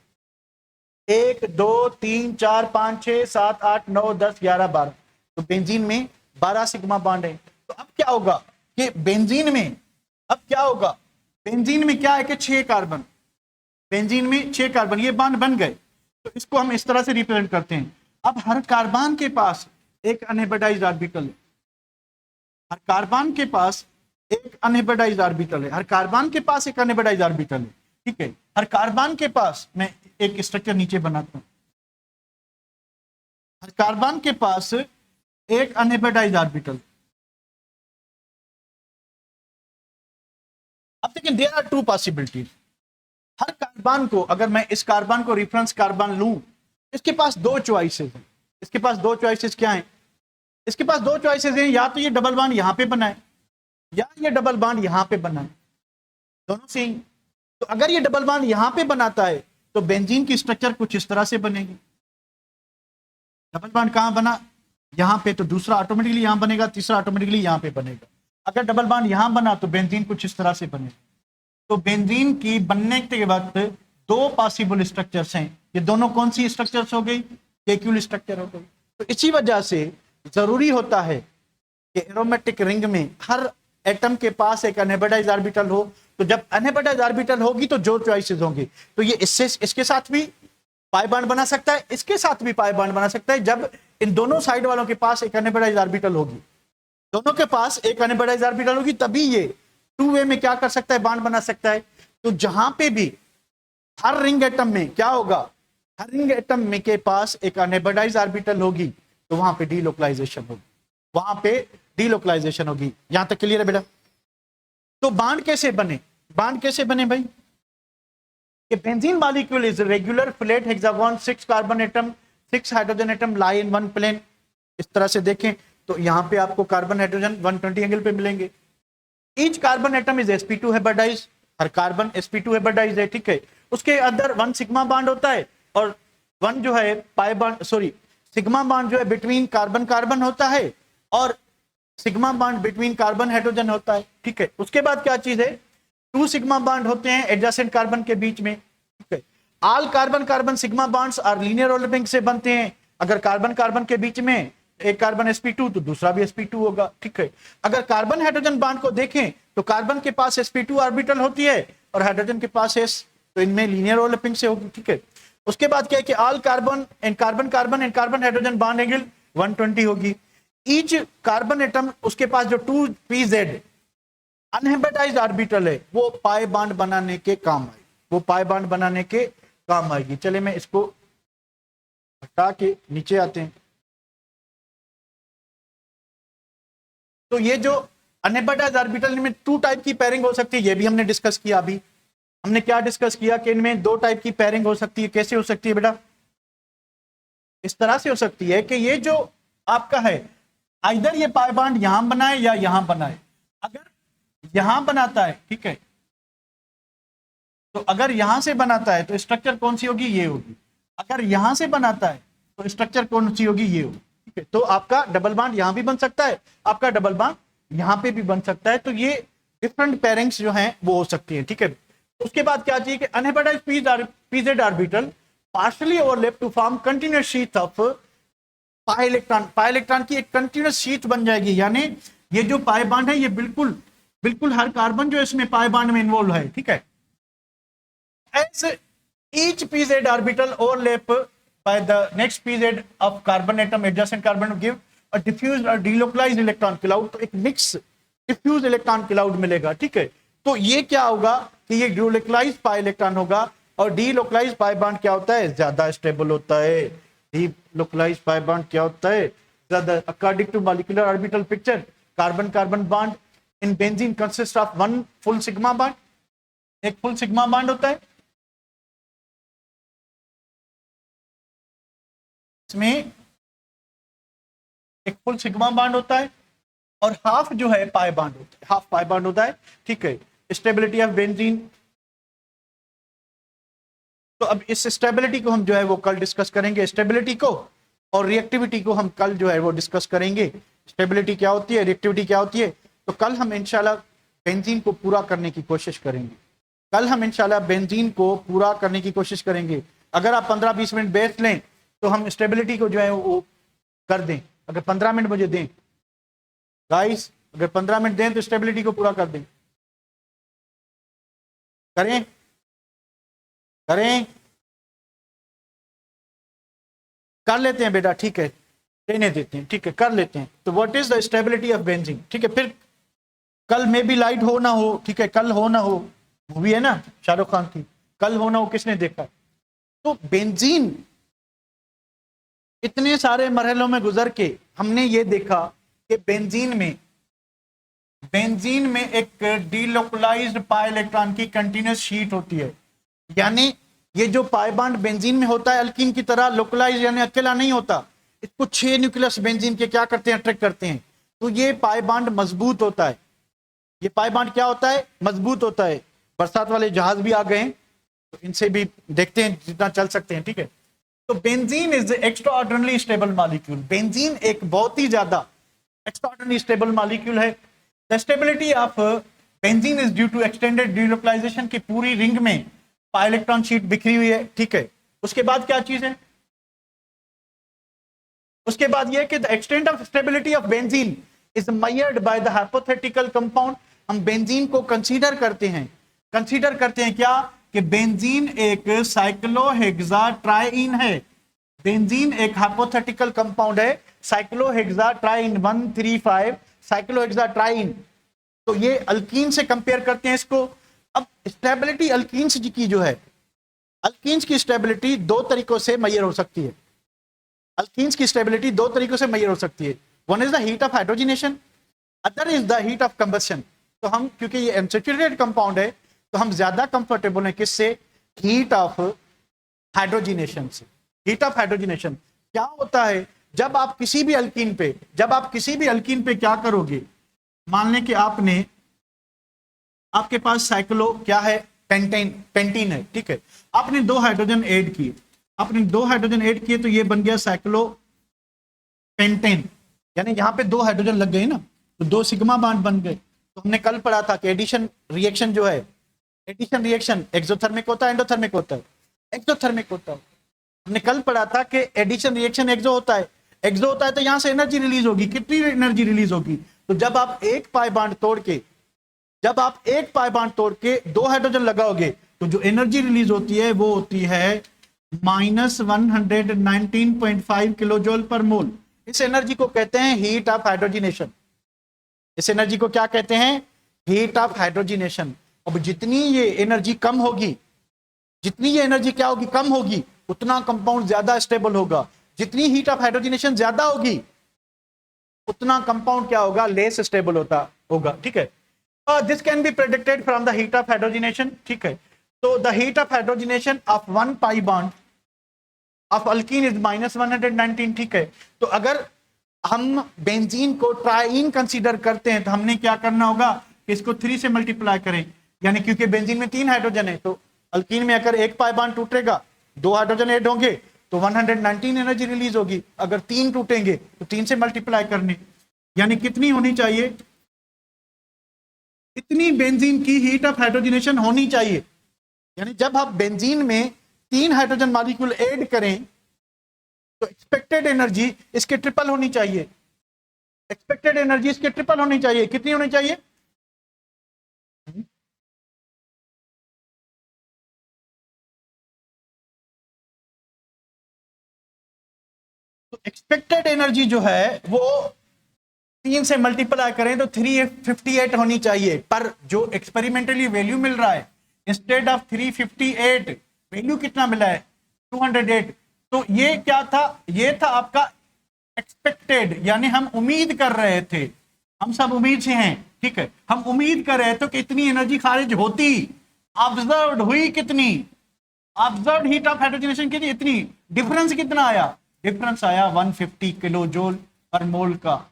1 2 3 4 5 6 7 8 9 10 11 12। तो बेंजीन में 12 सिग्मा बांड है। तो अब क्या होगा कि बेंजीन में, अब क्या होगा? बेंजीन में क्या है कि 6 कार्बन, बेंजीन में 6 कार्बन, ये बांड बन गए। तो इसको हम इस तरह से रिप्रेजेंट करते हैं। अब हर कार्बन के पास एक अनहाइब्रिडाइज्ड ऑर्बिटल है, हर कार्बन के पास एक अनहाइब्रिडाइज्ड ऑर्बिटल है, हर कार्बन के पास एक अनहाइब्रिडाइज्ड ऑर्बिटल है। ठीक है, हर कार्बन के पास, मैं एक स्ट्रक्चर नीचे बनाता हूं, हर कार्बन के पास एक अनहाइब्रिडाइज्ड ऑर्बिटल। अब देखिए, देयर आर 2 पॉसिबिलिटीज। हर कार्बन को, अगर मैं इस कार्बन को रेफरेंस कार्बन लूं, इसके पास 2 चॉइसेस हैं। इसके पास 2 चॉइसेस क्या हैं? इसके पास 2 चॉइसेस हैं, या तो ये डबल बॉन्ड यहां पे बनाए या ये डबल बॉन्ड यहां पे बनाए, दोनों सेम। तो अगर ये डबल बॉन्ड यहां पे बनाता है तो बेंजीन की स्ट्रक्चर कुछ इस तरह से बनेगी। डबल बॉन्ड कहां बना? यहां पे, तो दूसरा ऑटोमेटिकली यहां बनेगा, तीसरा ऑटोमेटिकली यहां पे बनेगा। अगर डबल बॉन्ड यहां बना तो बेंजीन कुछ इस तरह से बनेगा। तो बेंजीन की बनने के वक्त 2 पॉसिबल स्ट्रक्चर्स हैं। ये दोनों कौन सी स्ट्रक्चर्स हो गई? केक्यूल स्ट्रक्चर हो गई। तो इसी वजह से जरूरी होता है कि एरोमेटिक रिंग में हर एटम के पास एक अनहाइब्रिडाइज्ड ऑर्बिटल हो। तो जब अनहाइब्रिडाइज्ड ऑर्बिटल होगी तो जो चॉइसेस होंगी, तो ये इससे, इसके साथ भी पाई बॉन्ड बना सकता है, इसके साथ भी पाई बॉन्ड बना सकता है, जब इन दोनों साइड वालों के पास एक अनहाइब्रिडाइज्ड ऑर्बिटल होगी, दोनों के पास एक अनहाइब्रिडाइज्ड ऑर्बिटल होगी, तभी ये 2 वे में क्या कर सकता है? बॉन्ड बना सकता है। तो जहां पे भी हर रिंग एटम में क्या होगा? हर रिंग एटम में के पास एक अनहाइब्रिडाइज्ड ऑर्बिटल होगी, तो वहां पे डीलोकलाइजेशन होगी, वहां पे डीलोकलाइजेशन होगी। यहां तक क्लियर है बेटा? तो बॉन्ड कैसे बने? बॉन्ड कैसे बने भाई? कि benzene molecule is regular flat hexagon, 6 carbon atom, 6 hydrogen atom lie in 1 plane. इस तरह से देखें तो यहां पे आपको कार्बन हाइड्रोजन 120 एंगल पे मिलेंगे। Each carbon atom is sp2 hybridized, हर कार्बन sp2 हाइब्रिडाइज्ड है। ठीक है, उसके अंदर 1 सिग्मा बॉन्ड होता है और 1 जो है pi bond, sorry sigma bond जो है बिटवीन कार्बन कार्बन होता है और sigma bond between carbon hydrogen होता है। ठीक है, उसके बाद क्या चीज है? 2 सिग्मा बॉन्ड होते हैं एडजेसेंट कार्बन के बीच में। ठीक है, all carbon carbon sigma bonds are linear overlapping से बनते हैं। अगर कार्बन कार्बन के बीच में एक कार्बन sp2 तो दूसरा भी sp2 होगा। ठीक है, अगर कार्बन हाइड्रोजन बॉन्ड को देखें तो कार्बन के पास sp2 ऑर्बिटल होती है और हाइड्रोजन के पास s, तो इनमें लीनियर ओवरलैपिंग से होगी। ठीक है, उसके बाद क्या है कि all carbon and carbon hydrogen bond angle 120 होगी। ईच कार्बन एटम, उसके पास जो 2pz अनहाइब्रिडाइज्ड ऑर्बिटल है वो पाई बॉन्ड बनाने के काम आएगी, वो पाई बॉन्ड बनाने के काम आएगी। चले मैं इसको हटा के नीचे आते हैं। तो ये जो अनहाइब्रिडाइज्ड ऑर्बिटल में 2 टाइप की पेयरिंग हो सकती है, ये भी हमने डिस्कस किया। अभी हमने क्या डिस्कस किया कि इनमें 2 टाइप की पेयरिंग हो सकती है। कैसे हो सकती है बेटा? इस तरह से हो सकती है कि ये जो आपका है, आइदर ये पाई बॉन्ड यहां बनाए या यहां बनाए। अगर यहां बनाता है, ठीक है, तो अगर यहां से बनाता है तो स्ट्रक्चर कौन सी होगी? ये होगी। अगर यहां से बनाता है तो स्ट्रक्चर कौन सी होगी? ये होगी। ठीक है, तो आपका डबल बॉन्ड यहां भी बन सकता है, आपका डबल बॉन्ड यहां पे भी बन सकता है। तो ये डिफरेंट पेयरिंग्स जो हैं वो हो सकती है। ठीक है, उसके बाद क्या चाहिए कि unhybridized pz orbital partially overlap to form continuous sheet of pi electron. Pi electron की एक कंटीन्यूअस शीट बन जाएगी, यानी ये जो पाई बॉन्ड है ये बिल्कुल बिल्कुल हर कार्बन जो इसमें पाई बॉन्ड में इन्वॉल्व है, ठीक है। As each pz orbital overlap by the next pz of carbon atom adjacent carbon to give a diffused or delocalized electron cloud, तो एक मिक्स डिफ्यूज इलेक्ट्रॉन क्लाउड मिलेगा, ठीक है। तो ये क्या होगा कि ये डिलोकलाइज पाई इलेक्ट्रॉन होगा, और डीलोकलाइज पाई बॉन्ड क्या होता है, ज्यादा स्टेबल होता है। डीलोकलाइज पाई बॉन्ड क्या होता है, ज्यादा। According to molecular orbital picture, carbon carbon bond in benzene consist of one full sigma bond, एक फुल सिग्मा बॉन्ड होता है इसमें, एक फुल सिग्मा बॉन्ड होता है, और हाफ जो है पाई बॉन्ड होता है, हाफ पाई बॉन्ड होता है, ठीक है। स्टेबिलिटी ऑफ बेंजीन, तो अब इस स्टेबिलिटी को हम जो है वो कल डिस्कस करेंगे, स्टेबिलिटी को, और रिएक्टिविटी को हम कल जो है वो डिस्कस करेंगे। स्टेबिलिटी क्या होती है, रिएक्टिविटी क्या होती है, तो कल हम इंशाल्लाह बेंजीन को पूरा करने की कोशिश करेंगे। कल हम इंशाल्लाह बेंजीन को पूरा करने की कोशिश करेंगे। अगर आप 15-20 मिनट बैठ लें तो हम स्टेबिलिटी को जो है वो कर दें। अगर 15 मिनट मुझे दें गाइस, अगर 15 मिनट दें तो स्टेबिलिटी को पूरा कर दें। करें करें कर लेते हैं बेटा, ठीक है, देने देते हैं, ठीक है, कर लेते हैं। तो what is the stability of benzene, ठीक है। फिर कल मे बी लाइट हो ना हो, ठीक है, कल हो ना हो, मूवी है ना शाहरुख खान की, कल हो ना हो, किसने देखा। तो बेंजीन इतने सारे मरहलों में गुजर के हमने ये देखा कि बेंजीन में एक डीलोकलाइज्ड पाई इलेक्ट्रॉन की कंटिन्यूस शीट होती है। यानी ये जो पाई बॉन्ड बेंजीन में होता है अल्कीन की तरह लोकलाइज, यानी अकेला नहीं होता, इसको 6 न्यूक्लियस बेंजीन के क्या करते हैं, अट्रैक्ट करते हैं। तो ये पाई बॉन्ड मजबूत होता है, ये पाई बॉन्ड क्या होता है, मजबूत होता है। बरसात वाले जहाज भी आ गए हैं, तो इनसे भी देखते हैं जितना चल सकते हैं, ठीक है। तो benzene is extraordinary stable molecule, benzene एक बहुत ही ज्यादा एक्स्ट्राऑर्डिनरी स्टेबल मॉलिक्यूल है। The stability of benzene is due to extended delocalization, की पूरी रिंग में पाई इलेक्ट्रॉन शीट बिखरी हुई है, ठीक है। उसके बाद क्या चीज है, उसके बाद यह कि the extent of stability of benzene is measured by the hypothetical compound. हम बेंजीन को कंसीडर करते हैं क्या, कि बेंजीन एक साइक्लोहेक्साट्राइन है। बेंजीन एक हाइपोथेटिकल कंपाउंड है, साइक्लोहेक्साट्राइन 135 साइक्लोहेक्साट्राइन। तो ये अल्कीन से कंपेयर करते हैं इसको। अब स्टेबिलिटी अल्कीन्स की जो है, अल्कीन्स की स्टेबिलिटी दो तरीकों से मेजर हो सकती है। अल्कीन्स की स्टेबिलिटी दो तरीकों से मेजर हो सकती है। One is the heat of hydrogenation, other is the heat of combustion. तो हम क्योंकि ये अनसैचुरेटेड कंपाउंड है तो हम ज्यादा कंफर्टेबल हैं किससे, हीट ऑफ हाइड्रोजनेशन से। हीट ऑफ हाइड्रोजनेशन क्या होता है, जब आप किसी भी अल्कीन पे क्या करोगे, मान लें कि आपके पास साइक्लो क्या है, पेंटीन है, ठीक है। आपने 2 हाइड्रोजन ऐड किए, तो ये बन गया साइक्लो पेंटेन, यानी यहां पे 2 हाइड्रोजन लग गए ना, तो 2 सिग्मा बॉन्ड बन गए। तो हमने कल पढ़ा था कि एडिशन रिएक्शन जो है, एडिशन रिएक्शन एक्सोथर्मिक होता है, एंडोथर्मिक होता है, एक्सोथर्मिक होता है। हमने कल पढ़ा था कि एडिशन रिएक्शन एक्सो होता है तो यहां से एनर्जी रिलीज होगी। कितनी एनर्जी रिलीज होगी, तो जब आप एक पाई बॉन्ड तोड़ के 2 हाइड्रोजन लगाओगे तो जो एनर्जी रिलीज होती है वो होती है -119.5 किलो जूल पर मोल। इस एनर्जी को कहते हैं हीट ऑफ हाइड्रोजनेशन। इस एनर्जी को क्या कहते हैं, हीट ऑफ हाइड्रोजनेशन। अब जितनी ये एनर्जी कम होगी, कम होगी, उतना कंपाउंड ज्यादा स्टेबल होगा। जितनी हीट ऑफ हाइड्रोजनेशन ज्यादा होगी, उतना कंपाउंड क्या होगा, लेस स्टेबल होगा, ठीक है। This can be predicted from the heat of hydrogenation, ठीक है। तो the heat of hydrogenation of 1 pi bond of alkene is -119, ठीक है। तो अगर हम बेंजीन को ट्राइन कंसीडर करते हैं तो हमने क्या करना होगा कि इसको 3 से मल्टीप्लाई करें, यानी क्योंकि बेंजीन में 3 हाइड्रोजन है, तो अल्कीन में अगर एक पाई बॉन्ड टूटेगा, 2 हाइड्रोजन ऐड होंगे तो 119 एनर्जी रिलीज होगी। अगर 3 टूटेंगे तो 3 से मल्टीप्लाई करने, यानी कितनी होनी चाहिए, इतनी बेंजीन की हीट ऑफ हाइड्रोजनेशन होनी चाहिए। यानी जब आप बेंजीन में 3 हाइड्रोजन मॉलिक्यूल ऐड करें तो एक्सपेक्टेड एनर्जी इसके ट्रिपल होनी चाहिए। कितनी होनी चाहिए, तो एक्सपेक्टेड एनर्जी जो है वो 3 से मल्टीप्लाई करें तो 358 होनी चाहिए, पर जो एक्सपेरिमेंटली वैल्यू मिल रहा है इंस्टेड ऑफ 358 वैल्यू कितना मिला है 208। तो ये क्या था, ये था आपका एक्सपेक्टेड, यानी हम उम्मीद कर रहे थे, हम सब उम्मीद से हैं, ठीक है, हम उम्मीद कर रहे थे कि इतनी एनर्जी खारिज होती, ऑब्जर्व्ड हुई कितनी, ऑब्जर्व्ड हीट ऑफ हाइड्रोजनेशन कितनी, इतनी, डिफरेंस कितना आया, डिफरेंस आया 150 किलो जूल पर मोल का।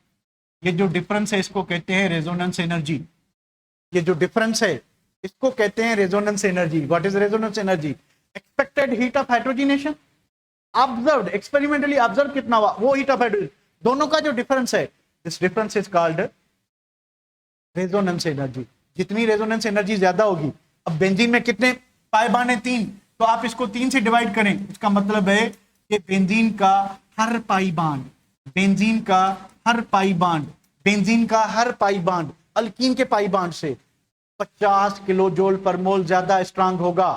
ये जो डिफरेंस है इसको कहते हैं रेजोनेंस एनर्जी, ये जो डिफरेंस है इसको कहते हैं resonance energy. What is resonance energy? Expected heat of hydrogenation, observed experimentally observe कितना हुआ वो हीट ऑफ हाइड्रोजन, दोनों का जो डिफरेंस है, this difference is called resonance energy. जितनी रेजोनेंस एनर्जी ज्यादा होगी, अब बेंजीन में कितने पाई बांड है 3, तो आप इसको 3 से डिवाइड करें, इसका मतलब है कि बेंजीन का हर पाई बांड, बेंजीन का हर पाई बांड, बेंजीन का हर पाई बांड अल्कीन के पाई बांड से 50 किलो जूल पर मोल ज्यादा स्ट्रांग होगा।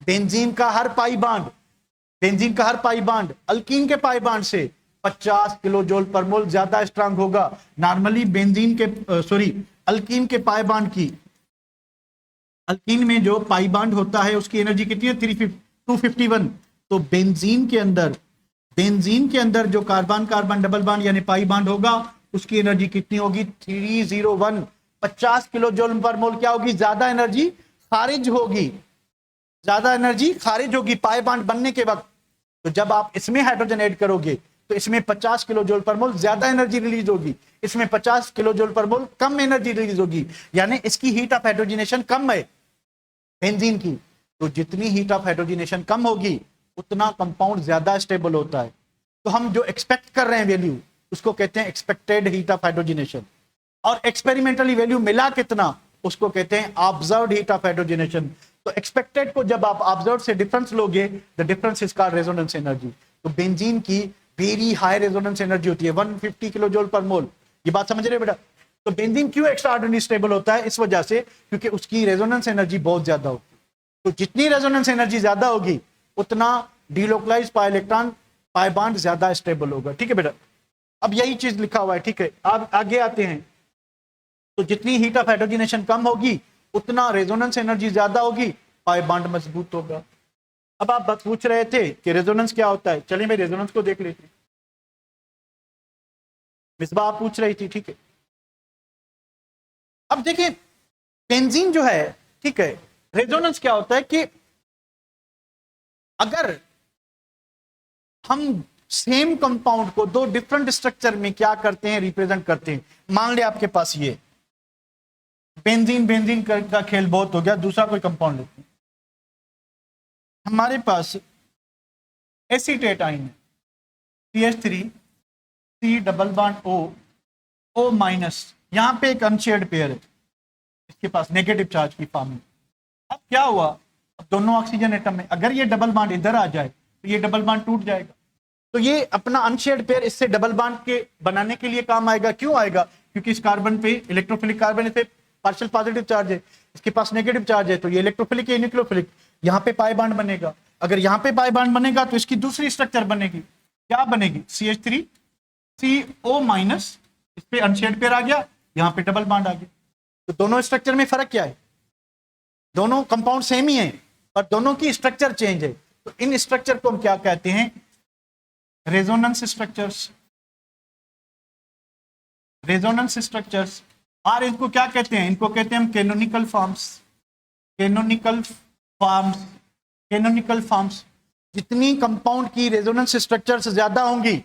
बेंजीन का हर पाई बांड, बेंजीन का हर पाई बांड अल्कीन के पाई बांड से 50 किलो जूल पर मोल ज्यादा स्ट्रांग होगा। नॉर्मली बेंजीन के अल्कीन के पाई बांड की, अल्कीन में जो पाई बांड होता है उसकी एनर्जी कितनी है 251। तो बेंजीन के अंदर जो कार्बन कार्बन डबल बांड यानी पाई बांड होगा उसकी एनर्जी कितनी होगी 301। 50 किलो जूल पर मोल क्या होगी, ज्यादा एनर्जी खारिज होगी, ज्यादा एनर्जी खारिज होगी पाई बांड बनने के वक्त। तो जब आप इसमें हाइड्रोजन ऐड करोगे तो इसमें 50 किलो जूल पर मोल ज्यादा एनर्जी रिलीज होगी, इसमें 50 किलो जूल पर मोल कम एनर्जी रिलीज होगी, यानी इसकी हीट ऑफ हाइड्रोजनेशन कम है बेंजीन की। तो जितनी हीट ऑफ हाइड्रोजनेशन कम होगी उतना कंपाउंड ज्यादा स्टेबल होता है। तो हम जो एक्सपेक्ट कर रहे हैं वैल्यू उसको कहते हैं एक्सपेक्टेड हीट ऑफ हाइड्रोजनेशन, और एक्सपेरिमेंटली वैल्यू मिला कितना उसको कहते हैं ऑब्जर्व्ड हीट ऑफ हाइड्रोजनेशन। तो एक्सपेक्टेड को जब आप ऑब्जर्व से डिफरेंस लोगे, the difference is called resonance energy. तो बेंजीन की वेरी हाई रेजोनेंस एनर्जी होती है 150 किलो जूल पर मोल। ये बात समझ रहे बेटा? तो बेंजीन क्यों एक्स्ट्रा ऑर्डिनरी स्टेबल होता है? इस वजह से क्योंकि उसकी रेजोनेंस एनर्जी बहुत ज्यादा होती है। तो जितनी रेजोनेंस एनर्जी ज्यादा होगी उतना delocalize pi electron pi bond ज्यादा स्टेबल होगा। ठीक है बेटा, अब यही चीज लिखा हुआ है। ठीक है, अब आगे आते हैं। तो जितनी हीट ऑफ हाइड्रोजनेशन कम होगी उतना रेजोनेंस एनर्जी ज्यादा होगी, पाई बांड मजबूत होगा। अब आप पूछ रहे थे कि रेजोनेंस क्या होता है, चलिए मैं रेजोनेंस को देख लेते हैं। मिसबा आप पूछ रही थी, ठीक है। अब देखिए बेंजीन जो है, ठीक है, रेजोनेंस क्या होता है कि अगर हम सेम कंपाउंड को दो डिफरेंट स्ट्रक्चर में क्या करते हैं, रिप्रेजेंट करते हैं। मान लिया आपके पास ये बेंजीन, बेंजीन का खेल बहुत हो गया, दूसरा कोई कंपाउंड लेते हैं। हमारे पास एसीटेट आयन है CH3 C double bond O minus, यहां पे एक अनशेयर्ड पेयर है, इसके पास नेगेटिव चार्ज की फॉर्म में। अब क्या हुआ, अब दोनों ऑक्सीजन एटम में अगर ये डबल बॉन्ड इधर आ जाए तो ये डबल बॉन्ड टूट जाएगा। तो ये अपना अनशेयर्ड पेयर इससे डबल बॉन्ड के बनाने के लिए काम आएगा। क्यों आएगा? क्योंकि इस कार्बन पे इलेक्ट्रोफिलिक कार्बन इसे पार्शियल पॉजिटिव चार्ज है, इसके पास नेगेटिव चार्ज है, तो ये इलेक्ट्रोफिलिक या न्यूक्लियोफिलिक, यहाँ पे पाई बांड बनेगा। अगर यहाँ पे पाई बांड बनेगा तो इसकी दूसरी स्ट्रक्चर बनेगी, क्या बनेगी CH3 CO माइनस, इस पे अनशेयर्ड पेयर आ गया, यहाँ पे डबल बॉन्ड आ गया। तो दोनों स्ट्रक्चर में फर्क क्या है? दोनों कंपाउंड सेम ही है पर दोनों की स्ट्रक्चर चेंज है। तो इन स्ट्रक्चर को हम क्या कहते हैं? Resonance structures. रेजोनेंस स्ट्रक्चर्स, और इनको क्या कहते हैं? इनको कहते हैं हम canonical forms. Canonical forms, canonical forms. जितनी कंपाउंड की रेजोनेंस स्ट्रक्चर्स ज्यादा होंगी,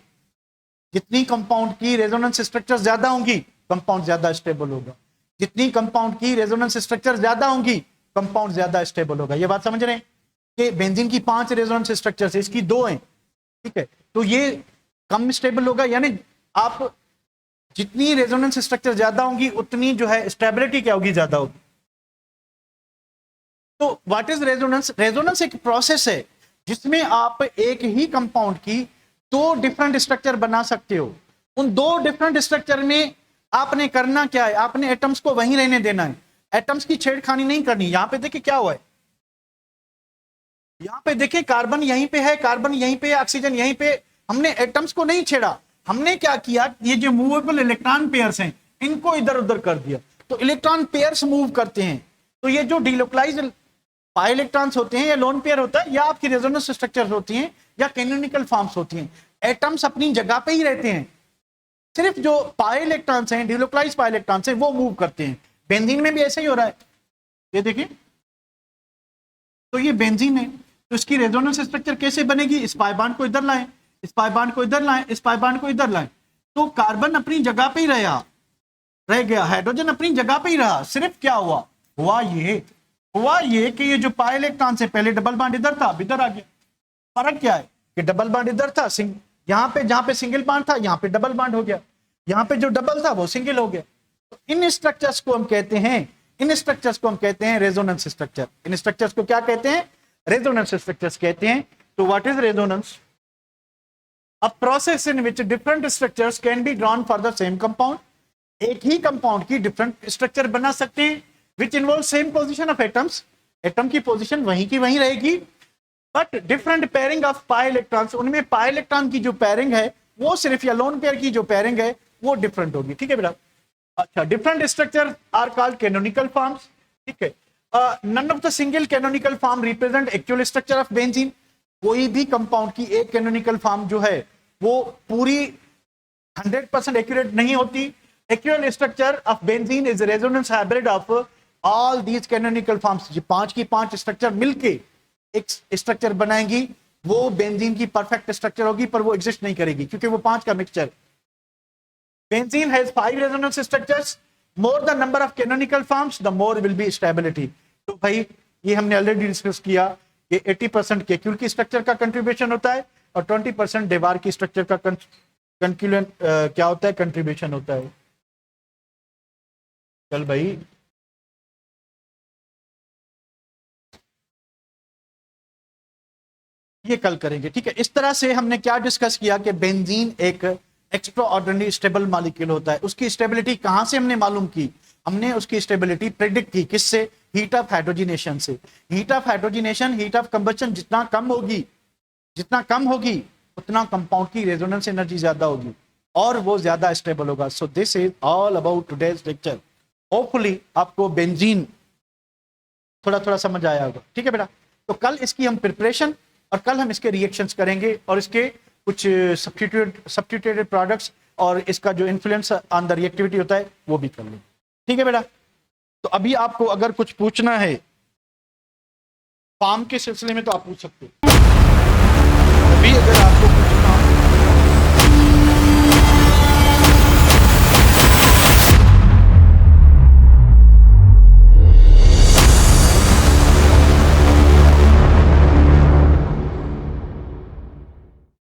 जितनी कंपाउंड की रेजोनेंस स्ट्रक्चर ज्यादा होंगी, कंपाउंड ज्यादा स्टेबल होगा। जितनी कंपाउंड की रेजोनेंस स्ट्रक्चर ज्यादा होंगी, कंपाउंड ज्यादा स्टेबल होगा। ये बात समझ रहे हैं कि बेंजीन की 5 रेजोनेंस स्ट्रक्चर है, इसकी 2 हैं, ठीक है। तो ये कम स्टेबल होगा, यानी आप जितनी रेजोनेंस स्ट्रक्चर ज्यादा होंगी उतनी जो है स्टेबिलिटी क्या होगी, ज्यादा होगी। तो व्हाट इज रेजोनेंस? रेजोनेंस एक प्रोसेस है जिसमें आप एक ही कंपाउंड की 2 डिफरेंट स्ट्रक्चर बना सकते हो। उन 2 डिफरेंट स्ट्रक्चर में आपने करना क्या है? आपने एटम्स को वहीं रहने देना है, एटम्स की छेड़खानी नहीं करनी। यहां पे देखिए क्या हुआ है, यहां पे देखिए कार्बन यहीं पे है, कार्बन यहीं पे है, ऑक्सीजन यहीं पे, हमने एटम्स को नहीं छेड़ा, हमने क्या किया, ये जो मूवेबल इलेक्ट्रॉन पेयर्स हैं इनको इधर उधर कर दिया, तो इलेक्ट्रॉन पेयर्स मूव करते हैं। तो ये जो डिलोकलाइज पाई इलेक्ट्रॉन्स होते हैं या लोन पेयर होता है या आपकी रेजोनेंस स्ट्रक्चर होती हैं या कैनोनिकल फॉर्म्स होती हैं, एटम्स अपनी जगह पे ही रहते हैं, सिर्फ जो पाई इलेक्ट्रॉन्स हैं, डिलोकलाइज पाई इलेक्ट्रॉन्स हैं, वो मूव करते हैं। बेंजीन में भी ऐसा ही हो रहा है, ये देखिए, तो ये बेंजीन है, तो इसकी रेजोनेंस स्ट्रक्चर कैसे बनेगी, इस पाई बॉन्ड को इधर लाएं, इस पाई बॉन्ड को इधर लाएं, इस पाई बॉन्ड को इधर लाएं, तो कार्बन अपनी जगह पे ही रह गया, हाइड्रोजन अपनी जगह पे ही रहा। सिर्फ क्या हुआ ये कि ये जो पाई इलेक्ट्रॉन से पहले डबल बॉन्ड इधर था, अब इधर आ गया। फर्क क्या है कि डबल बॉन्ड इधर था, यहाँ पे जहां पे सिंगल बॉन्ड था यहाँ पे डबल बॉन्ड हो गया, यहाँ पे जो डबल था वो सिंगल हो गया। तो इन स्ट्रक्चर्स को हम कहते हैं रेजोनेंस स्ट्रक्चर। इन स्ट्रक्चर्स को क्या कहते हैं, रेजोनेंस स्ट्रक्चर्स कहते हैं। तो what is resonance? A process in which different structures can be drawn for the same compound. एक ही कंपाउंड की डिफरेंट स्ट्रक्चर बना सकते हैं which involve same position of atoms, atom की पोजीशन वहीं की वहीं रहेगी, but different pairing of pi electrons, उनमें पाई इलेक्ट्रॉन की जो पेयरिंग है वो सिर्फ, या लोन पेयर की जो पेयरिंग है वो डिफरेंट होगी। ठीक है बेटा? अच्छा, different structure are called canonical forms. ठीक है, none of the single canonical form represent actual structure of benzene. कोई भी कंपाउंड की एक कैनोनिकल फॉर्म जो है वो पूरी 100% एक्यूरेट नहीं होती। Actual structure of benzene is resonance hybrid of all these canonical forms. 5 की 5 स्ट्रक्चर मिलके एक स्ट्रक्चर बनाएंगी, वो बेंजीन की परफेक्ट स्ट्रक्चर होगी, पर वो एग्जिस्ट नहीं करेगी क्योंकि वो 5 का mixture. Benzene has 5 resonance structures, more the number of canonical forms the more will be stability. तो भाई ये हमने ऑलरेडी डिस्कस किया कि 80% केक्यूल की स्ट्रक्चर का कंट्रीब्यूशन होता है और 20% डेवार की स्ट्रक्चर का क्या होता है, कंट्रीब्यूशन होता है। चल भाई, ये कल करेंगे। ठीक है, इस तरह से हमने क्या डिस्कस किया कि बेंजीन एक एक्स्ट्रा ऑर्डिनरी स्टेबल मॉलिक्यूल होता है। उसकी स्टेबिलिटी कहां से हमने मालूम की? हमने उसकी स्टेबिलिटी प्रेडिक्ट की, किससे? हीट ऑफ हाइड्रोजिनेशन से। Heat of hydrogenation, heat of combustion जितना कम होगी उतना कंपाउंड की रेजोनेंस एनर्जी ज्यादा होगी और वो ज्यादा स्टेबल होगा। So this is all about today's lecture. Hopefully आपको बेंजीन थोड़ा थोड़ा समझ आया होगा। ठीक है बेटा? तो कल इसकी हम प्रिपरेशन और कल हम इसके रिएक्शंस करेंगे और इसके कुछ सब्स्टिट्यूटेड प्रोडक्ट्स और इसका जो इन्फ्लुएंस ऑन द रिएक्टिविटी होता है वो भी कर लेंगे। ठीक है बेटा? तो अभी आपको अगर कुछ पूछना है फॉर्म के सिलसिले में तो आप पूछ सकते हो। अभी अगर